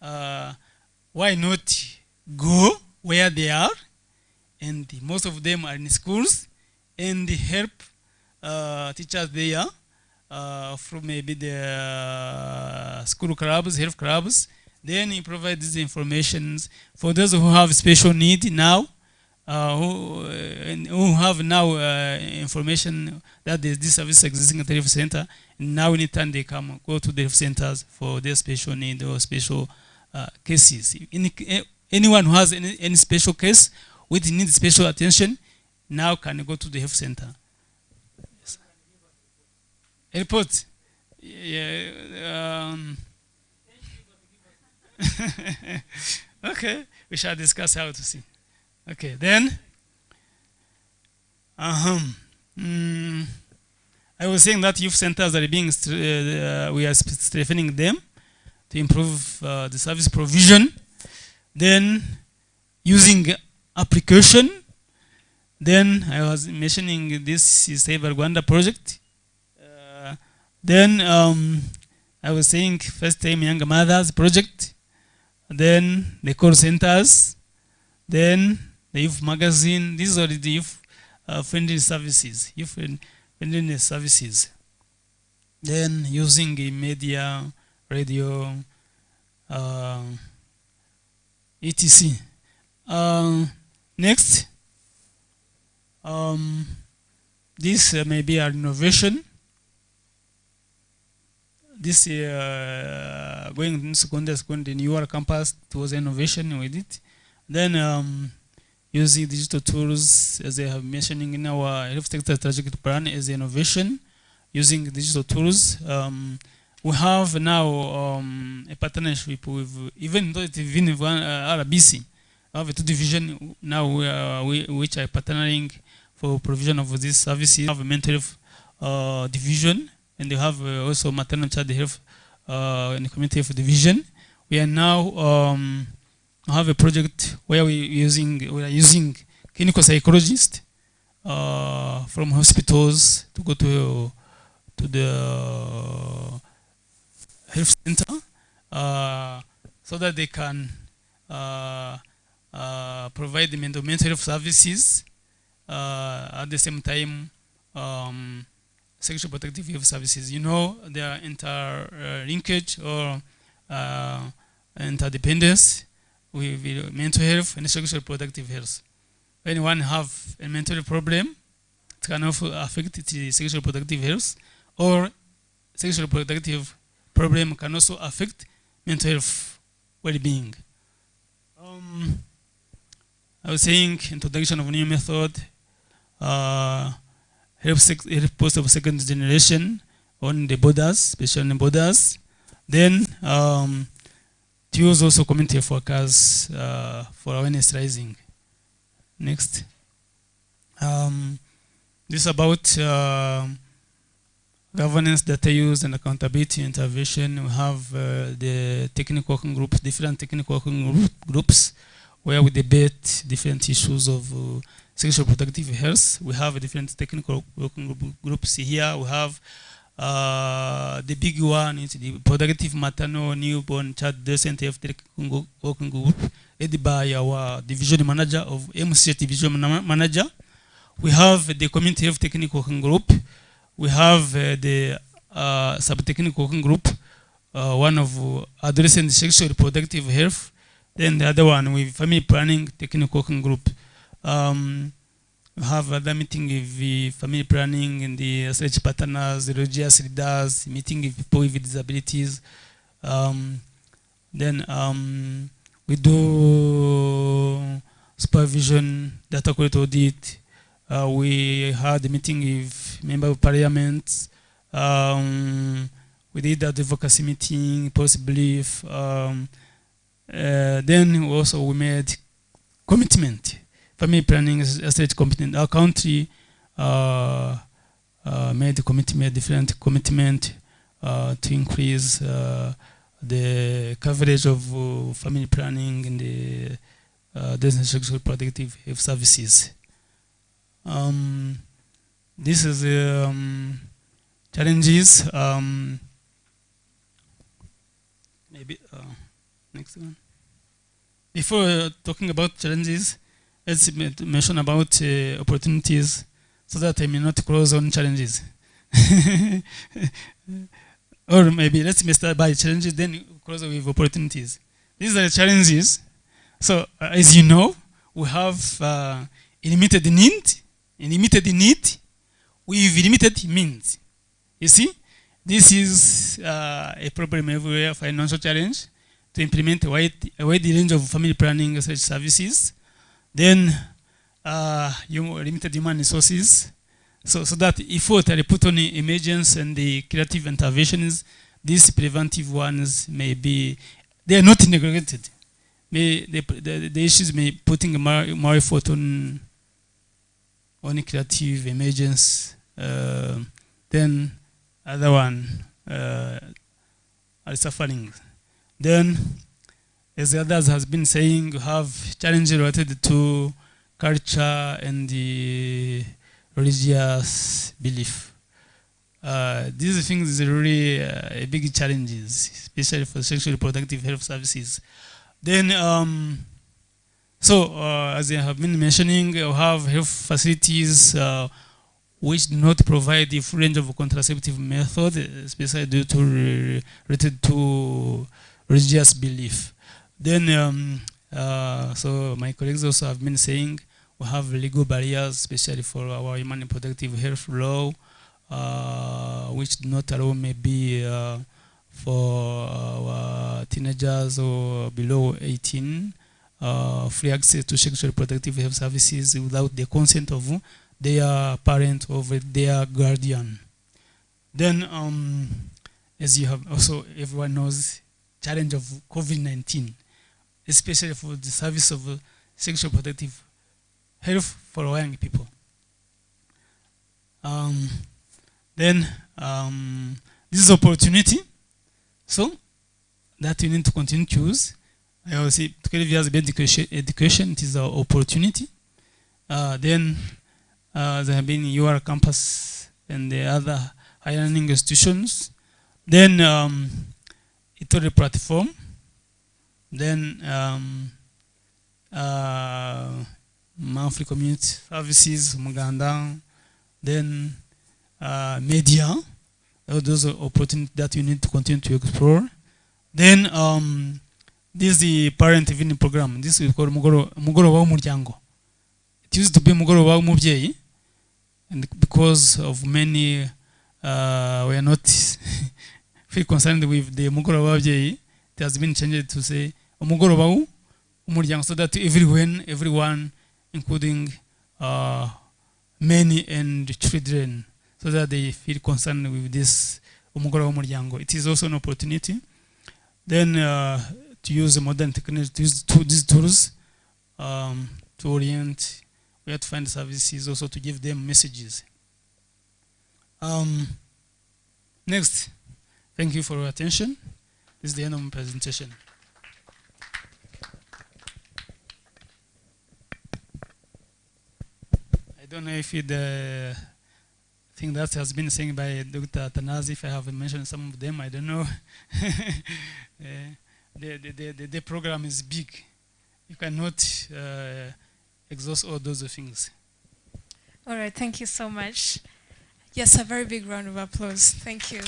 why not go where they are, and most of them are in schools, and help teachers there from maybe the school clubs, health clubs. Then you provide these informations for those who have special need now, who have now information that there's this service existing at the health center. And now anytime they come, go to the health centers for their special need or special cases. Anyone who has any special case which needs special attention now can go to the health center. Yes. Report. Yeah. Okay, we shall discuss how to see. Okay, then I was saying that youth centers are being we are strengthening them to improve the service provision. Then using application. Then I was mentioning this is Save Rwanda project. Then I was saying first time young mothers project. Then the call centers. Then the youth magazine. These are the youth friendly services, youth friendliness services. Then using media, radio, etc. Next, this may be an innovation. This going in secondary school in your campus, it was innovation with it. Then using digital tools, as I have mentioning in our health sector strategic plan, as innovation, using digital tools. We have now a partnership with, even though it's even one RBC, I have a two division now which are partnering for provision of these services. We have a mental health division, and they have also maternal child health and community health division. We are now have a project where we are using clinical psychologists from hospitals to go to the health center so that they can provide the mental health services at the same time sexual protective health services. You know, they are interlinkage or interdependence with mental health and sexual reproductive health. When one have a mental problem, it can also affect the sexual reproductive health, or sexual reproductive problem can also affect mental health well-being. I was saying introduction of new method, help post of second generation on the borders, especially on the borders. Then to use also community workers for awareness raising. Next. This is about governance, data use, and accountability intervention. We have the technical working groups, different technical working groups, where we debate different issues of sexual reproductive health. We have different technical working groups here. We have the big one is the reproductive maternal newborn child adolescent health technical working group, led by our division manager of MCH division manager. We have the community health technical working group. We have the sub-technical working group, one of adolescent sexual reproductive health, then the other one with family planning technical working group. We have other meeting with the family planning and the SRH partners, the religious leaders, meeting with people with disabilities. Then we do supervision, data quality audit. We had a meeting with member of parliament. We did the advocacy meeting, policy brief. Then also we made commitment. Family planning is a state commitment. Our country made different commitment to increase the coverage of family planning and the sexual reproductive health services. This is challenges. Maybe next one. Before talking about challenges, let's mention about opportunities, so that I may not close on challenges. Or maybe let's start by challenges, then close with opportunities. These are the challenges. So as you know, we have limited need with limited means. You see, this is a problem everywhere, financial challenge, to implement a wide range of family planning research services. Then limited human resources, so that effort are put on emergence and the creative interventions. These preventive ones may be, they are not neglected. The issues may putting more effort on creative emergence. Then other one are suffering. Then, as the others has been saying, you have challenges related to culture and the religious belief. These things are really a big challenges, especially for sexual reproductive health services. Then, as I have been mentioning, you have health facilities which do not provide the full range of contraceptive method, especially due to related to religious belief. Then, so my colleagues also have been saying we have legal barriers, especially for our human reproductive health law, which do not allow maybe for our teenagers or below 18 free access to sexual reproductive health services without the consent of their parent or their guardian. Then, as you have also, everyone knows, challenge of COVID-19, especially for the service of sexual reproductive health for our young people. Then, this is opportunity, so that we need to continue to use. I always say 12 years of education, it is an opportunity. Then there have been your campus and the other higher learning institutions. Then it's a platform. Then monthly community services, Muganda. Then media. Those are opportunities that you need to continue to explore. Then this is the parent evening program. This is called Mugoroba W'Umuryango. It used to be Mugoroba W'Umubyeyi, and because of many we are not feel concerned with the Mugoroba W'Ababyeyi, it has been changed to say Mugoroba umuryango, so that everyone, including men and children, so that they feel concerned with this umugoroba w'umuryango. It is also an opportunity then to use the modern technology, to use these tools to orient where to find services, also to give them messages. Next, thank you for your attention. This is the end of my presentation. I don't know if the thing that has been said by Dr. Tanazi, if I have mentioned some of them, I don't know. The program is big. You cannot exhaust all those things. All right, thank you so much. Yes, a very big round of applause. Thank you.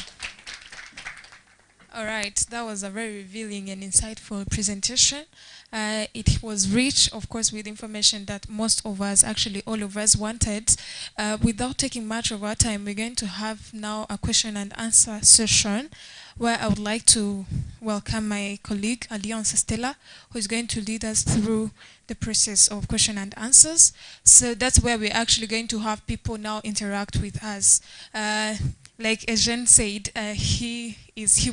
All right, that was a very revealing and insightful presentation. It was rich, of course, with information that most of us, actually all of us, wanted. Without taking much of our time, we're going to have now a question and answer session where I would like to welcome my colleague, Alliance Stella, who is going to lead us through the process of question and answers. So that's where we're actually going to have people now interact with us. Like Eugene said, he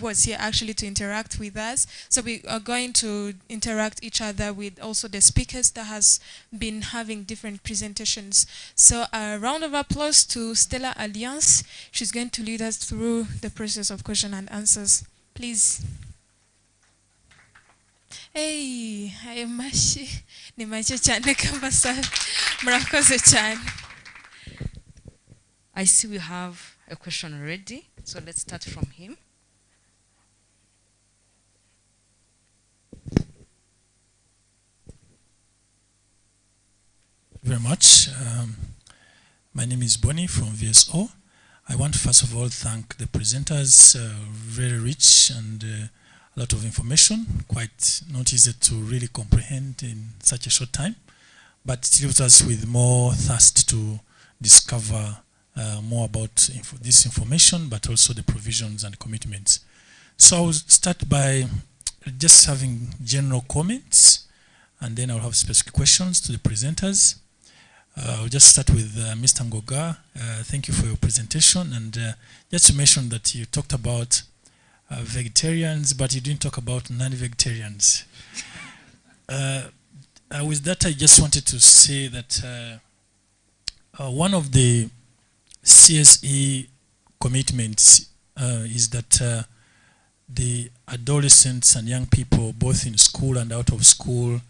was here actually to interact with us. So we are going to interact each other with also the speakers that has been having different presentations. So a round of applause to Stella Alliance. She's going to lead us through the process of question and answers. Please. Hey, ayo mashi ni make cyane kambasa. Murakoze cyane. I see we have a question already, so let's start from him. Very much. My name is Bonnie from VSO. I want to first of all thank the presenters, very rich and a lot of information, quite not easy to really comprehend in such a short time, but it leaves us with more thirst to discover more about this information, but also the provisions and commitments. So I'll start by just having general comments, and then I'll have specific questions to the presenters. I'll just start with Mr. Ngoga. Thank you for your presentation, and just to mention that you talked about vegetarians, but you didn't talk about non-vegetarians. With that, I just wanted to say that one of the CSE commitments is that the adolescents and young people, both in school and out of school,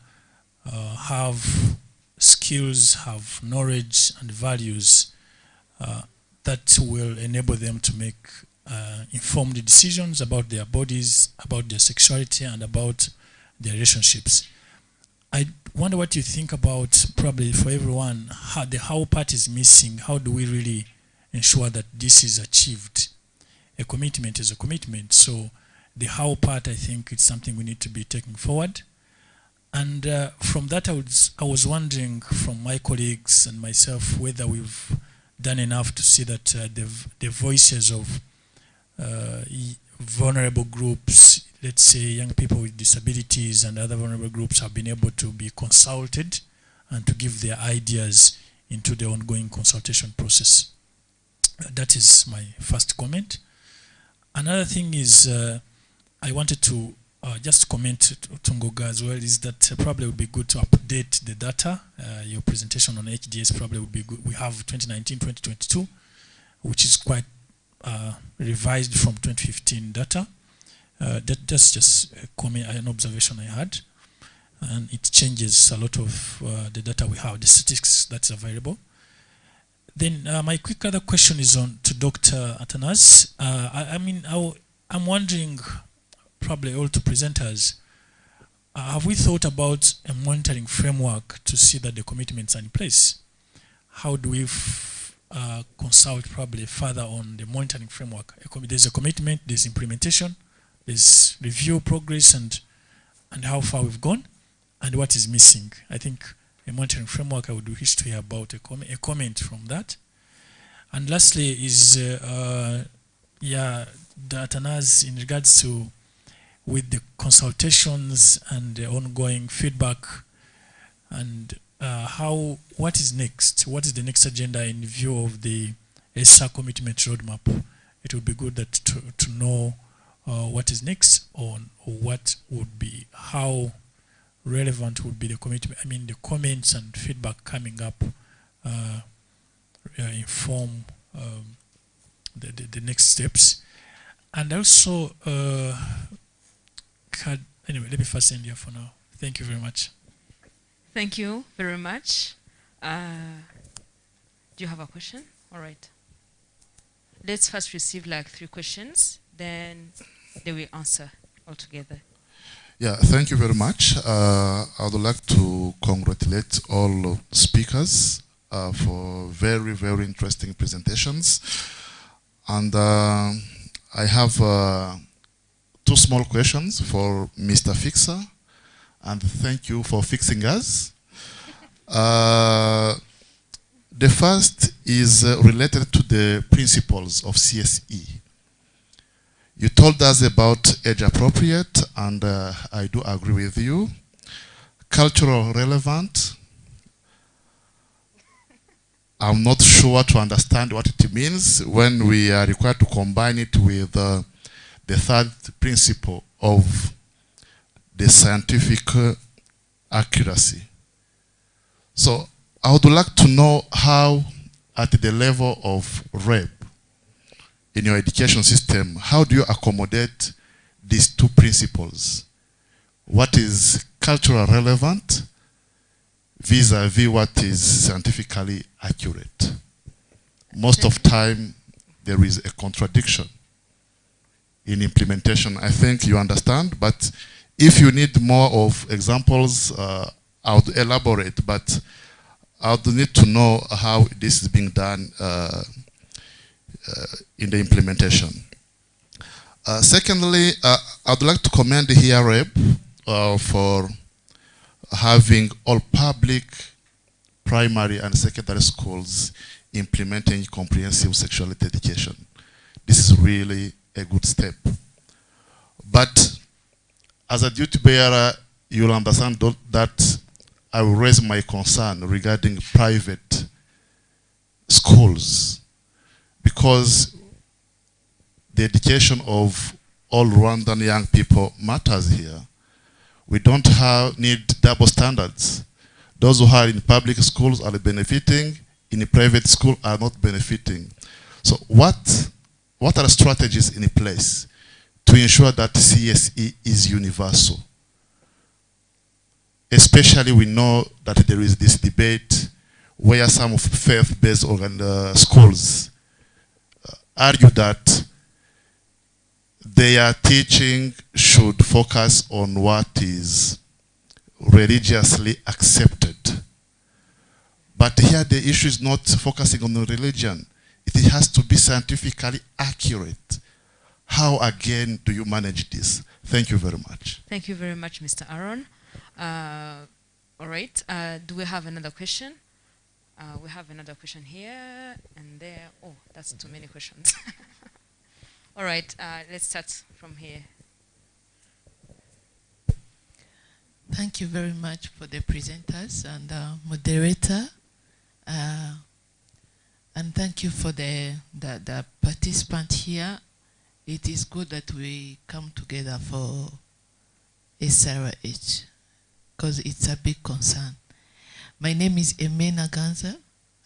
have skills, have knowledge and values that will enable them to make informed decisions about their bodies, about their sexuality, and about their relationships. I wonder what you think about, probably for everyone, how the how part is missing. How do we really ensure that this is achieved? A commitment is a commitment, so the how part, I think, it's something we need to be taking forward. And from that, I was wondering from my colleagues and myself whether we've done enough to see that the voices of vulnerable groups, let's say young people with disabilities and other vulnerable groups, have been able to be consulted and to give their ideas into the ongoing consultation process. That is my first comment. Another thing is I wanted to just comment to Ngoga as well, is that probably would be good to update the data. Your presentation on HDS probably would be good. We have 2019-2022, which is quite revised from 2015 data. That's just a comment, an observation I had. And it changes a lot of the data we have, the statistics that's available. Then my quick other question is on to Dr. Atanas. I'm wondering, probably all to presenters, have we thought about a monitoring framework to see that the commitments are in place? How do we consult probably further on the monitoring framework? There's a commitment, there's implementation, there's review progress and how far we've gone and what is missing. I think a monitoring framework, I would wish to hear about a comment from that. And lastly is, Dr. Naz, in regards to with the consultations and the ongoing feedback, and what is next? What is the next agenda in view of the ESA commitment roadmap? It would be good that to know what is next, or what would be, how relevant would be the commitment. I mean, the comments and feedback coming up inform the next steps. And also, anyway, let me first end here for now. Thank you very much. Thank you very much. Do you have a question? All right. Let's first receive like 3 questions, then they will answer all together. Yeah, thank you very much. I would like to congratulate all speakers for very, very interesting presentations. And I have 2 small questions for Mr. Fixer, and thank you for fixing us. The first is related to the principles of CSE. You told us about age appropriate, and I do agree with you. Cultural relevant, I'm not sure to understand what it means when we are required to combine it with the 3rd principle of the scientific accuracy. So I would like to know how, at the level of rape in your education system, how do you accommodate these 2 principles? What is cultural relevant vis-a-vis what is scientifically accurate? Most of the time, there is a contradiction in implementation. I think you understand, but if you need more of examples, I would elaborate, but I would need to know how this is being done in the implementation. Secondly, I'd like to commend here REP for having all public primary and secondary schools implementing comprehensive sexuality education. This is really a good step. But as a duty bearer, you'll understand that I will raise my concern regarding private schools, because the education of all Rwandan young people matters here. We don't need double standards. Those who are in public schools are benefiting, in a private school are not benefiting. So what are strategies in place to ensure that CSE is universal? Especially we know that there is this debate where some of faith-based schools argue that their teaching should focus on what is religiously accepted. But here the issue is not focusing on the religion. It has to be scientifically accurate. How, again, do you manage this? Thank you very much. Thank you very much, Mr. Aaron. All right. Do we have another question? We have another question here and there. Oh, that's too many questions. All right. Let's start from here. Thank you very much for the presenters and moderator. And thank you for the participant here. It is good that we come together for SRH, because it's a big concern. My name is Emena Ganza.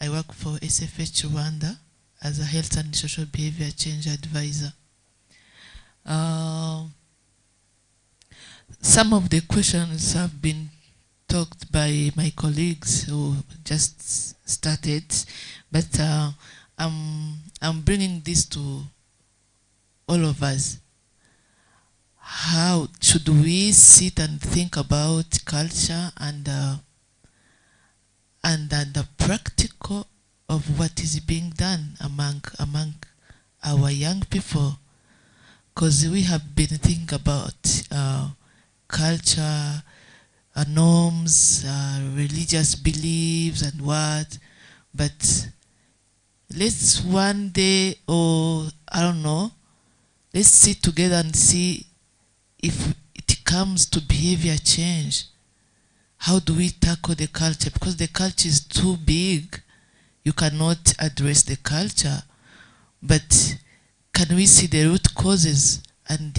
I work for SFH Rwanda as a health and social behavior change advisor. Some of the questions have been talked by my colleagues who just started, but I'm bringing this to all of us. How should we sit and think about culture and the practical of what is being done among our young people? Because we have been thinking about culture, norms, religious beliefs and what, but let's one day, or I don't know, let's sit together and see if it comes to behavior change, how do we tackle the culture? Because the culture is too big, you cannot address the culture. But can we see the root causes, and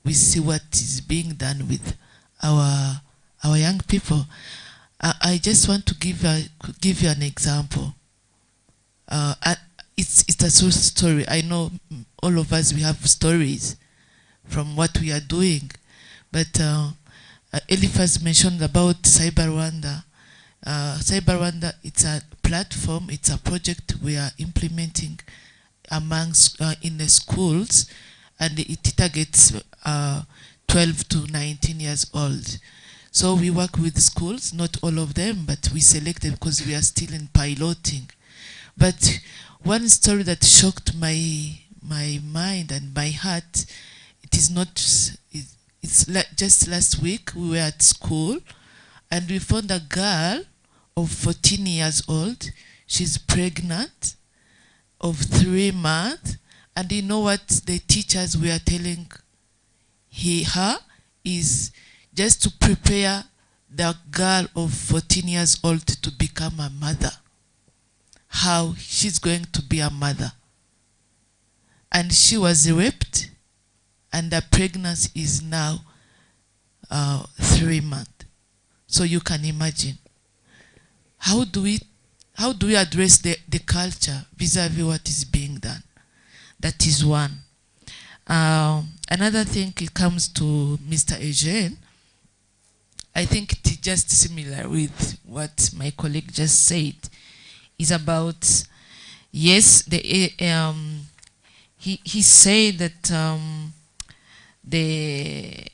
we see what is being done with our young people? I just want to give you an example. It's a true story. I know all of us, we have stories from what we are doing, but Eliphaz mentioned about Cyber Rwanda. Cyber Rwanda, it's a platform, it's a project we are implementing amongst in the schools, and it targets 12 to 19 years old. So we work with schools, not all of them, but we selected because we are still in piloting. But one story that shocked my mind and my heart, just last week we were at school and we found a girl of 14 years old. She's pregnant of 3 months, and you know what the teachers were telling her is just to prepare the girl of 14 years old to become a mother. How she's going to be a mother. And she was raped, and the pregnancy is now 3 months. So you can imagine. How do we address the culture vis-a-vis what is being done? That is one. Another thing, it comes to Mr. Eugene. I think it's just similar with what my colleague just said. Is about, yes, he said that the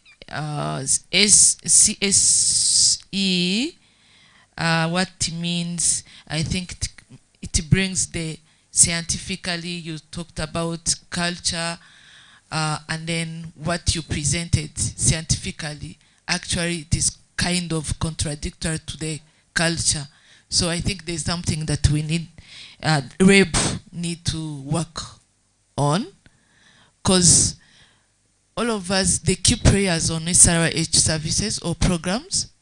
CSE, what it means, I think it brings the scientifically, you talked about culture, and then what you presented scientifically, actually it is kind of contradictory to the culture. So I think there's something that we need, REB need to work on, because all of us, the key prayers on SRH services or programs,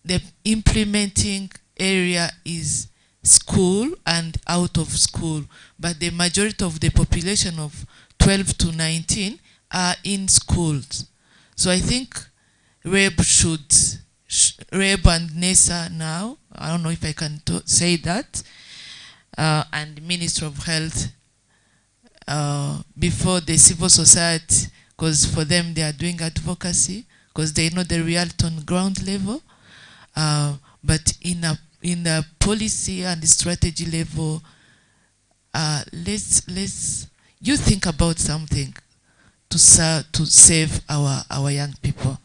the implementing area is school and out of school, but the majority of the population of 12 to 19 are in schools. So I think REB and NESA now, I don't know if I can say that, and Ministry of Health, before the civil society, because for them they are doing advocacy, because they know the reality on ground level, but in the policy and the strategy level, let's you think about something to save our young people.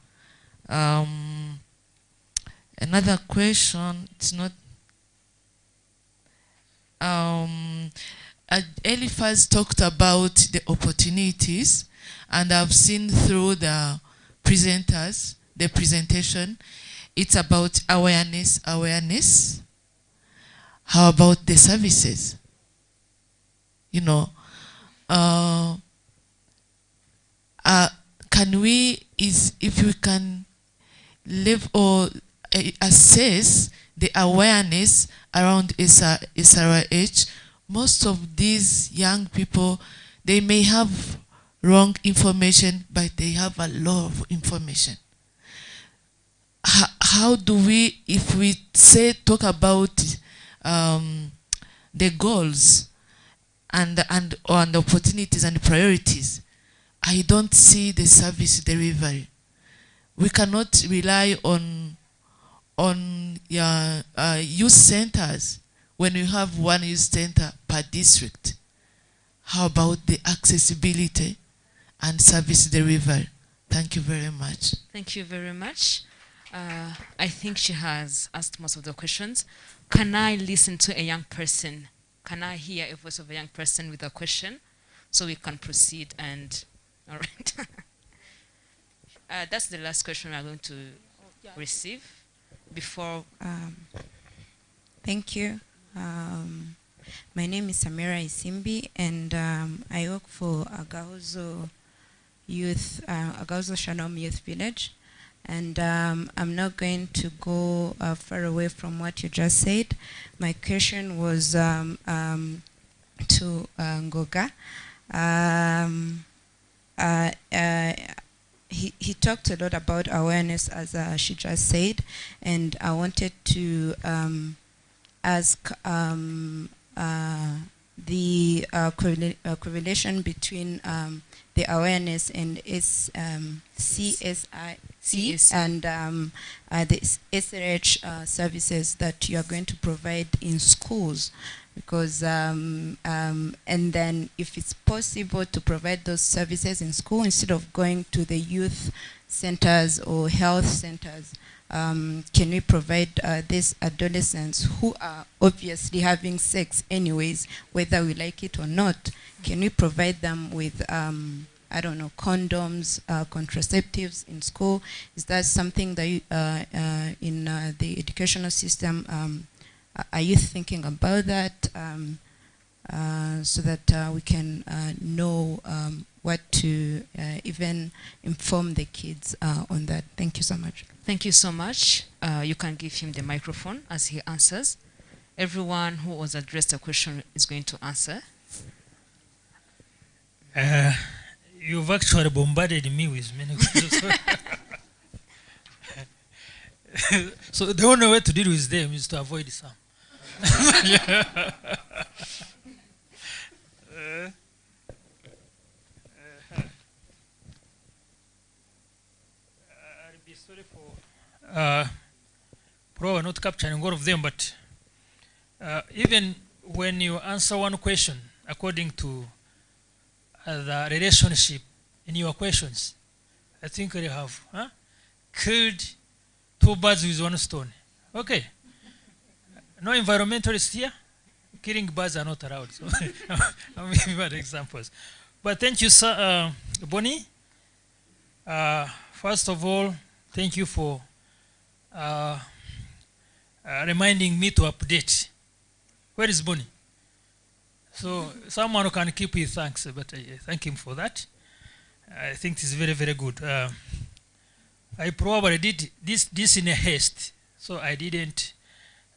Another question, it's not... Eliphaz talked about the opportunities, and I've seen through the presenters, the presentation, it's about awareness. How about the services? You know, can we, if we can live or assess the awareness around SRH, most of these young people, they may have wrong information, but they have a lot of information. How do we, if we talk about the goals and the opportunities and opportunities, I don't see the service delivery. We cannot rely on youth centers when you have one youth center per district. How about the accessibility and service delivery? Thank you very much. Thank you very much. I think she has asked most of the questions. Can I listen to a young person? Can I hear a voice of a young person with a question so we can proceed? And all right. That's the last question we are going to receive before. Thank you. My name is Samira Isimbi, and I work for Agahozo youth, Agauzo Shalom Youth Village. And I'm not going to go far away from what you just said. My question was to Ngoga. He talked a lot about awareness, as she just said, and I wanted to ask the correlation between the awareness and CSI and the SRH services that you are going to provide in schools, because and then if it's possible to provide those services in school instead of going to the youth centers or health centers, can we provide these adolescents who are obviously having sex anyways, whether we like it or not, can we provide them with I don't know, condoms, contraceptives in school? Is that something that you, in the educational system, are you thinking about that, so that we can know what to even inform the kids on that? Thank you so much. Thank you so much. You can give him the microphone as he answers. Everyone who was addressed a question is going to answer. You've actually bombarded me with many questions. So the only way to deal with them is to avoid some. I'll be sorry for probably not capturing all of them, but even when you answer one question according to the relationship in your questions, I think you have killed two birds with one stone. Okay. No environmentalists here. Killing birds are not allowed. So I'm giving bad examples. But thank you, sir, Bonnie. First of all, thank you for reminding me to update. Where is Bonnie? So someone who can keep his thanks, but I thank him for that. I think it's very, very good. I probably did this in a haste, so I didn't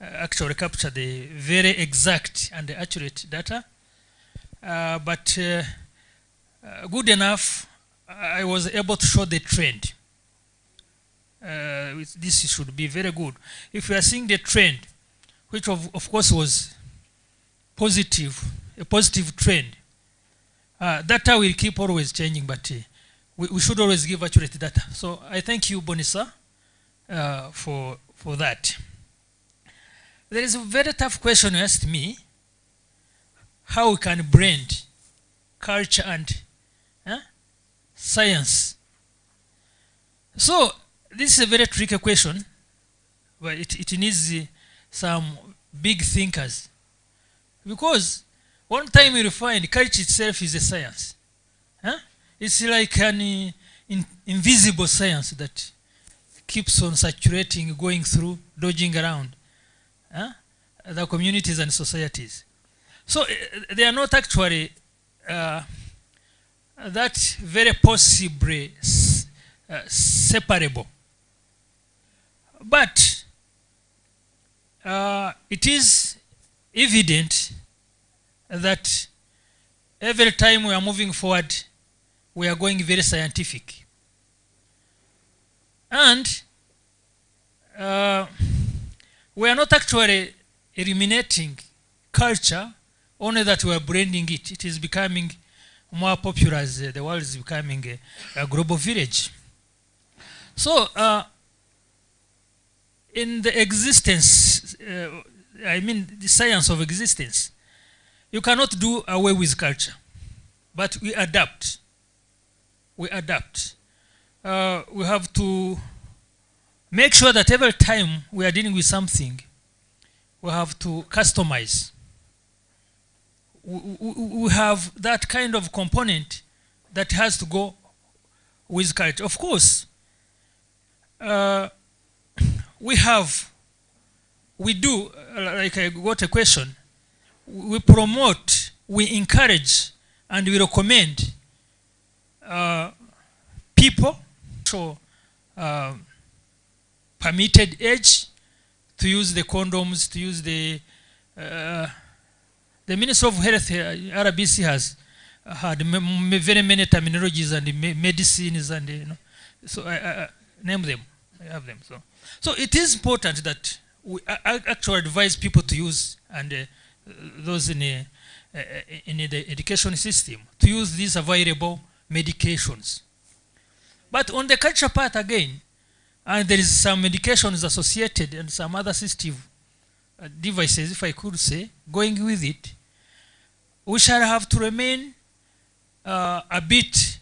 actually capture the very exact and accurate data. But good enough, I was able to show the trend. This should be very good. If we are seeing the trend, which of course was positive, a positive trend, data will keep always changing, but we should always give accurate data. So I thank you, Bonisa, for that. There is a very tough question you asked me, how we can blend culture and science. So this is a very tricky question, but it needs some big thinkers. Because one time you'll find culture itself is a science. It's like an invisible science that keeps on saturating, going through, dodging around the communities and societies. So they are not actually that very possibly separable. But it is evident that every time we are moving forward, we are going very scientific. And we are not actually eliminating culture, only that we are blending it. It is becoming more popular as the world is becoming a global village. So in the existence, I mean the science of existence, you cannot do away with culture, but we adapt. We adapt. We have to make sure that every time we are dealing with something, we have to customize. We have that kind of component that has to go with culture. Of course, we do, like I got a question, we promote, we encourage, and we recommend people, so permitted age to use the condoms, to use the Ministry of Health, RBC has had very many terminologies and medicines and so I name them. I have them. So it is important that we actually advise people to use, and those in the education system, to use these available medications. But on the culture part again, and there is some medications associated and some other assistive devices, if I could say, going with it, we shall have to remain a bit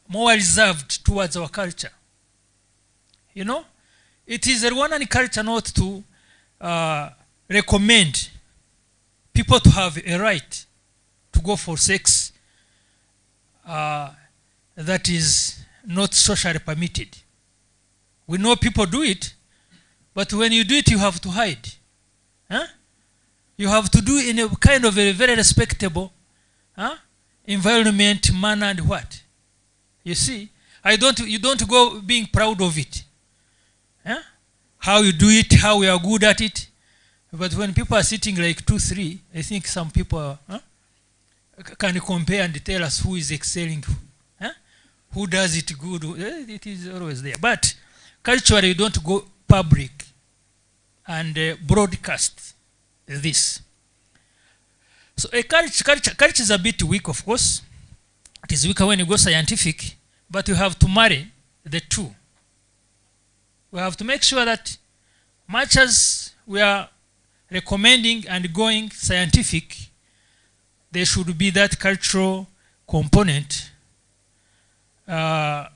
more reserved towards our culture. You know, it is a Rwandan culture not to recommend people to have a right to go for sex that is not socially permitted. We know people do it, but when you do it, you have to hide. Huh? You have to do in a kind of a very respectable environment, manner, and what? You see, you don't go being proud of it. Huh? How you do it, how we are good at it. But when people are sitting like 2, 3, I think some people can compare and tell us who is excelling, who does it good. It is always there. But culturally, you don't go public and broadcast this. So a culture is a bit weak, of course. It is weaker when you go scientific, but you have to marry the two. We have to make sure that much as we are recommending and going scientific, there should be that cultural component that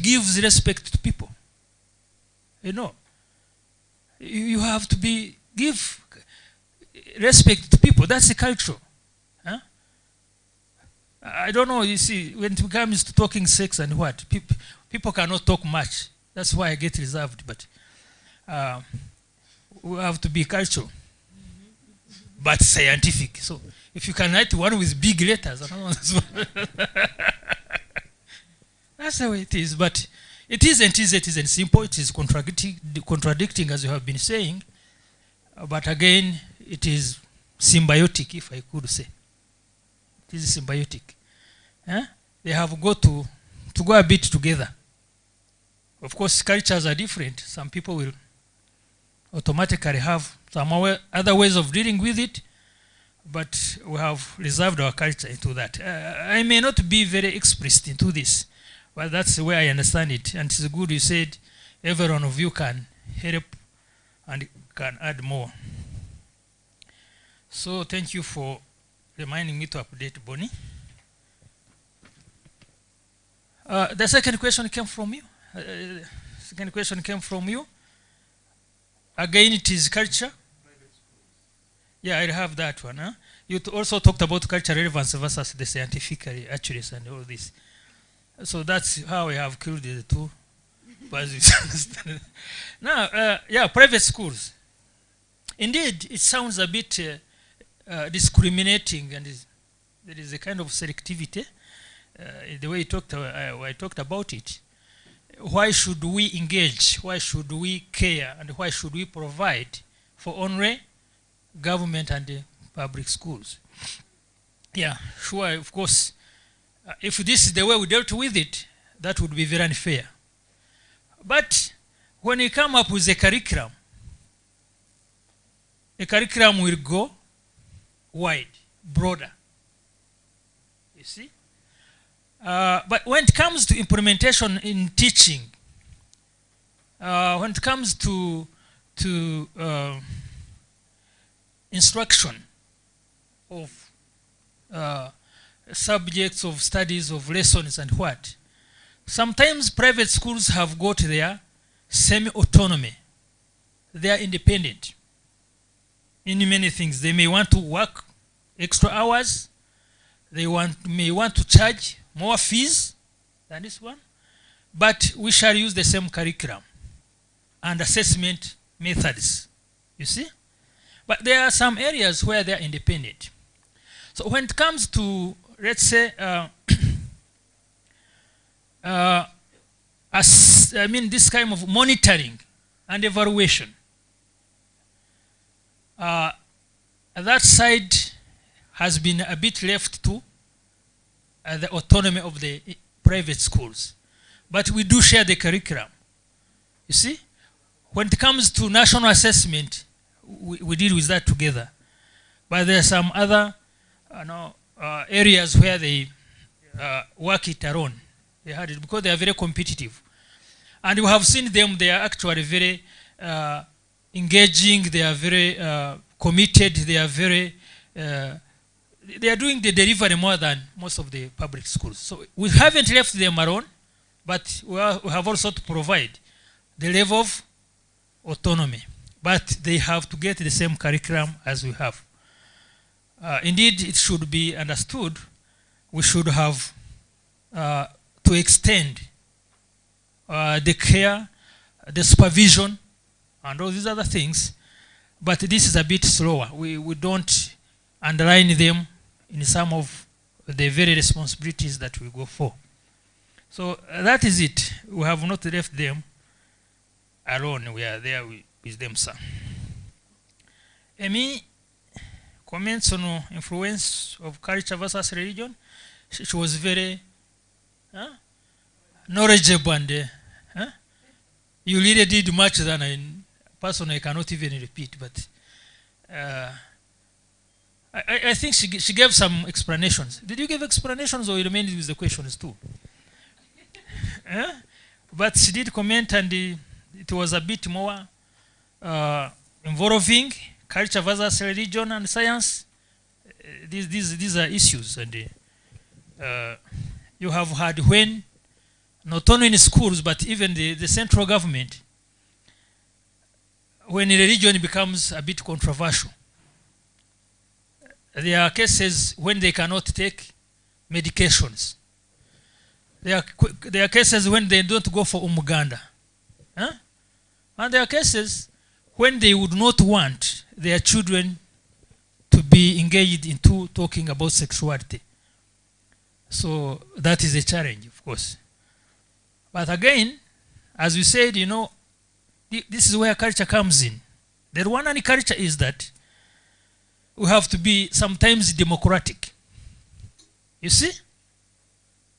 gives respect to people. You know, you have to give respect to people. That's the culture. Huh? I don't know, you see, when it comes to talking sex and what, people cannot talk much. That's why I get reserved, but we have to be cultural, but scientific. So if you can write one with big letters, I don't know. That's the way it is. But it isn't simple. It is contradicting, as you have been saying. But again, it is symbiotic, if I could say. It is symbiotic. They have got to go a bit together. Of course, cultures are different. Some people will automatically have some other ways of dealing with it, but we have reserved our culture into that. I may not be very explicit into this, but that's the way I understand it. And it's good you said every one of you can help and can add more. So thank you for reminding me to update Bonnie. The second question came from you. Again, it is culture. Yeah, I have that one. Huh? You also talked about cultural relevance versus the scientific accuracy and all this. So that's how we have killed the two. Now, yeah, private schools. Indeed, it sounds a bit discriminating, and there is a kind of selectivity in the way I talked about it. Why should we engage? Why should we care? And why should we provide for only government and public schools? Yeah, sure, of course. If this is the way we dealt with it, that would be very unfair. But when you come up with a curriculum will go wide, broader. You see? But when it comes to implementation in teaching, when it comes to instruction of subjects of studies of lessons and what, sometimes private schools have got their semi-autonomy. They are independent in many things. They may want to work extra hours. They may want to charge more fees than this one. But we shall use the same curriculum and assessment methods. You see? But there are some areas where they are independent. So when it comes to, let's say, this kind of monitoring and evaluation. That side has been a bit left to the autonomy of the private schools. But we do share the curriculum. You see, when it comes to national assessment, we deal with that together. But there are some other areas where they work it alone. They had it because they are very competitive. And we have seen them, they are actually very engaging, they are very committed, they are very, they are doing the delivery more than most of the public schools. So we haven't left them alone, but we have also to provide the level of autonomy. But they have to get the same curriculum as we have. Indeed, it should be understood, we should have to extend the care, the supervision, and all these other things. But this is a bit slower. We don't underline them in some of the very responsibilities that we go for. So that is it. We have not left them alone. We are there with them, sir. Amy, comments on influence of culture versus religion. She was very knowledgeable, and you really did much than I personally cannot even repeat. But I think she gave some explanations. Did you give explanations, or you remained with the questions too? But she did comment, and it was a bit more involving culture versus religion and science. These are issues, and you have had when, not only in schools, but even the central government, when religion becomes a bit controversial. There are cases when they cannot take medications. There are cases when they don't go for umuganda. And there are cases when they would not want their children to be engaged into talking about sexuality. So that is a challenge, of course. But again, as we said, this is where culture comes in. The Rwandan culture is that we have to be sometimes democratic. You see?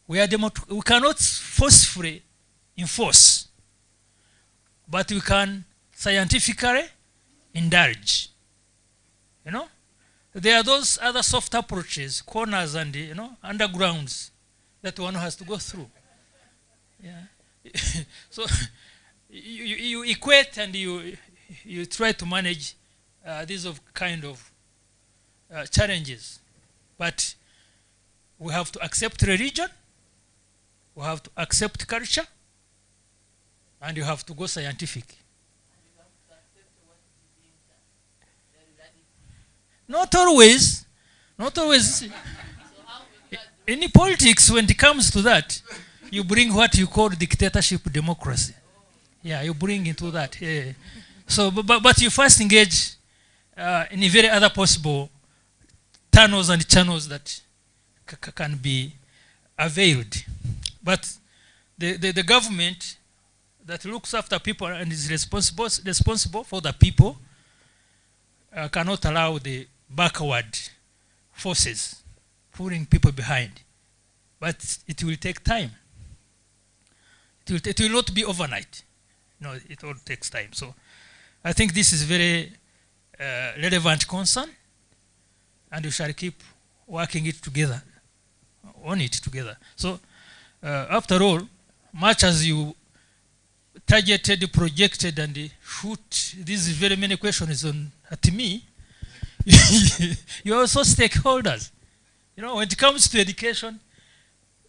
We cannot forcefully enforce, but we can scientifically indulge. There are those other soft approaches, corners and undergrounds that one has to go through. Yeah. So you equate and you try to manage these kind of challenges. But we have to accept religion, we have to accept culture, and you have to go scientific. Not always. Not always. In politics, when it comes to that, you bring what you call dictatorship democracy. Yeah, you bring into that. Yeah. So, but you first engage in very other possible tunnels and channels that can be availed. But the government that looks after people and is responsible for the people cannot allow the backward forces pulling people behind. But it will take time. It will not be overnight. No, it all takes time. So I think this is very relevant concern, and we shall keep working it together, on it together. So after all, much as you targeted, projected, and shoot these very many questions at me, you are also stakeholders. When it comes to education,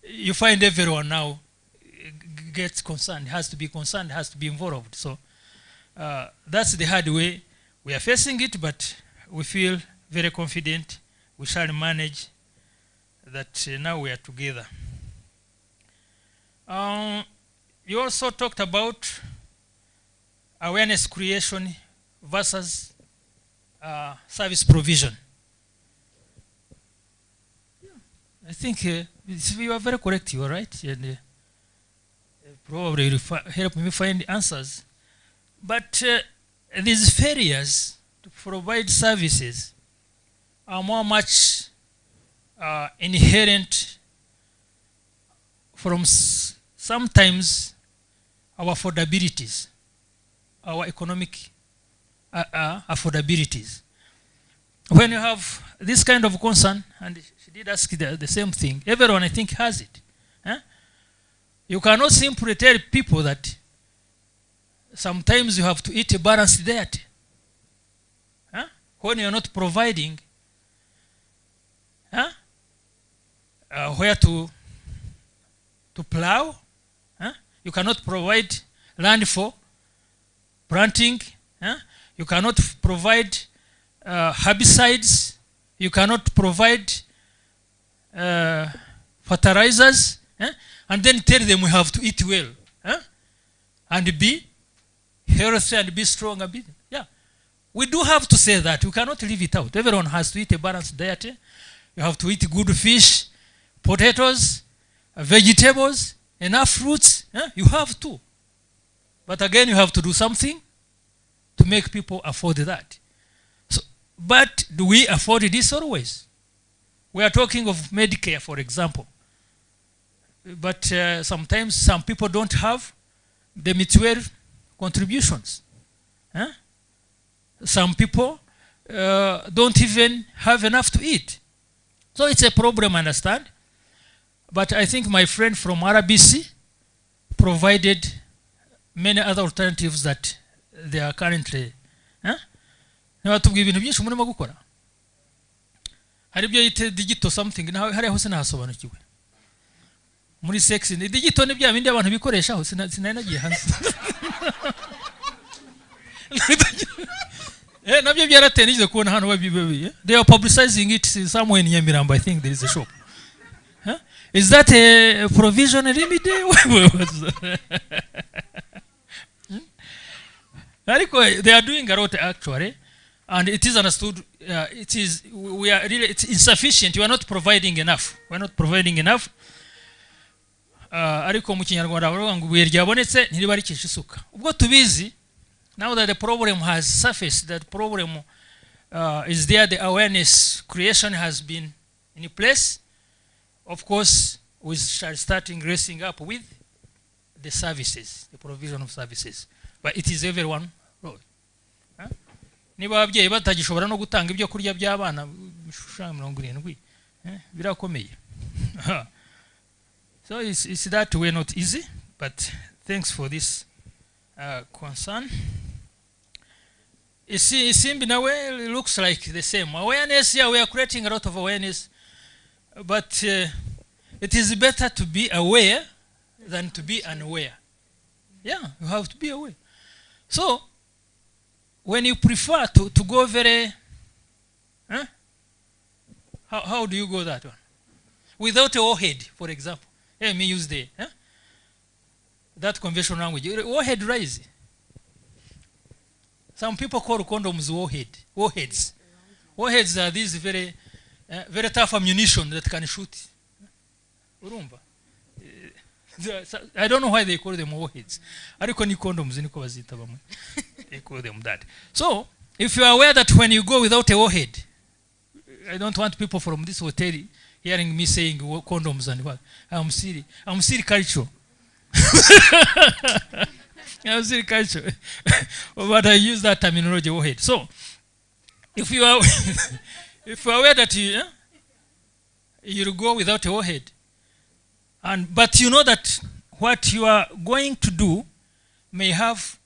you find everyone now gets concerned, has to be concerned, has to be involved. So that's the hard way we are facing it, but we feel very confident we shall manage that. Now we are together. You also talked about awareness creation versus service provision. I think you are very correct. You are right. And probably will help me find answers. But these failures to provide services are more much inherent from sometimes our affordabilities, our economic affordabilities. When you have this kind of concern, and she did ask the same thing, everyone I think has it. You cannot simply tell people that sometimes you have to eat a balanced diet when you're not providing where to plow. You cannot provide land for planting. You cannot provide herbicides. You cannot provide fertilizers. And then tell them we have to eat well and be healthy and be strong. Yeah, we do have to say that. We cannot leave it out. Everyone has to eat a balanced diet. You have to eat good fish, potatoes, vegetables, enough fruits. You have to. But again, you have to do something to make people afford that. So, but do we afford this always? We are talking of Medicare, for example. But sometimes some people don't have the mutual contributions. Some people don't even have enough to eat. So it's a problem, I understand. But I think my friend from RBC provided many other alternatives that they are currently. Nibatubwira ibintu byinshi murimo gukora. Hari ibyo yite digital something naho hari hose nahasobanukiwe. Muri sex ni digital ni bya bindi abantu bikoresha aho sinanagiye hanze. Nabyo byarateye nigize kubona hano babibe. They are publicizing it somewhere in Nyamirambo. I think there is a shop. Is that a provision remedy? They are doing a lot actually, and it is understood. It's insufficient. We are not providing enough. We are not providing enough. Ariko mu Kinyarwanda baravuga ngo ibuye ryabonetse ntiriba rikisha isuka. Ubwo tubizi, now that the problem has surfaced, that problem is there, the awareness creation has been in place. Of course, we shall start racing up with the services, the provision of services. But it is everyone role. Niba ababyeyi batagishobora no gutanga ibyo kurya by'abana 70 birakomeye. So it's that way not easy, but thanks for this concern. It seems in a way it looks like the same. Awareness, yeah, we are creating a lot of awareness, but it is better to be aware than to be unaware. Yeah, you have to be aware. So, when you prefer to go very, how do you go that one? Without a warhead, for example. Let me use that conventional language. Warhead rise. Some people call condoms warheads. Warheads are these very tough ammunition that can shoot. I don't know why they call them warheads. Ariko ni condoms niko bazita bamwe. They call them that. So, if you are aware that when you go without a warhead, I don't want people from this hotel hearing me saying condoms and what. I'm silly culture. I'm silly culture. But I use that terminology warhead. So, if you are aware that you'll go without a warhead, but you know that what you are going to do may have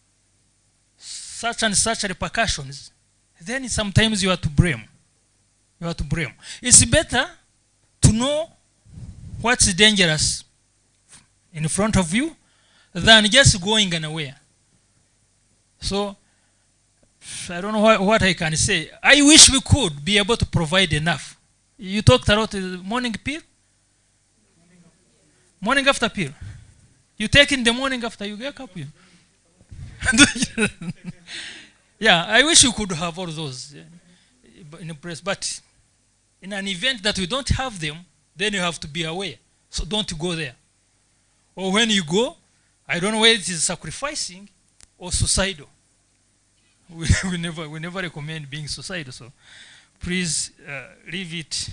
such and such repercussions, then sometimes you are to blame. It's better to know what's dangerous in front of you than just going unaware. So, I don't know what I can say. I wish we could be able to provide enough. You talked about the morning pill? Morning after pill. You take in the morning after you wake up. Yeah, I wish you could have all those in place. But in an event that we don't have them, then you have to be aware. So don't go there. Or when you go, I don't know whether it is sacrificing or suicidal. We never recommend being suicidal, so please leave it.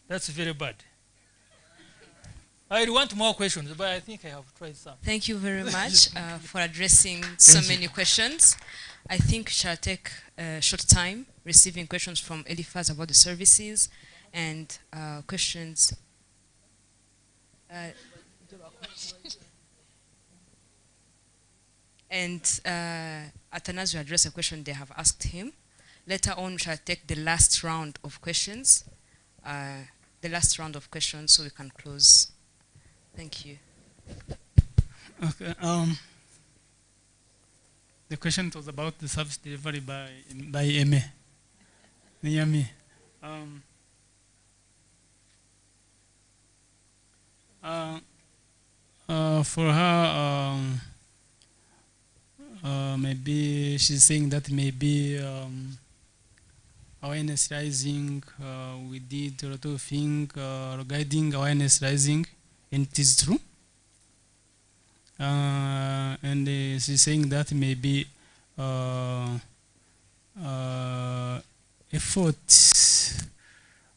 That's very bad. I want more questions, but I think I have tried some. Thank you very much for addressing so many questions. I think we shall take a short time receiving questions from Eliphaz about the services and questions. And Athanase will address a question they have asked him. Later on, we shall take the last round of questions. So we can close. Thank you. Okay. The question was about the service delivery by EMA. Near me. For her, maybe she's saying that maybe awareness rising, we did a lot of things regarding awareness rising, and it is true. And she's saying that maybe efforts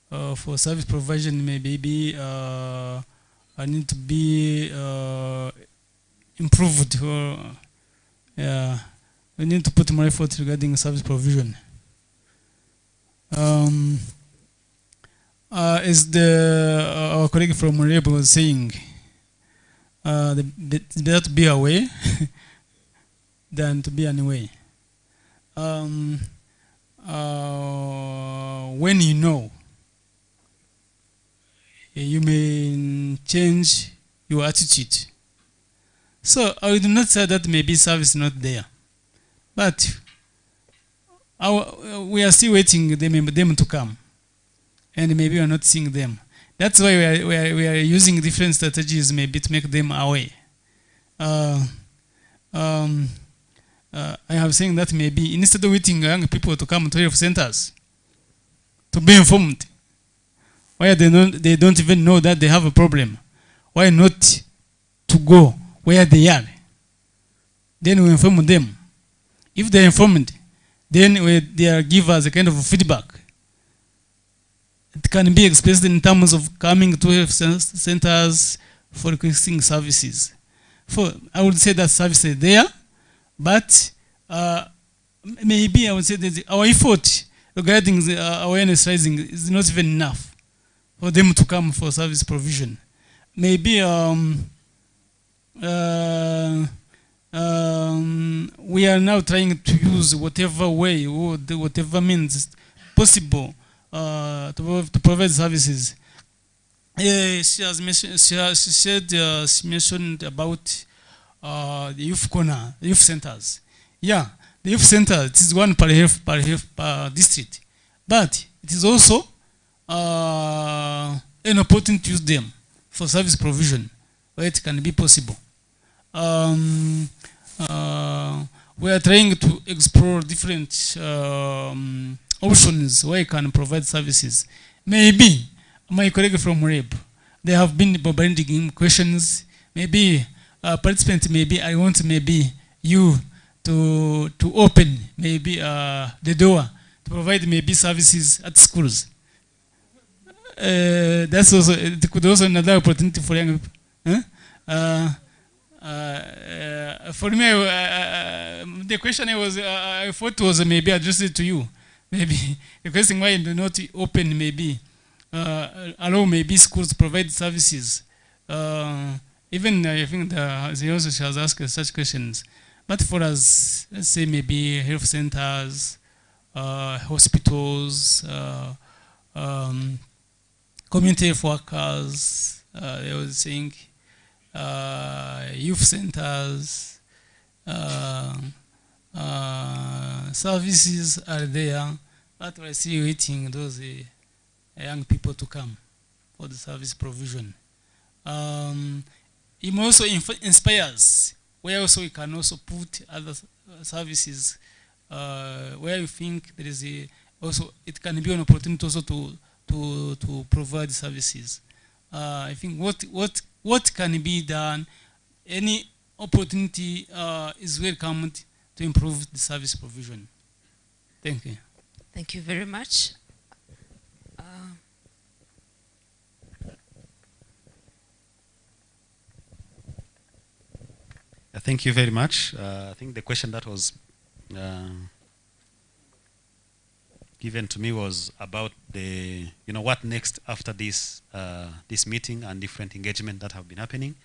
for service provision maybe need to be improved, or we need to put more effort regarding service provision. As our colleague from Marital was saying, it's better to be away than to be anyway. When you know, you may change your attitude. So I would not say that maybe service is not there, but we are still waiting them to come, and maybe we are not seeing them. That's why we are using different strategies maybe to make them aware. I have seen that maybe instead of waiting young people to come to health centers to be informed, why they don't even know that they have a problem, why not to go where they are? Then we inform them. If they are informed, then they are give us a kind of feedback. It can be expressed in terms of coming to health centers for requesting services. I would say that service is there, but maybe I would say that our effort regarding the awareness rising is not even enough for them to come for service provision. Maybe we are now trying to use whatever way or whatever means possible to provide services. She mentioned about the youth corner, youth centers. Yeah, the youth center, it is one per district, but it is also an opportunity to use them for service provision where it can be possible. We are trying to explore different options where you can provide services. Maybe my colleague from REB, they have been bombarding him questions. Maybe participants, maybe I want maybe you to open maybe the door to provide maybe services at schools. That's also, it could also another opportunity for young people. For me, the question I thought was maybe addressed to you. Maybe the question why you do not open maybe allow maybe schools to provide services. Even I think they also shall ask such questions. But for us, let's say maybe health centers, hospitals, community health workers, they were saying youth centers, services are there, but we're still waiting those young people to come for the service provision. It also inspires where also we can also put other services where you think there is also it can be an opportunity also to provide services. I think what can be done, any opportunity is welcomed to improve the service provision. Thank you. Thank you very much. Thank you very much. I think the question that was given to me was about the, what next after this this meeting and different engagement that have been happening.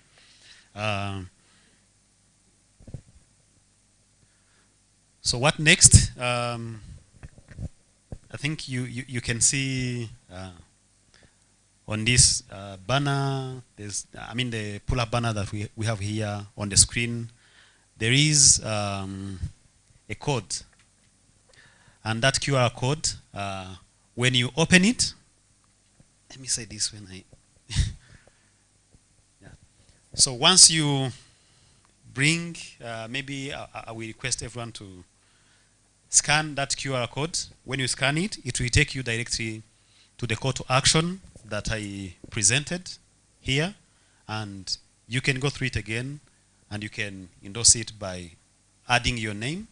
So what next? I think you can see on this banner, there's, the pull-up banner that we have here on the screen, there is a code. And that QR code, when you open it, let me say this when I... yeah. So once you bring, maybe I will request everyone to scan that QR code. When you scan it, it will take you directly to the call to action that I presented here, and you can go through it again, and you can endorse it by adding your name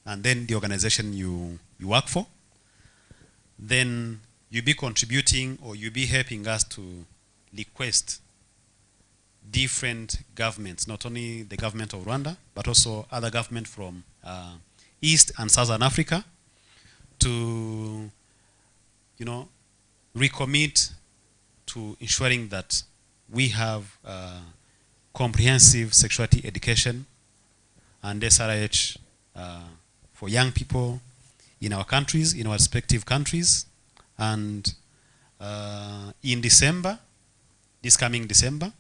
and then the organization you work for. Then you'll be contributing, or you'll be helping us to request different governments, not only the government of Rwanda, but also other government from East and Southern Africa, to, recommit to ensuring that we have comprehensive sexuality education and SRH for young people in our countries, in our respective countries. And in December, this coming December,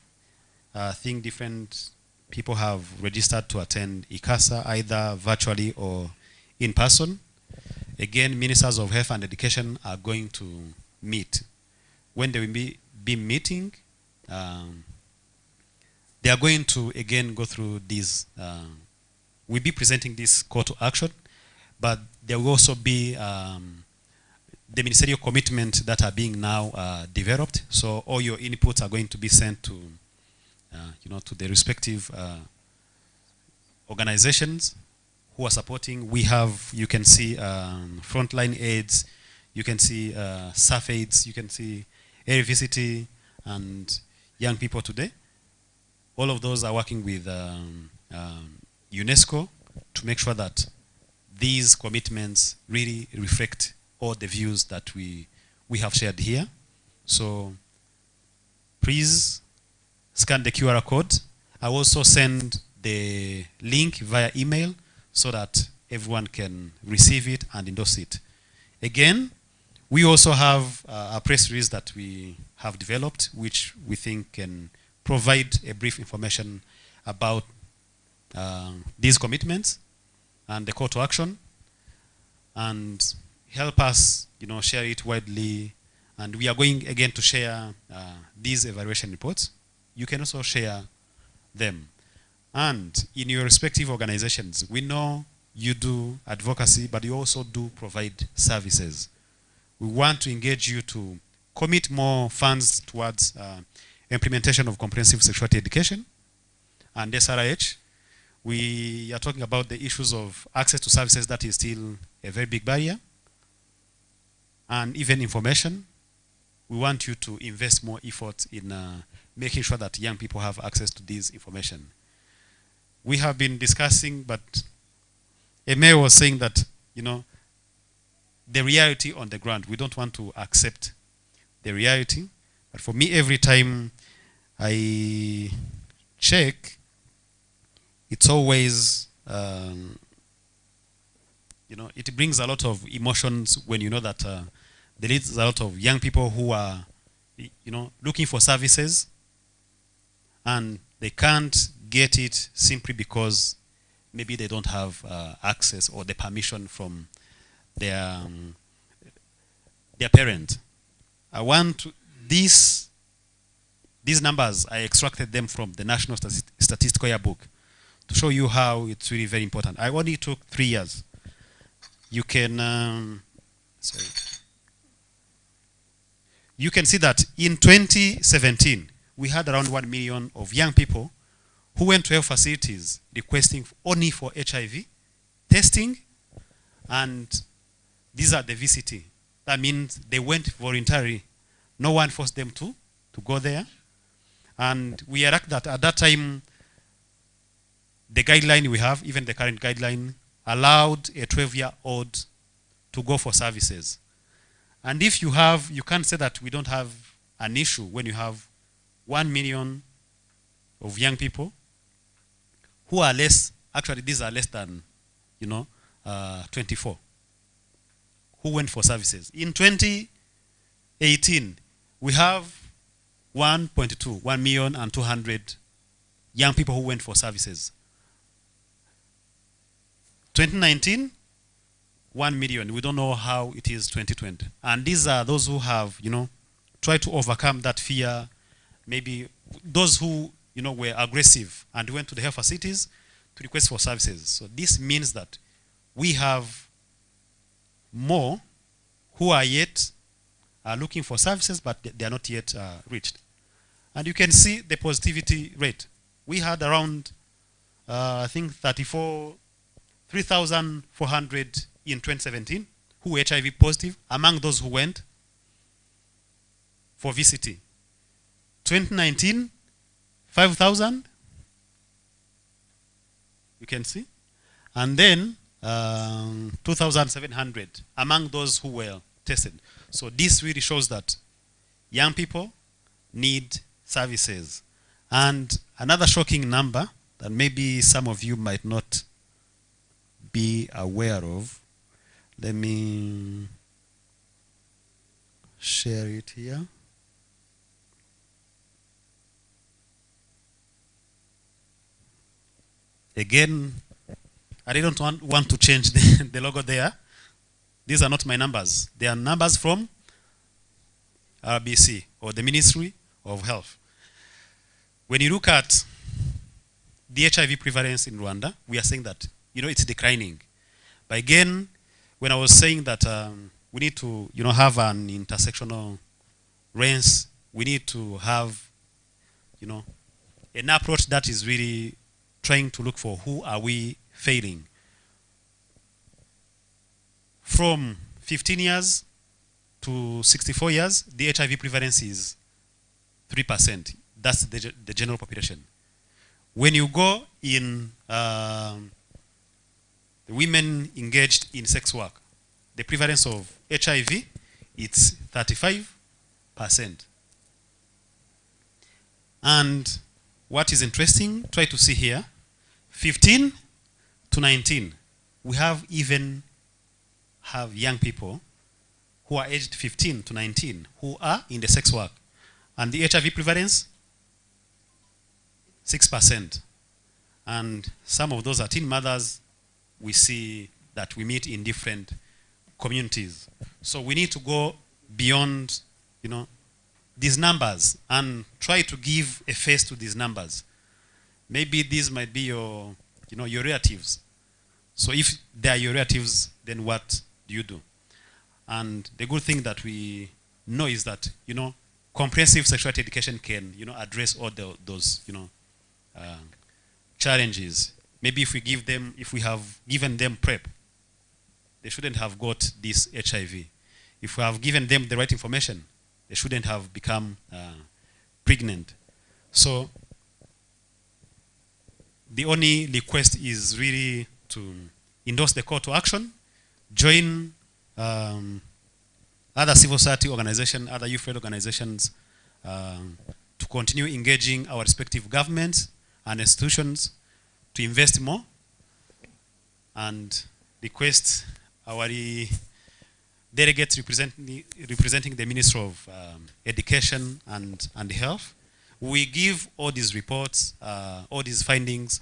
I think different people have registered to attend ICASA, either virtually or in person. Again, ministers of health and education are going to meet. When they will be meeting, they are going to again go through these, we'll be presenting this call to action, but there will also be the ministerial commitment that are being now developed. So all your inputs are going to be sent to, to the respective organizations who are supporting. We have, you can see frontline aids, you can see staff aids, you can see AVCT and young people today. All of those are working with UNESCO to make sure that these commitments really reflect all the views that we have shared here. So please scan the QR code. I will also send the link via email so that everyone can receive it and endorse it. Again, we also have a press release that we have developed, which we think can provide a brief information about these commitments and the call to action, and help us, share it widely. And we are going again to share these evaluation reports. You can also share them. And in your respective organizations, we know you do advocacy, but you also do provide services. We want to engage you to commit more funds towards implementation of comprehensive sexuality education and SRH. We are talking about the issues of access to services that is still a very big barrier, and even information. We want you to invest more effort in making sure that young people have access to this information. We have been discussing, but Emir was saying that, the reality on the ground, we don't want to accept the reality. But for me, every time I check, it's always, it brings a lot of emotions when you know that there is a lot of young people who are, looking for services, and they can't get it simply because maybe they don't have access or the permission from their parent. I want to, these numbers, I extracted them from the National Statistical Yearbook to show you how it's really very important. I only took 3 years. You can, you can see that in 2017, we had around 1 million of young people who went to health facilities requesting only for HIV testing, and these are the VCT. That means they went voluntarily. No one forced them to go there. And we are that at that time, the guideline we have, even the current guideline, allowed a 12-year-old to go for services. And if you have, you can't say that we don't have an issue when you have 1 million of young people who are less, actually these are less than, 24, who went for services. In 2018, we have 1,200,000 young people who went for services. 2019, 1 million. We don't know how it is 2020. And these are those who have, tried to overcome that fear. Maybe those who, were aggressive and went to the health facilities to request for services. So this means that we have more who are yet looking for services, but they are not yet reached. And you can see the positivity rate. We had around, I think, 3,400 in 2017 who were HIV positive among those who went for VCT. 2019, 5,000. You can see. And then 2,700 among those who were tested. So this really shows that young people need services. And another shocking number that maybe some of you might not be aware of. Let me share it here. Again, I didn't want to change the logo there. These are not my numbers. They are numbers from RBC, or the Ministry of Health. When you look at the HIV prevalence in Rwanda, we are saying that, it's declining. But again, when I was saying that we need to, have an intersectional lens, we need to have, an approach that is really trying to look for who are we failing. From 15 years to 64 years, the HIV prevalence is 3%. That's the general population. When you go in the women engaged in sex work, the prevalence of HIV, it's 35%. And what is interesting, try to see here, 15 to 19, we have young people who are aged 15 to 19 who are in the sex work. And the HIV prevalence, 6%. And some of those are teen mothers. We see that we meet in different communities. So we need to go beyond, these numbers and try to give a face to these numbers. Maybe these might be your relatives. So if they are your relatives, then what do you do? And the good thing that we know is that, comprehensive sexuality education can, address all those, challenges. Maybe if we have given them PrEP, they shouldn't have got this HIV. If we have given them the right information, they shouldn't have become pregnant. So the only request is really to endorse the call to action, join other civil society organizations, other youth-led organizations, to continue engaging our respective governments and institutions to invest more, and request our delegates representing the Ministry of Education and Health. We give all these reports, all these findings,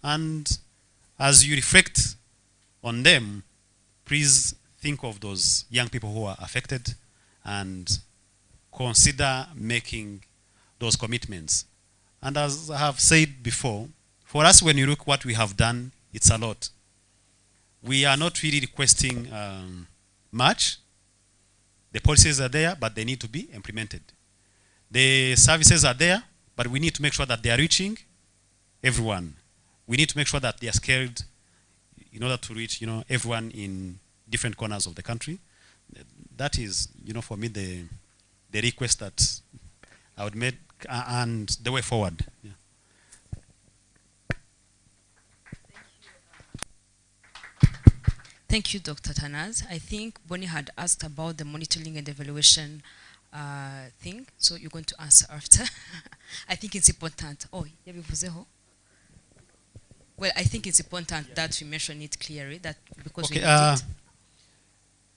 and as you reflect on them, please think of those young people who are affected and consider making those commitments. And as I have said before, for us, when you look what we have done, it's a lot. We are not really requesting much. The policies are there, but they need to be implemented. The services are there, but we need to make sure that they are reaching everyone. We need to make sure that they are scaled in order to reach, everyone in different corners of the country. That is, for me, the request that I would make and the way forward. Yeah. Thank you, Dr. Tanaz. I think Bonnie had asked about the monitoring and evaluation thing, so you're going to answer after. I think it's important. Oh, well, I think it's important that we mention it clearly, that because we need it.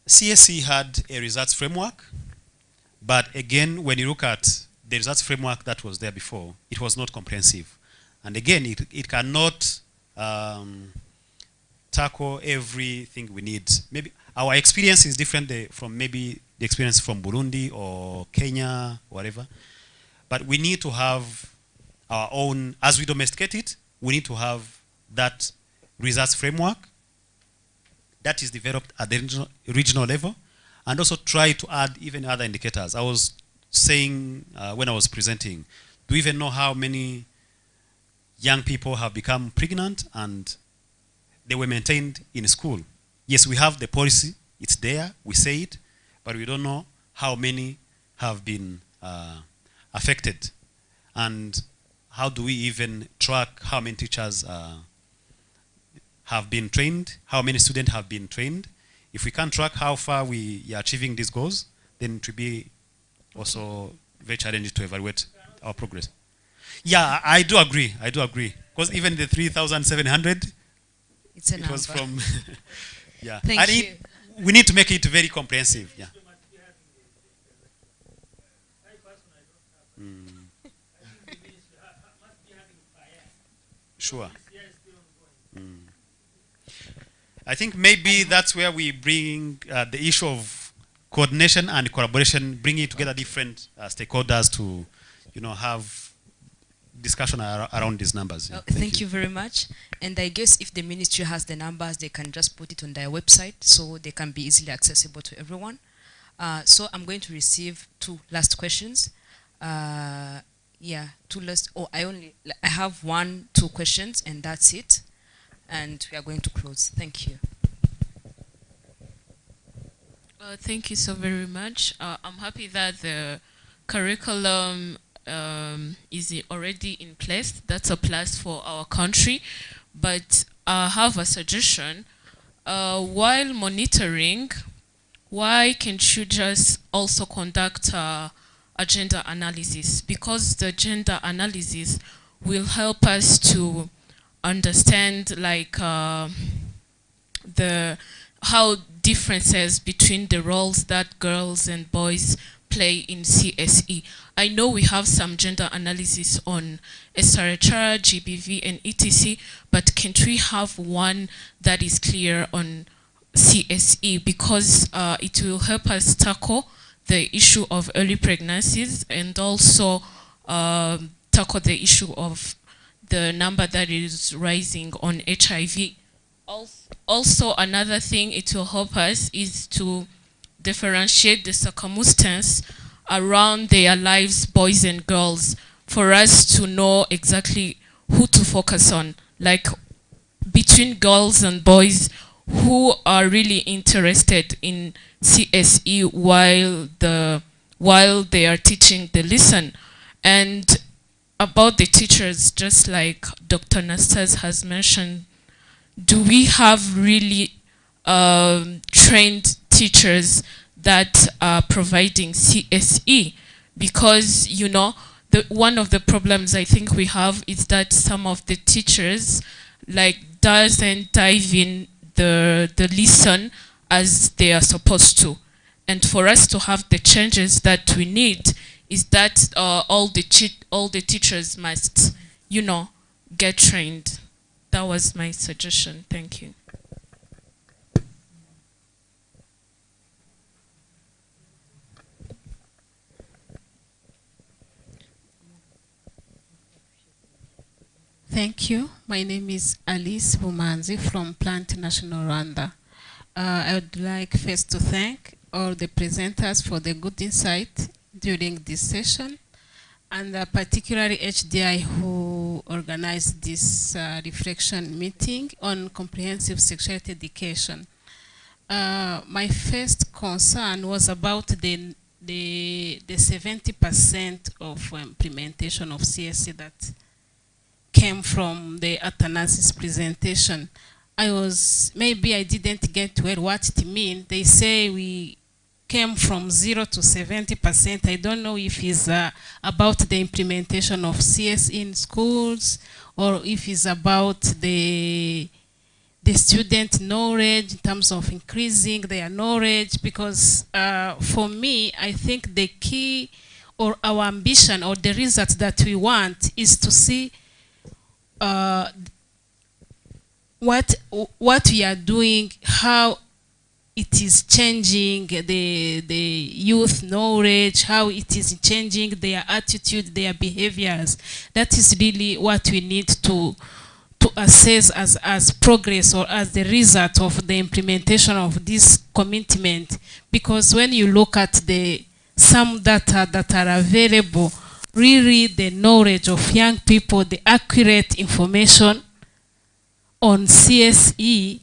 CSE had a results framework, but again, when you look at the results framework that was there before, it was not comprehensive. And again, it cannot tackle everything we need. Maybe our experience is different from maybe the experience from Burundi or Kenya, whatever. But we need to have our own, as we domesticate it, we need to have that results framework that is developed at the regional level, and also try to add even other indicators. I was saying when I was presenting, do we even know how many young people have become pregnant and they were maintained in school? Yes, we have the policy, it's there, we say it, but we don't know how many have been affected. And how do we even track how many teachers have been trained, how many students have been trained? If we can't track how far we are achieving these goals, then it will be also very challenging to evaluate our progress. Yeah, I do agree. Because even the 3,700, it was from, yeah. Thank you. We need to make it very comprehensive, yeah. Sure. I think maybe that's where we bring the issue of coordination and collaboration, bringing together different stakeholders to, have discussion around these numbers. Yeah. Thank you very much. And I guess if the ministry has the numbers, they can just put it on their website so they can be easily accessible to everyone. So I'm going to receive two last questions. Yeah, two last. Oh, I have 2 questions, and that's it. And we are going to close. Thank you. Thank you so very much. I'm happy that the curriculum is already in place. That's a plus for our country. But I have a suggestion. While monitoring, why can't you just also conduct a gender analysis? Because the gender analysis will help us to understand like how differences between the roles that girls and boys play in CSE. I know we have some gender analysis on SRHR, GBV, and etc., but can't we have one that is clear on CSE? Because it will help us tackle the issue of early pregnancies and also tackle the issue of the number that is rising on HIV. Also, another thing it will help us is to differentiate the circumstance around their lives, boys and girls, for us to know exactly who to focus on, like between girls and boys who are really interested in CSE while they are teaching the lesson. And about the teachers, just like Dr. Nastas has mentioned, do we have really trained teachers that are providing CSE? Because, one of the problems I think we have is that some of the teachers doesn't dive in the lesson as they are supposed to. And for us to have the changes that we need is that all the teachers must, get trained. That was my suggestion. Thank you. Thank you. My name is Alice Bumanzi from Plant National Rwanda. I would like first to thank all the presenters for the good insight during this session, and particularly HDI who organize this reflection meeting on comprehensive sexuality education. My first concern was about the 70% of implementation of CSE that came from the Athanasius presentation. Maybe I didn't get well what it means. They say we came from 0 to 70%. I don't know if it's about the implementation of CS in schools or if it's about the student knowledge in terms of increasing their knowledge, because for me, I think the key or our ambition or the result that we want is to see what we are doing, how it is changing the youth knowledge, how it is changing their attitude, their behaviors. That is really what we need to assess as progress or as the result of the implementation of this commitment. Because when you look at some data that are available, really the knowledge of young people, the accurate information on CSE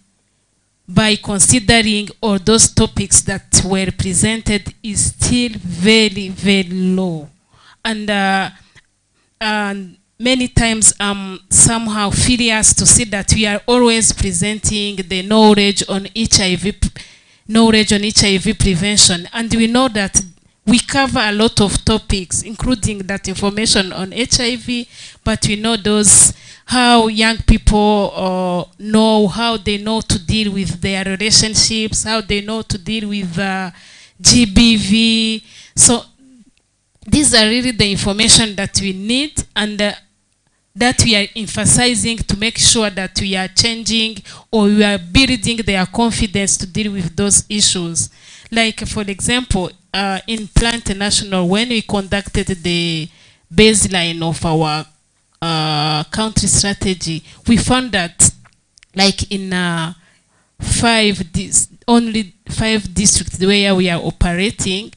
by considering all those topics that were presented is still very, very low. And many times I'm somehow furious to see that we are always presenting the knowledge on HIV prevention. And we know that we cover a lot of topics, including that information on HIV, but we know how young people know, how they know to deal with their relationships, how they know to deal with GBV. So these are really the information that we need and that we are emphasizing to make sure that we are changing or we are building their confidence to deal with those issues. Like, for example, in Plan International, when we conducted the baseline of our country strategy, we found that, like in only 5 districts where we are operating,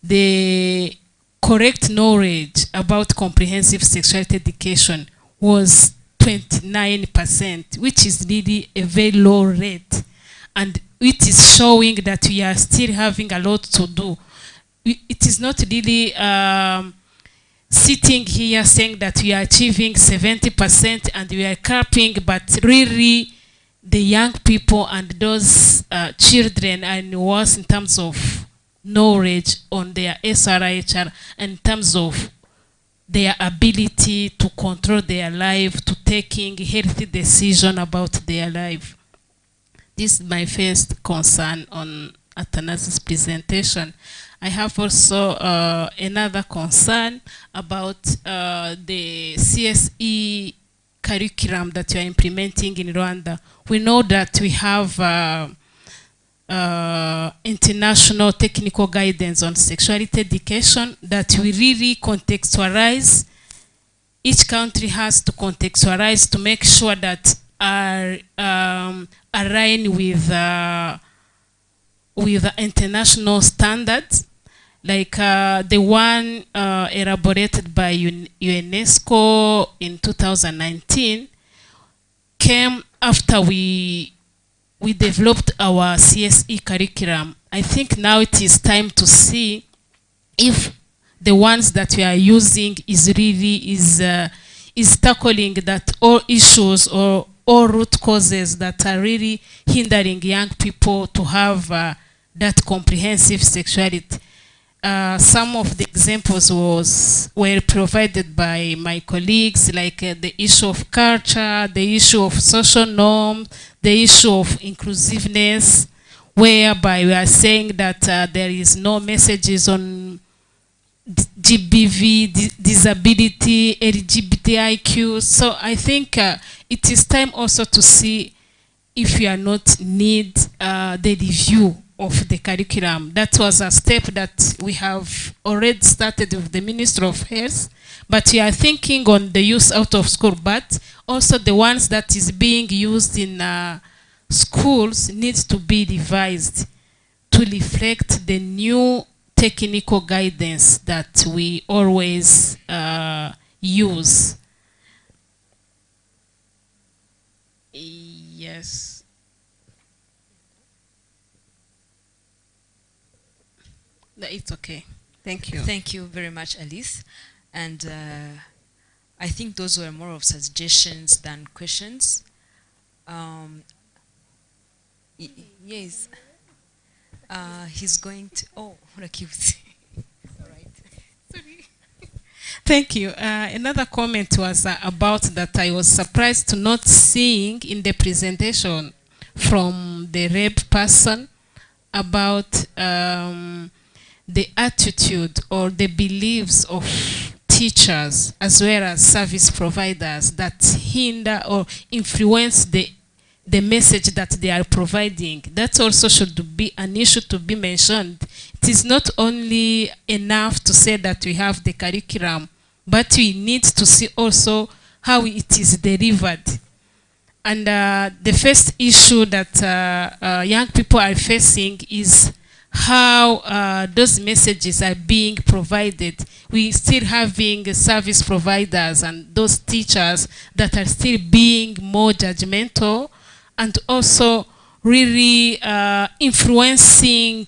the correct knowledge about comprehensive sexuality education was 29%, which is really a very low rate. And it is showing that we are still having a lot to do. It is not really sitting here saying that we are achieving 70% and we are capping, but really the young people and those children are worse in terms of knowledge on their SRHR, in terms of their ability to control their life, to taking healthy decision about their life. This is my first concern on Athanasius' presentation. I have also another concern about the CSE curriculum that we are implementing in Rwanda. We know that we have international technical guidance on sexuality education that we really contextualize. Each country has to contextualize to make sure that are aligned with international standards, like the one elaborated by UNESCO in 2019 came after we developed our CSE curriculum. I think now it is time to see if the ones that we are using is tackling that all issues or all root causes that are really hindering young people to have that comprehensive sexuality. Some of the examples were provided by my colleagues, like the issue of culture, the issue of social norms, the issue of inclusiveness, whereby we are saying that there is no messages on GBV, disability, LGBTIQ. So I think it is time also to see if we are not need the review of the curriculum. That was a step that we have already started with the Ministry of Health, but we are thinking on the use out of school, but also the ones that is being used in schools needs to be revised to reflect the new technical guidance that we always use. Yes. No, it's okay. Thank you. Thank you very much, Alice. And I think those were more of suggestions than questions. Yes. He's going to. Oh, Rakibs. All right. Sorry. Thank you. Another comment was about that I was surprised to not seeing in the presentation from the rep person about the attitude or the beliefs of teachers as well as service providers that hinder or influence the message that they are providing. That also should be an issue to be mentioned. It is not only enough to say that we have the curriculum, but we need to see also how it is delivered. And the first issue that young people are facing is how those messages are being provided. We still having service providers and those teachers that are still being more judgmental and also really influencing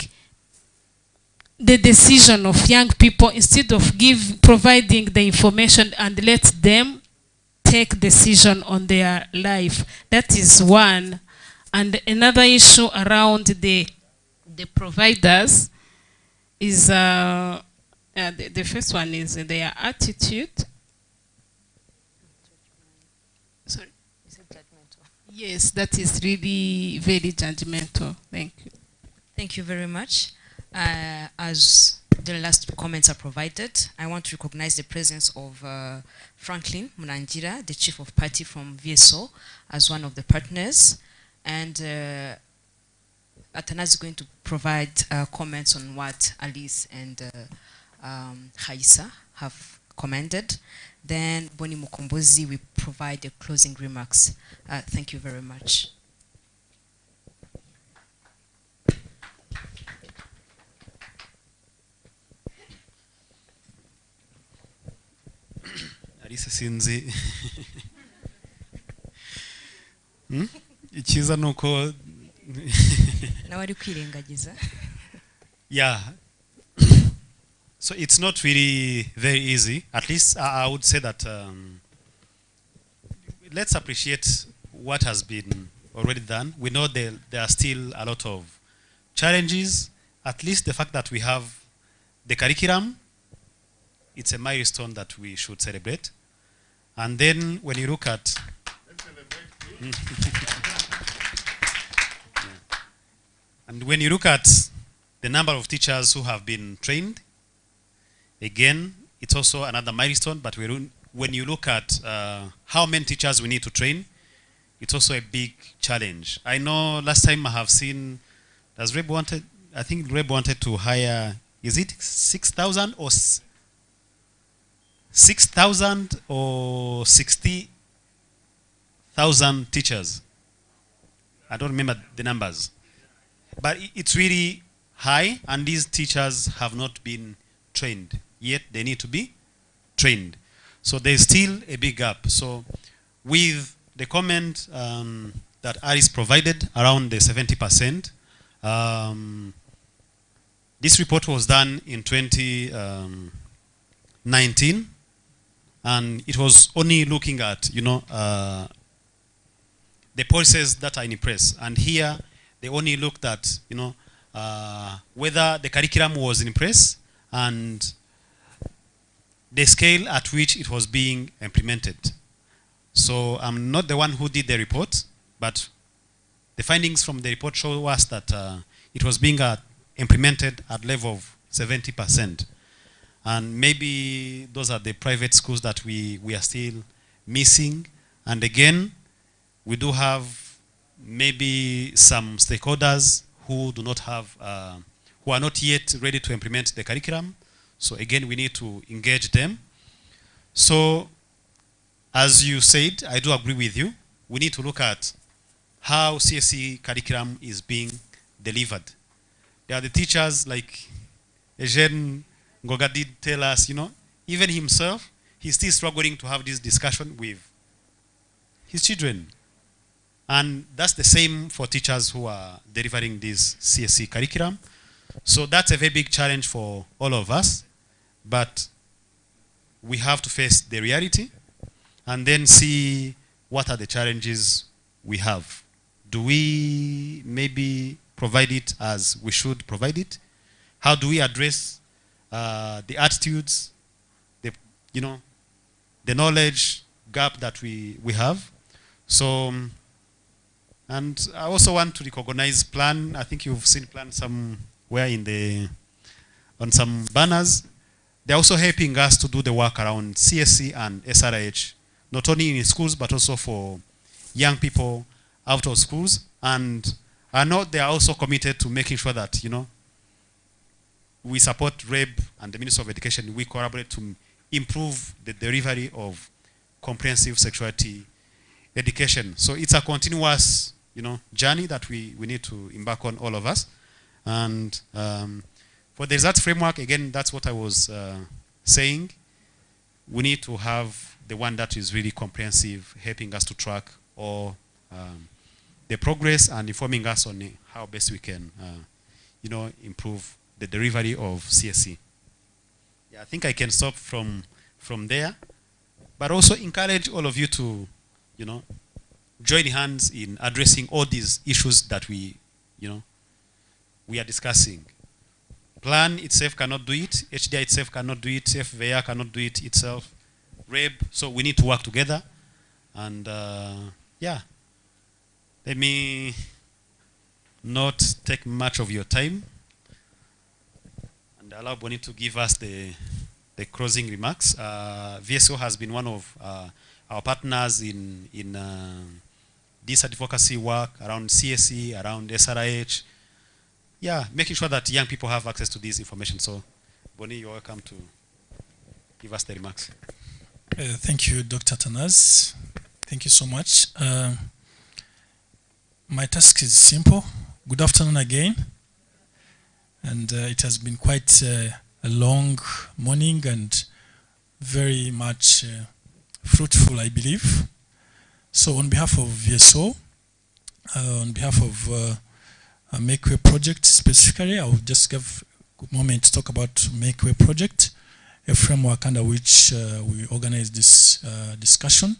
the decision of young people instead of providing the information and let them take decision on their life. That is one. And another issue around the providers is the first one is their attitude. Sorry. Yes, that is really very judgmental. Thank you. Thank you very much. As the last comments are provided, I want to recognize the presence of Franklin Munangira, the Chief of Party from VSO, as one of the partners. And Atana is going to provide comments on what Alice and Haisa have commented. Then Boni Mukombozi will provide the closing remarks. Thank you very much. Alice sinzi ikiza nuko nawe ari kwirengagiza. Yeah. So it's not really very easy. At least I would say that let's appreciate what has been already done. We know there are still a lot of challenges. At least the fact that we have the curriculum, it's a milestone that we should celebrate. And then when you look at and when you look at the number of teachers who have been trained, again, it's also another milestone. But when you look at how many teachers we need to train, it's also a big challenge. I know last time I have seen, does Reb wanted, I think Reb wanted to hire, is it 6,000 or 6,000 or 60,000 teachers? I don't remember the numbers. But it's really high, and these teachers have not been trained. Yet they need to be trained. So there's still a big gap. So with the comment that Alice provided around the 70%, this report was done in 2019, and it was only looking at, the policies that are in place. And here, they only looked at, whether the curriculum was in place and the scale at which it was being implemented. So I'm not the one who did the report, but the findings from the report show us that it was being implemented at level of 70%. And maybe those are the private schools that we are still missing. And again, we do have maybe some stakeholders who do not have, who are not yet ready to implement the curriculum. So again, we need to engage them. So as you said, I do agree with you. We need to look at how CSE curriculum is being delivered. There are the teachers like Eugene Ngoga did tell us, even himself, he's still struggling to have this discussion with his children. And that's the same for teachers who are delivering this CSE curriculum. So that's a very big challenge for all of us, but we have to face the reality and then see what are the challenges we have. Do we maybe provide it as we should provide it? How do we address the attitudes, the knowledge gap that we have? So, and I also want to recognize Plan. I think you've seen Plan somewhere on some banners. They're also helping us to do the work around CSE and SRH, not only in schools, but also for young people out of schools. And I know they are also committed to making sure that, we support REB and the Ministry of Education. We collaborate to improve the delivery of comprehensive sexuality education. So it's a continuous, journey that we need to embark on, all of us. And for the results framework, again, that's what I was saying. We need to have the one that is really comprehensive, helping us to track all the progress and informing us on how best we can, improve the delivery of CSE. Yeah, I think I can stop from there, but also encourage all of you to, join hands in addressing all these issues that we are discussing. Plan itself cannot do it. HDI itself cannot do it. FVR cannot do it itself. REB. So we need to work together. And yeah, let me not take much of your time and allow Bonnie to give us the closing remarks. VSO has been one of our partners in this advocacy work around CSE, around SRH. Yeah, making sure that young people have access to this information. So, Bonnie, you're welcome to give us the remarks. Thank you, Dr. Tanaz. Thank you so much. My task is simple. Good afternoon again. And it has been quite a long morning and very much fruitful, I believe. So on behalf of VSO, on behalf of Make Way project specifically, I will just give a moment to talk about Make Way project, a framework under which we organize this discussion.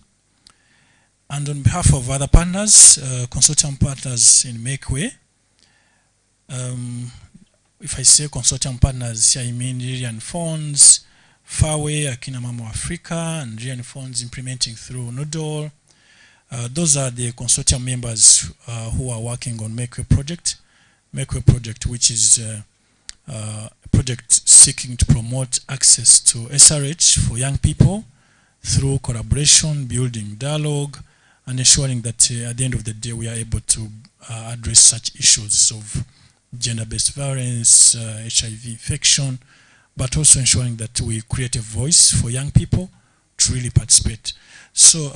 And on behalf of other partners, consortium partners in Make Way, if I say consortium partners, here I mean Nigerian Funds, Farway, Akina Mamo Africa, and Nigerian Funds implementing through Noodle. Those are the consortium members who are working on Make Way project. Make Way project, which is a project seeking to promote access to SRH for young people through collaboration, building dialogue, and ensuring that at the end of the day we are able to address such issues of gender-based violence, HIV infection, but also ensuring that we create a voice for young people to really participate. So,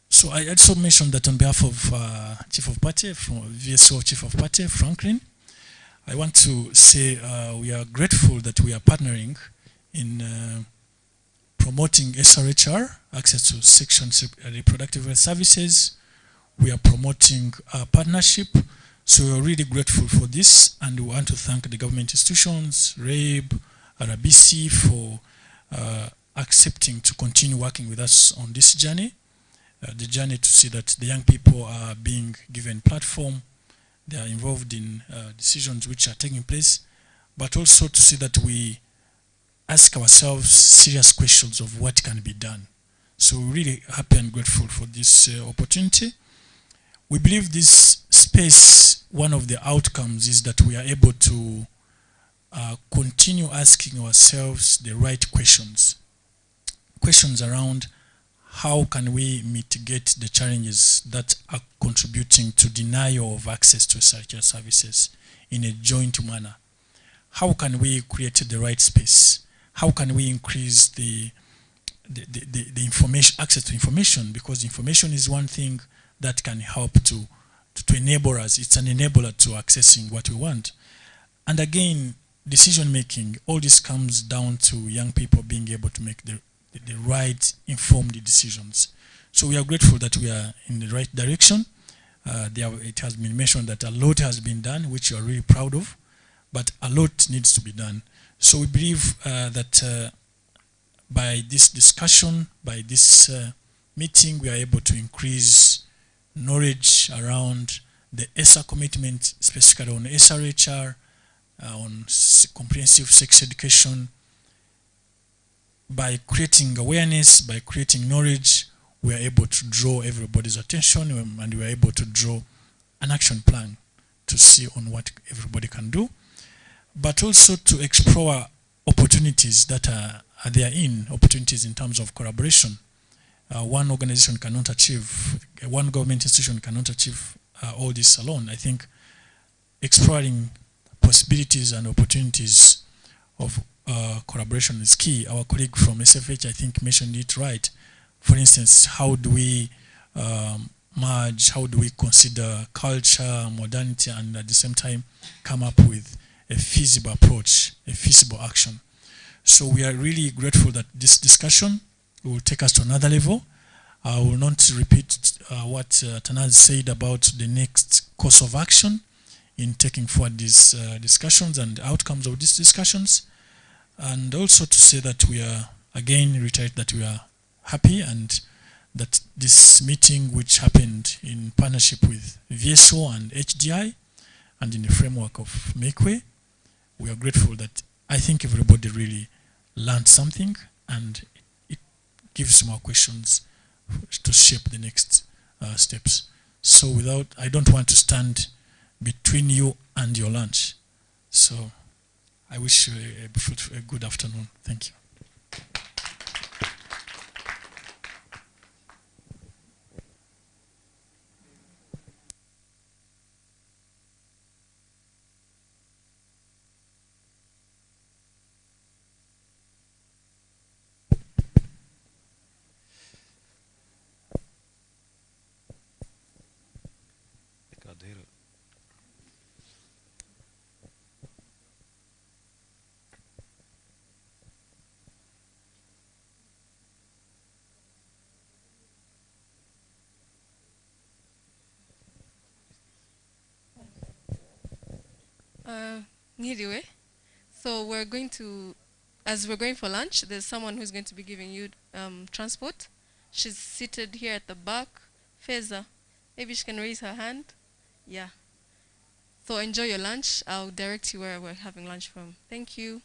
so I also mentioned that on behalf of Chief of Party, from VSO Chief of Party, Franklin, I want to say we are grateful that we are partnering in promoting SRHR, access to sexual and reproductive health services. We are promoting a partnership. So we are really grateful for this, and we want to thank the government institutions, REB, RBC for accepting to continue working with us on this journey. The journey to see that the young people are being given platform, they are involved in decisions which are taking place, but also to see that we ask ourselves serious questions of what can be done. So we're really happy and grateful for this opportunity. We believe this space, one of the outcomes is that we are able to continue asking ourselves the right questions. Questions around how can we mitigate the challenges that are contributing to denial of access to SRHR services in a joint manner. How can we create the right space? How can we increase the information, access to information? Because information is one thing that can help to enable us. It's an enabler to accessing what we want. And again, decision making, all this comes down to young people being able to make the right informed decisions. So we are grateful that we are in the right direction. It has been mentioned that a lot has been done, which you are really proud of, but a lot needs to be done. So we believe that by this discussion, by this meeting, we are able to increase knowledge around the ESA commitment, specifically on SRHR, on comprehensive sex education. By creating awareness, by creating knowledge, we are able to draw everybody's attention, and we are able to draw an action plan to see on what everybody can do, but also to explore opportunities that are there opportunities in terms of collaboration. One organization cannot achieve, one government institution cannot achieve all this alone. I think exploring possibilities and opportunities of collaboration is key. Our colleague from SFH, I think, mentioned it right. For instance, how do we merge, how do we consider culture, modernity, and at the same time come up with a feasible approach, a feasible action. So we are really grateful that this discussion will take us to another level. I will not repeat what Tanaz said about the next course of action in taking forward these discussions and outcomes of these discussions. And also to say that we are, again, reiterate that we are happy and that this meeting, which happened in partnership with VSO and HDI and in the framework of Makeway, we are grateful that I think everybody really learned something, and it gives more questions to shape the next steps. So I don't want to stand between you and your lunch. So I wish you a good afternoon. Thank you. Anyway, so we're going to, as we're going for lunch, there's someone who's going to be giving you transport. She's seated here at the back. Feza, maybe she can raise her hand. Yeah. So enjoy your lunch. I'll direct you where we're having lunch from. Thank you.